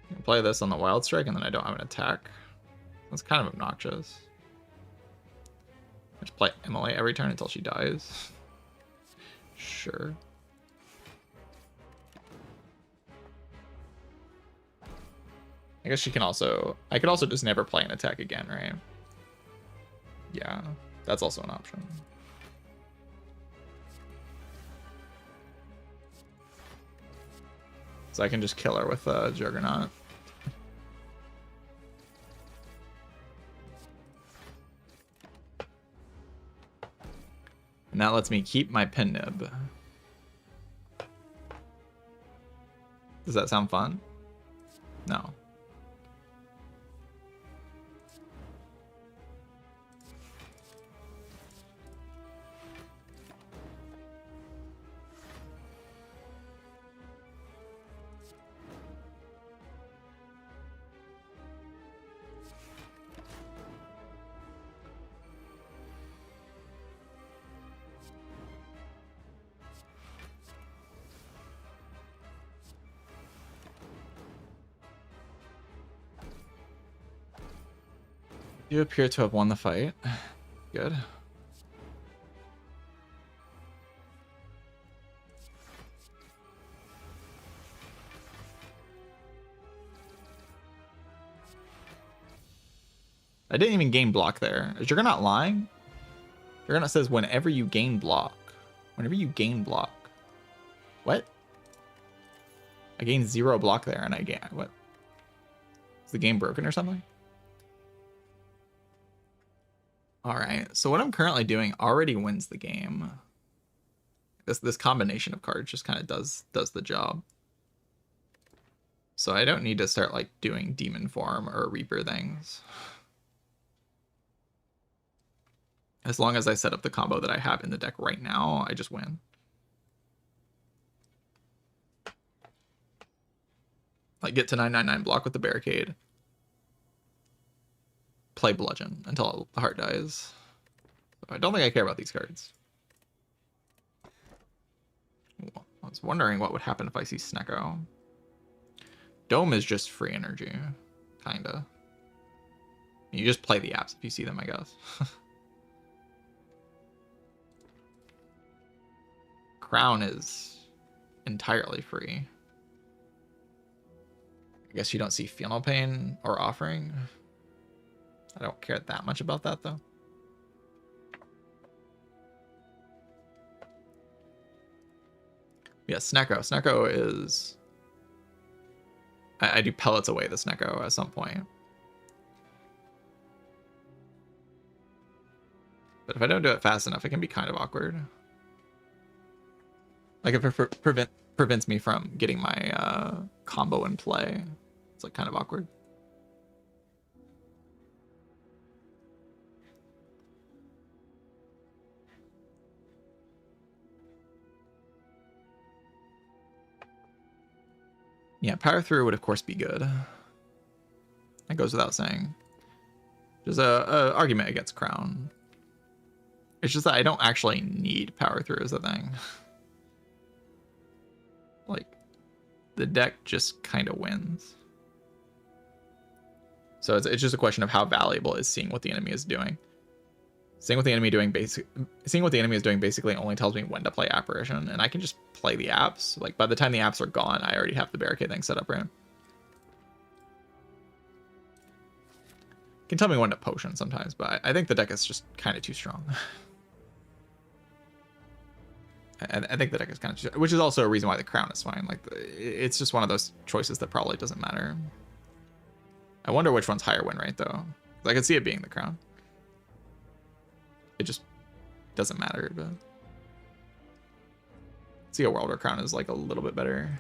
S1: I can play this on the Wild Strike and then I don't have an attack. That's kind of obnoxious. I just play MLA every turn until she dies. Sure. I guess she can also... I could also just never play an attack again, right? Yeah, that's also an option. So I can just kill her with Juggernaut. And that lets me keep my pin nib. Does that sound fun? No. You appear to have won the fight. Good. I didn't even gain block there. Is Juggernaut lying? Juggernaut says whenever you gain block. Whenever you gain block. What? I gained 0 block there and I gain what? Is the game broken or something? Alright, so what I'm currently doing already wins the game. This combination of cards just kind of does the job. So I don't need to start like doing demon form or reaper things. As long as I set up the combo that I have in the deck right now, I just win. Like get to 999 block with the barricade. Play bludgeon until the heart dies. So I don't think I care about these cards. I was wondering what would happen if I see Snecko. Dome is just free energy, kinda. You just play the apps if you see them, I guess. Crown is entirely free. I guess you don't see Feel No Pain or Offering. I don't care that much about that, though. Yeah, Snecko. Snecko is... I do pellets away the Snecko at some point. But if I don't do it fast enough, it can be kind of awkward. Like if it prevents me from getting my combo in play, it's like kind of awkward. Yeah, power through would of course be good. That goes without saying. There's a argument against Crown. It's just that I don't actually need power through is the thing. Like, the deck just kind of wins. So it's just a question of how valuable is seeing what the enemy is doing. Seeing what the enemy is doing basically only tells me when to play Apparition, and I can just play the apps. Like by the time the apps are gone, I already have the barricade thing set up, right? Can tell me when to potion sometimes, but I think the deck is just kind of too strong. I think the deck is kind of too strong, which is also a reason why the Crown is fine. Like it's just one of those choices that probably doesn't matter. I wonder which one's higher win rate though. I could see it being the Crown. It just doesn't matter, but see a world where Crown is like a little bit better.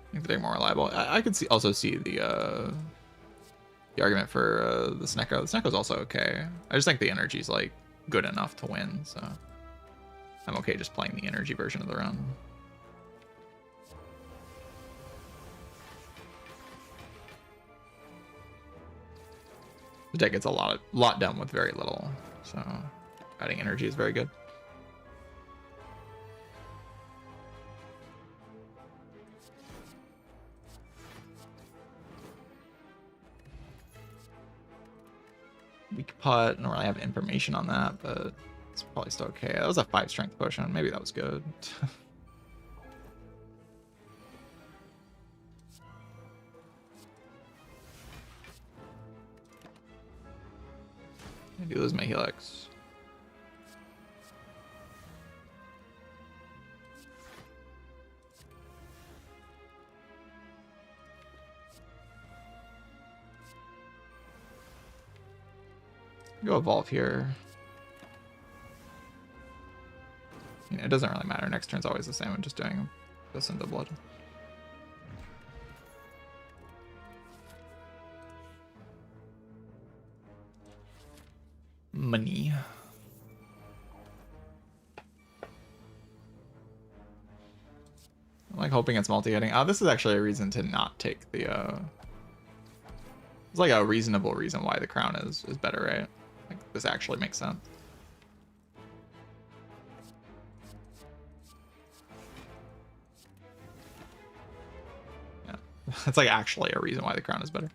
S1: I think the deck more reliable. I could also see the argument for the Snecko. The Snecko's also okay. I just think the energy's like good enough to win, so I'm okay just playing the energy version of the run. The deck gets a lot done with very little, so adding energy is very good. Weak pot, I don't really have information on that, but it's probably still okay. That was a 5 strength potion. Maybe that was good. I do lose my Helix. Go evolve here. You know, it doesn't really matter. Next turn's always the same. I'm just doing this into blood. Money. I'm like hoping it's multi-hitting. Oh, this is actually a reason to not take the it's like a reasonable reason why the crown is better, right? Like this actually makes sense. Yeah. It's like actually a reason why the crown is better.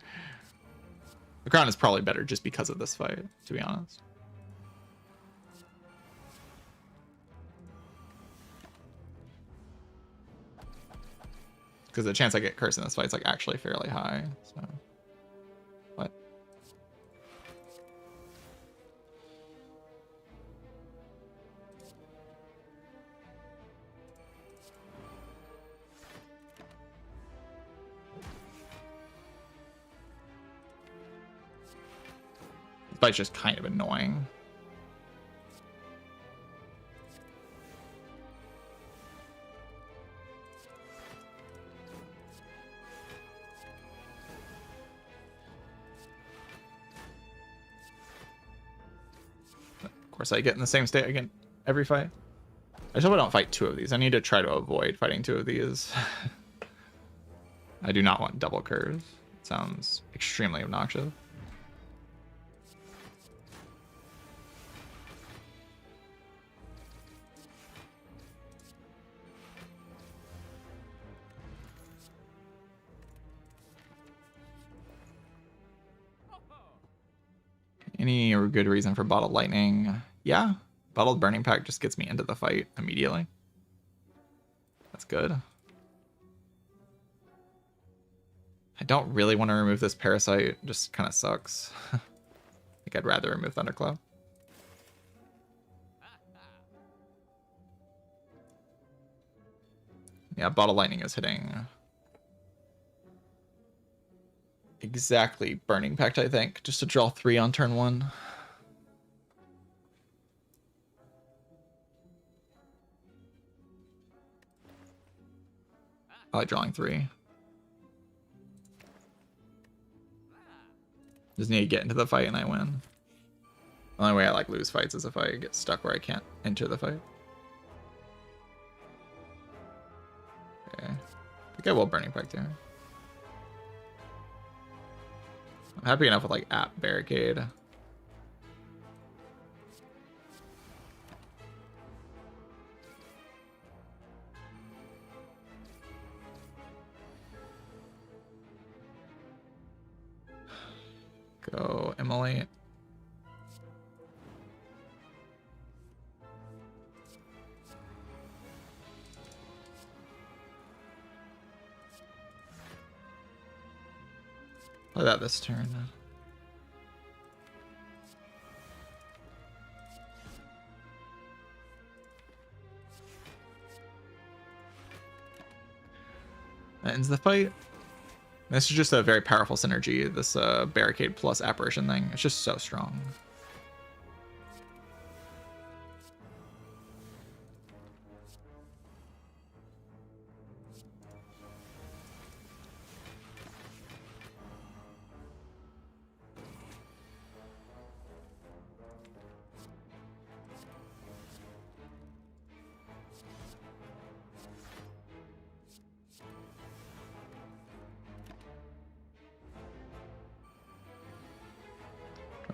S1: The crown is probably better just because of this fight, to be honest. Because the chance I get cursed in this fight is like actually fairly high. So, what? This fight's just kind of annoying. Of course, I get in the same state again every fight. I just hope I don't fight two of these. I need to try to avoid fighting two of these. I do not want double curves. It sounds extremely obnoxious. Any good reason for bottled lightning? Yeah, bottled burning pack just gets me into the fight immediately. That's good. I don't really want to remove this parasite. It just kind of sucks. I think I'd rather remove Thundercloud. Yeah, bottle lightning is hitting exactly burning pact, I think, just to draw 3 on turn 1. I like drawing 3. Just need to get into the fight and I win. The only way I like lose fights is if I get stuck where I can't enter the fight. Okay. I think I will burning pact here. I'm happy enough with like app barricade. Go immolate. Play that this turn. That ends the fight. This is just a very powerful synergy, this barricade plus apparition thing. It's just so strong.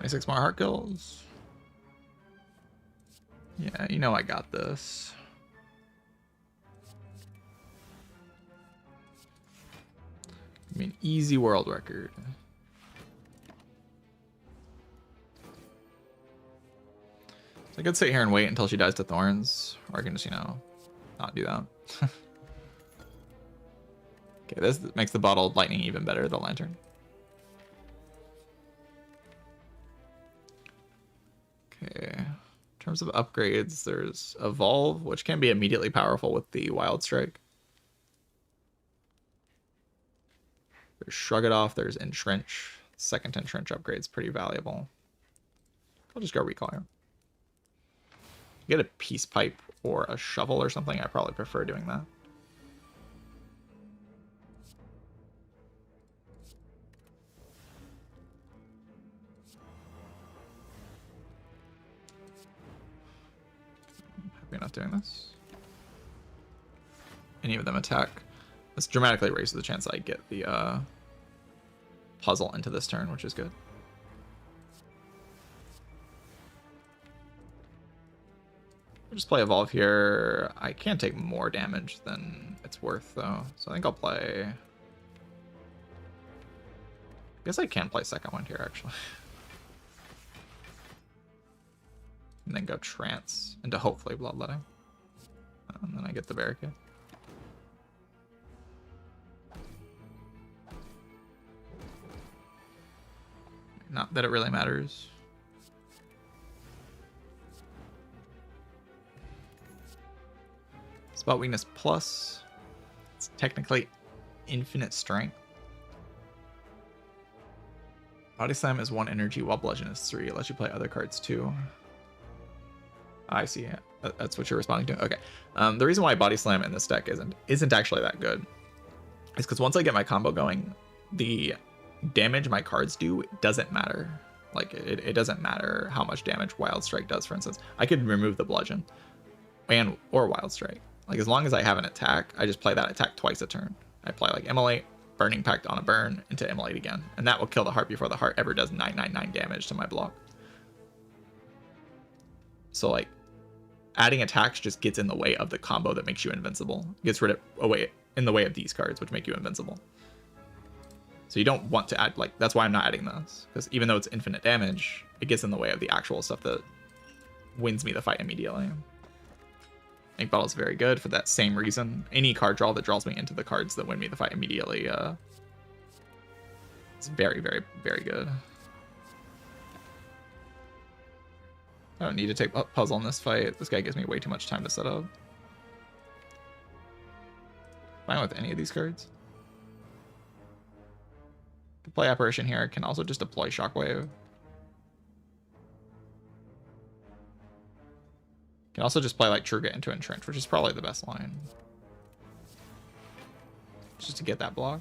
S1: Six more heart kills. Yeah, you know I got this. I mean, easy world record. So I could sit here and wait until she dies to thorns, or I can just, you know, not do that. Okay, this makes the bottled lightning even better, the lantern. Okay, in terms of upgrades, there's Evolve, which can be immediately powerful with the Wild Strike. There's Shrug It Off, there's Entrench. Second Entrench upgrade's pretty valuable. I'll just go Recall here. Get a Peace Pipe or a Shovel or something, I probably prefer doing that. Happy enough doing this. any of them attack. This dramatically raises the chance I get the puzzle into this turn, which is good. I'll just play Evolve here. I can't take more damage than it's worth, though. So I think I'll play... I guess I can play second one here, actually. And then go Trance into hopefully Bloodletting. And then I get the Barricade. Not that it really matters. Spot Weakness Plus. It's technically infinite strength. Body Slam is 1 energy while Bludgeon is 3. It lets you play other cards too. I see. That's what you're responding to. Okay. The reason why Body Slam in this deck isn't actually that good is because once I get my combo going, the damage my cards do doesn't matter. Like it doesn't matter how much damage Wild Strike does, for instance. I could remove the Bludgeon or Wild Strike. Like as long as I have an attack, I just play that attack twice a turn. I play like Immolate, Burning Pact on a burn into Immolate again, and that will kill the heart before the heart ever does 999 damage to my block. So like adding attacks just gets in the way of the combo that makes you invincible. Gets rid of in the way of these cards, which make you invincible. So you don't want to add, like, that's why I'm not adding this, because even though it's infinite damage, it gets in the way of the actual stuff that wins me the fight immediately. Ink Bottle is very good for that same reason. Any card draw that draws me into the cards that win me the fight immediately, it's very, very, very good. I don't need to take Puzzle in this fight. This guy gives me way too much time to set up. Fine with any of these cards. Can play Apparition here. Can also just deploy Shockwave. Can also just play like Truga into Entrench, which is probably the best line. Just to get that block.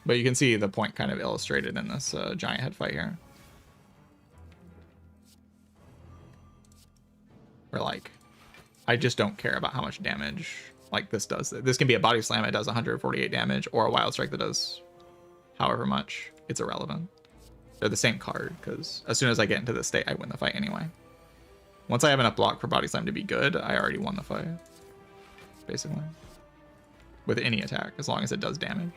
S1: But you can see the point kind of illustrated in this giant head fight here. Where like, I just don't care about how much damage like this does. This can be a Body Slam that does 148 damage, or a Wild Strike that does however much. It's irrelevant. They're the same card, because as soon as I get into this state, I win the fight anyway. Once I have enough block for Body Slam to be good, I already won the fight. Basically. With any attack, as long as it does damage.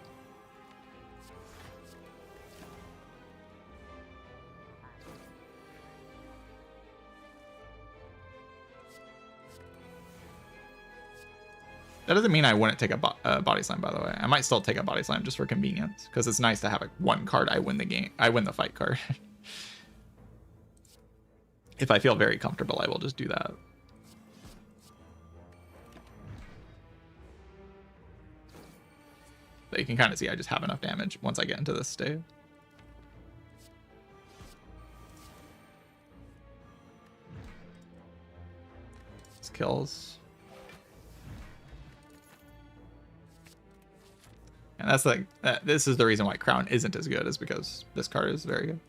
S1: That doesn't mean I wouldn't take a Body Slam, by the way. I might still take a Body Slam just for convenience, because it's nice to have a one card I win the fight card. If I feel very comfortable, I will just do that. But you can kind of see I just have enough damage once I get into this state. This kills. And that's like, this is the reason why Crown isn't as good, is because this card is very good.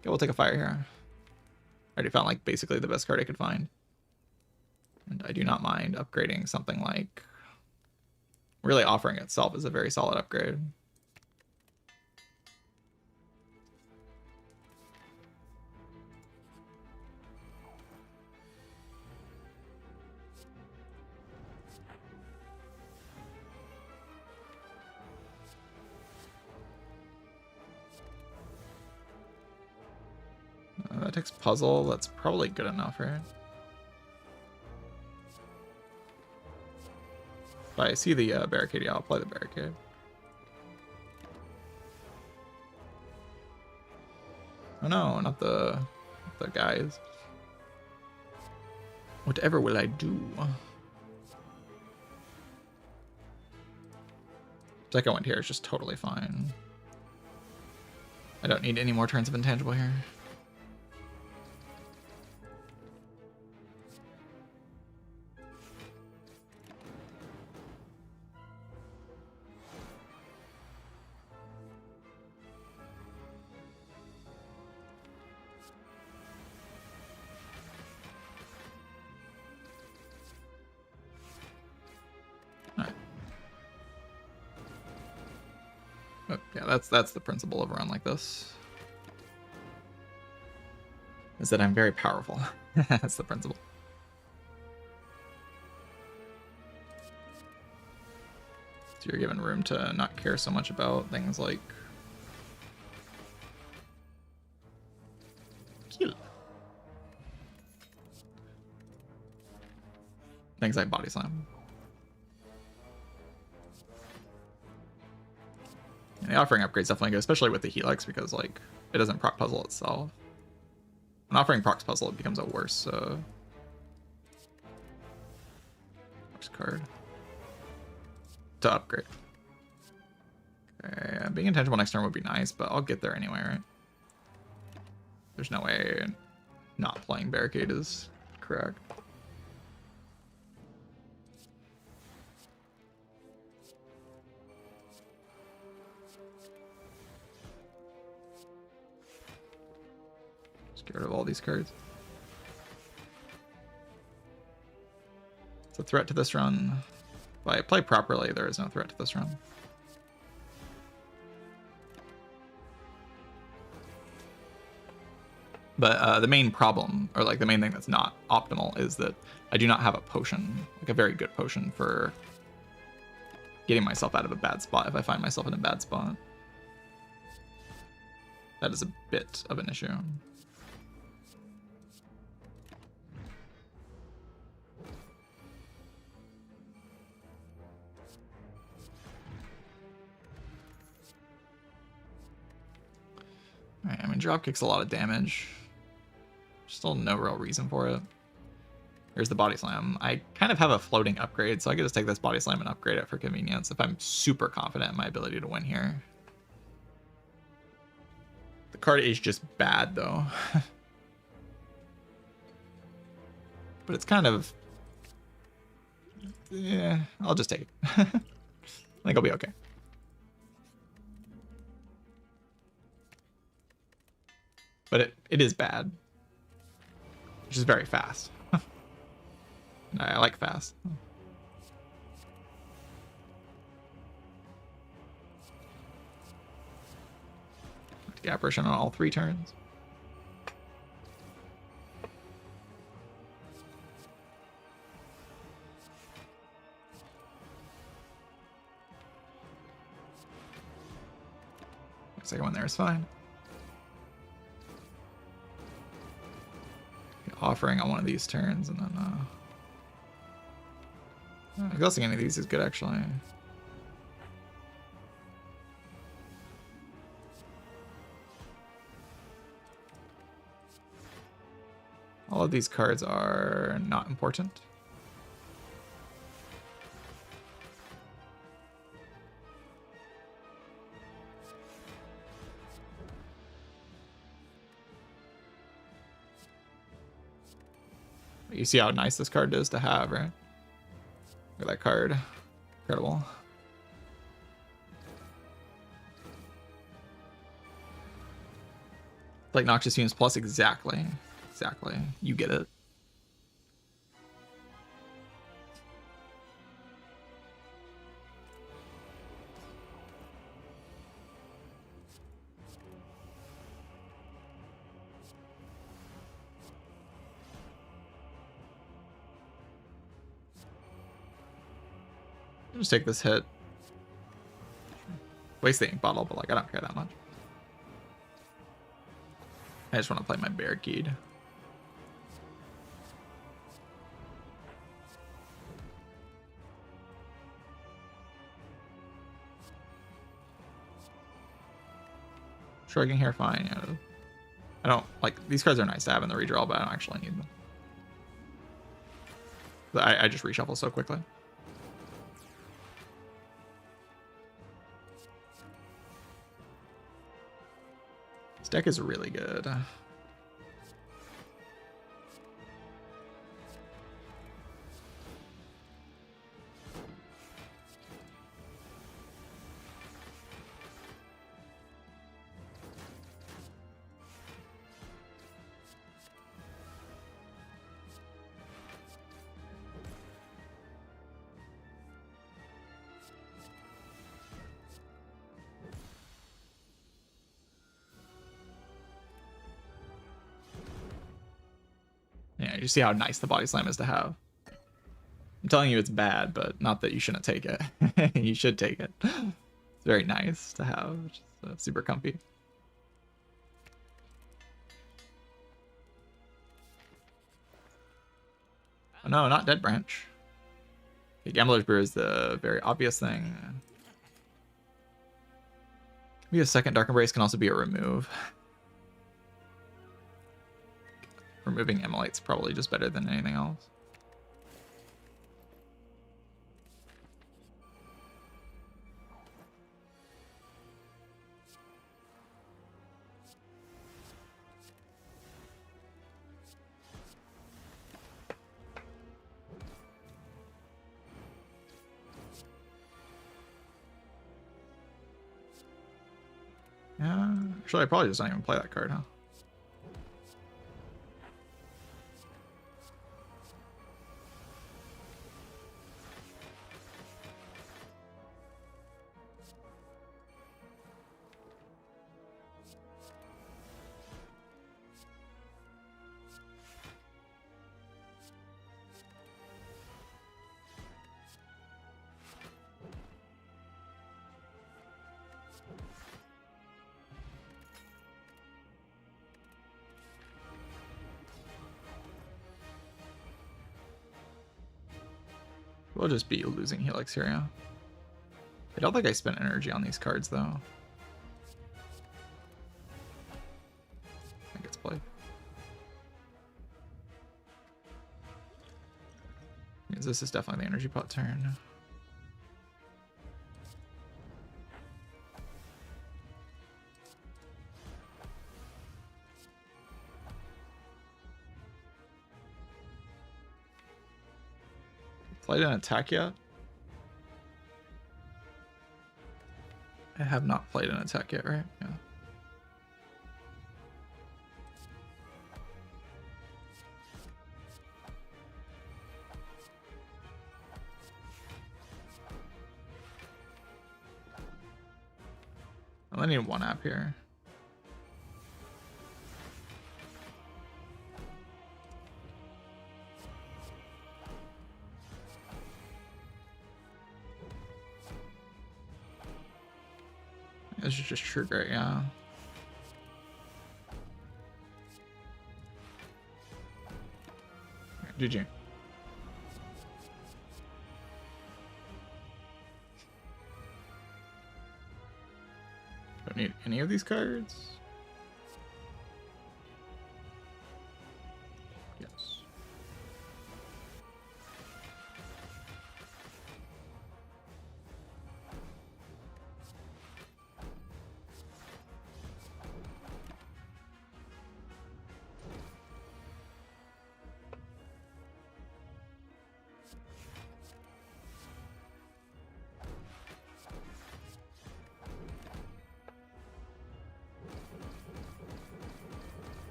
S1: Okay, we'll take a fire here. I already found like basically the best card I could find. And I do not mind upgrading something like... Really Offering itself is a very solid upgrade. That takes Puzzle. That's probably good enough, right? If I see the Barricade, yeah, I'll play the Barricade. Oh no, not the guys. Whatever will I do? Second one here is just totally fine. I don't need any more turns of Intangible here. Yeah, that's the principle of a run like this. Is that I'm very powerful. That's the principle. So you're given room to not care so much about things like kill. Things like body slam. And the offering upgrade's definitely good, especially with the Helix, because like it doesn't proc puzzle itself. When offering procs puzzle, it becomes a worse card to upgrade. Okay, being intentional next turn would be nice, but I'll get there anyway, right? There's no way not playing Barricade is correct. Just get rid of all these cards. It's a threat to this run. If I play properly, there is no threat to this run. But the main problem, or like the main thing that's not optimal, is that I do not have a potion, like a very good potion for getting myself out of a bad spot if I find myself in a bad spot. That is a bit of an issue. Alright, I mean, dropkick's a lot of damage. Still no real reason for it. Here's the body slam. I kind of have a floating upgrade, so I could just take this body slam and upgrade it for convenience if I'm super confident in my ability to win here. The card is just bad, though. But it's kind of... yeah, I'll just take it. I think I'll be okay. But it is bad. Which is very fast. I like fast. Apparition on all 3 turns. Second one there is fine. Offering on one of these turns, and then exhausting any of these is good, actually. All of these cards are not important. You see how nice this card is to have, right? Look at that card. Incredible. Like Noxious Fumes Plus, exactly. Exactly. You get it. Just take this hit. Waste the ink bottle, but like I don't care that much. I just want to play my Barricade. Shrugging here, fine. Yeah. I don't like these cards are nice to have in the redraw, but I don't actually need them. I just reshuffle so quickly. This deck is really good. You see how nice the body slam is to have. I'm telling you it's bad, but not that you shouldn't take it. You should take it. It's very nice to have. Just, super comfy. Oh no, not Dead Branch. Okay, Gambler's Brew is the very obvious thing. Maybe a second Dark Embrace can also be a remove. Removing Immolate's probably just better than anything else. Yeah, actually I probably just don't even play that card, huh? We'll just be losing Helix here, yeah. I don't think I spent energy on these cards, though. I think it's played. Means this is definitely the energy pot turn. Played an attack yet? I have not played an attack yet, right? Yeah. I only need one app here. This is just trigger it, yeah. GG. Don't need any of these cards. Yes.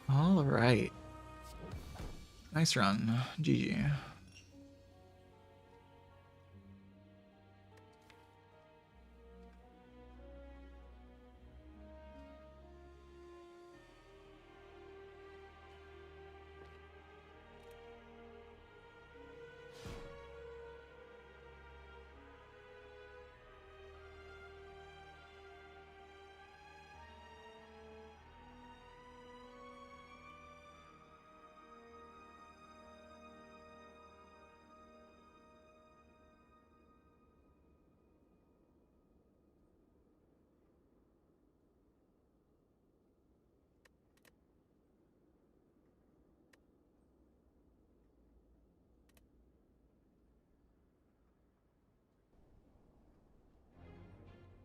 S1: All right. Nice run. GG.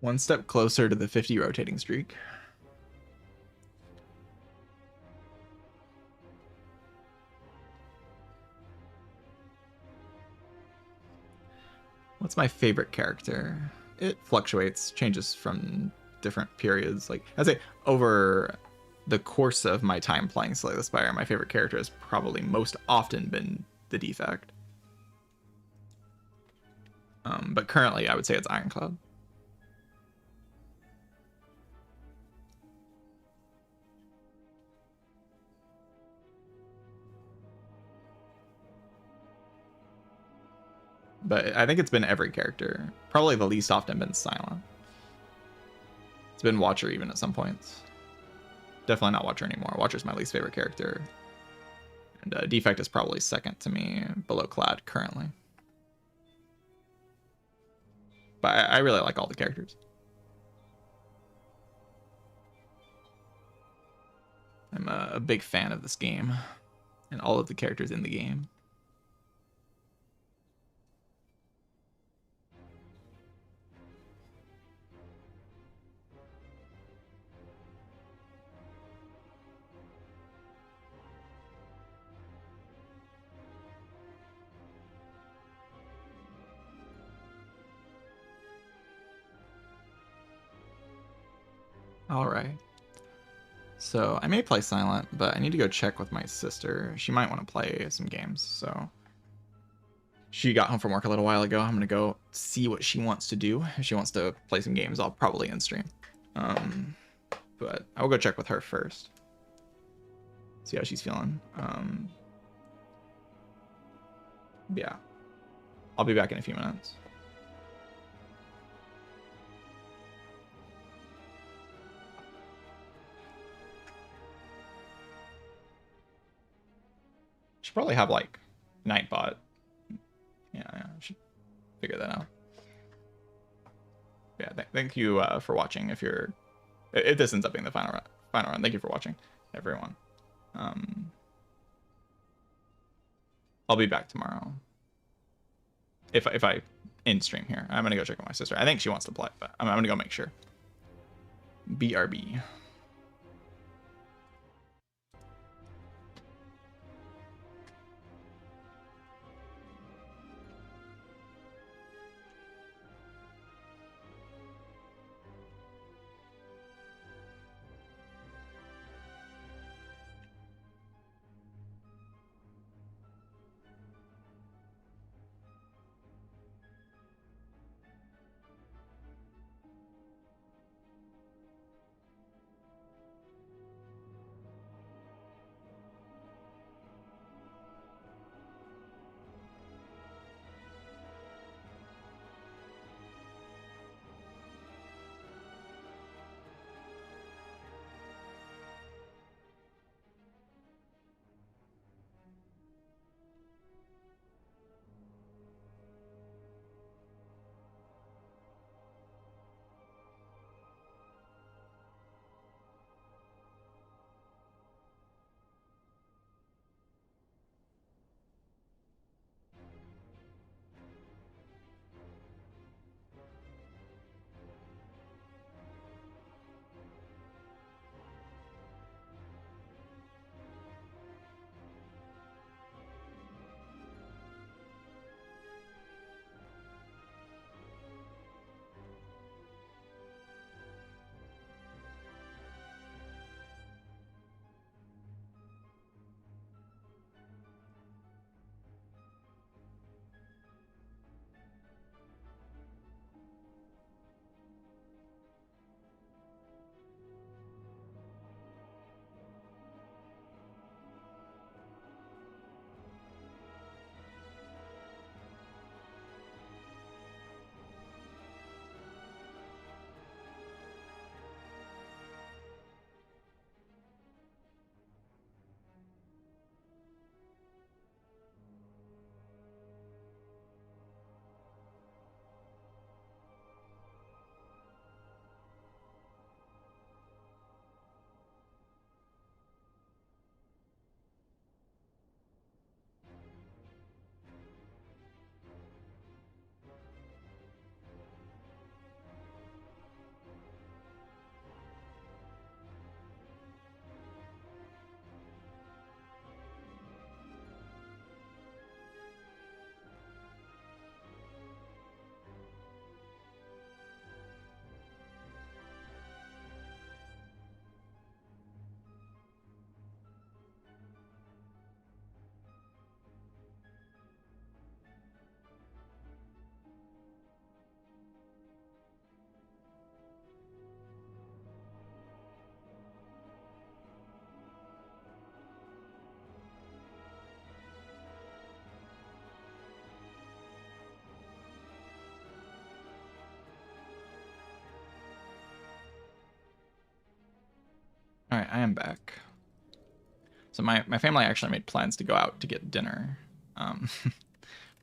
S1: One step closer to the 50 rotating streak. What's my favorite character? It fluctuates, changes from different periods. Like, I'd say over the course of my time playing Slay the Spire, my favorite character has probably most often been the Defect. But currently, I would say it's Ironclad. But I think it's been every character. Probably the least often been Silent. It's been Watcher even at some points. Definitely not Watcher anymore. Watcher's my least favorite character. And Defect is probably second to me, below Clad currently. But I really like all the characters. I'm a big fan of this game and all of the characters in the game. All right. So I may play Silent, but I need to go check with my sister. She might want to play some games. So she got home from work a little while ago. I'm going to go see what she wants to do. If she wants to play some games, I'll probably end stream. But I'll go check with her first. See how she's feeling. Yeah. I'll be back in a few minutes. Should probably have like Nightbot. Yeah, I should figure that out. Yeah, thank you for watching. If this ends up being the final run, thank you for watching, everyone. I'll be back tomorrow. If I end stream here, I'm gonna go check with my sister. I think she wants to play, but I'm gonna go make sure. BRB. All right, I am back. So my family actually made plans to go out to get dinner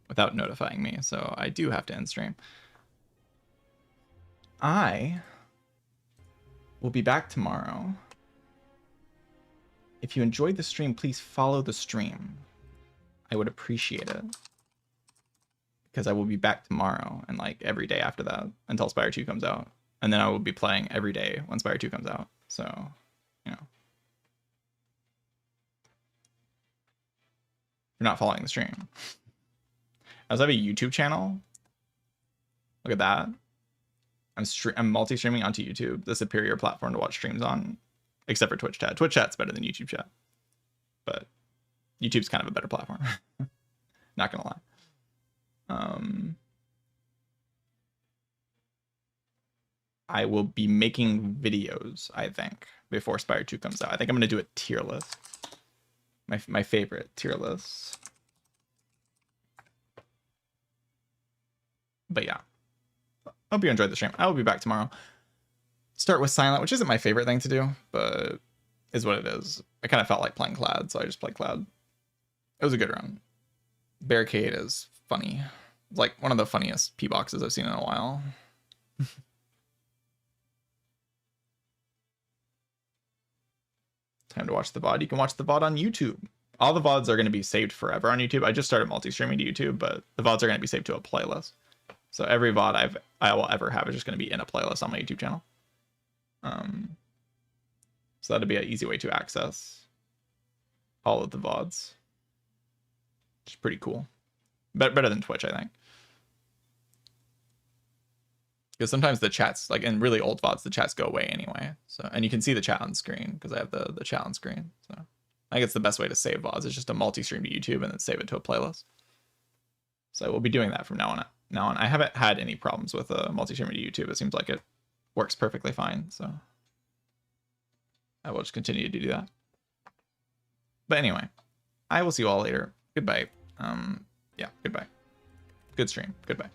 S1: without notifying me, so I do have to end stream. I will be back tomorrow. If you enjoyed the stream, please follow the stream. I would appreciate it. Because I will be back tomorrow and like every day after that until Spire 2 comes out. And then I will be playing every day when Spire 2 comes out. So, you know. You're not following the stream. I also have a YouTube channel. Look at that. I'm multi-streaming onto YouTube, the superior platform to watch streams on, except for Twitch chat. Twitch chat's better than YouTube chat, but YouTube's kind of a better platform. Not gonna lie. I will be making videos, I think, before Spire 2 comes out. I think I'm gonna do a tier list. My favorite tier list. But yeah. Hope you enjoyed the stream. I will be back tomorrow. Start with Silent, which isn't my favorite thing to do, but is what it is. I kind of felt like playing Cloud, so I just played Cloud. It was a good run. Barricade is funny. It's like one of the funniest P-boxes I've seen in a while. Time to watch the VOD. You can watch the VOD on YouTube. All the VODs are going to be saved forever on YouTube. I just started multi-streaming to YouTube, but the VODs are going to be saved to a playlist. So every VOD I will ever have is just going to be in a playlist on my YouTube channel. So that'll be an easy way to access all of the VODs. Which is pretty cool. Better than Twitch, I think. Because sometimes the chats, like in really old VODs, the chats go away anyway. So, and you can see the chat on screen because I have the chat on screen. So I think it's the best way to save VODs. It's just a multi-stream to YouTube and then save it to a playlist. So we'll be doing that from now on. I haven't had any problems with multi-streaming to YouTube. It seems like it works perfectly fine. So I will just continue to do that. But anyway, I will see you all later. Goodbye. Yeah, goodbye. Good stream. Goodbye.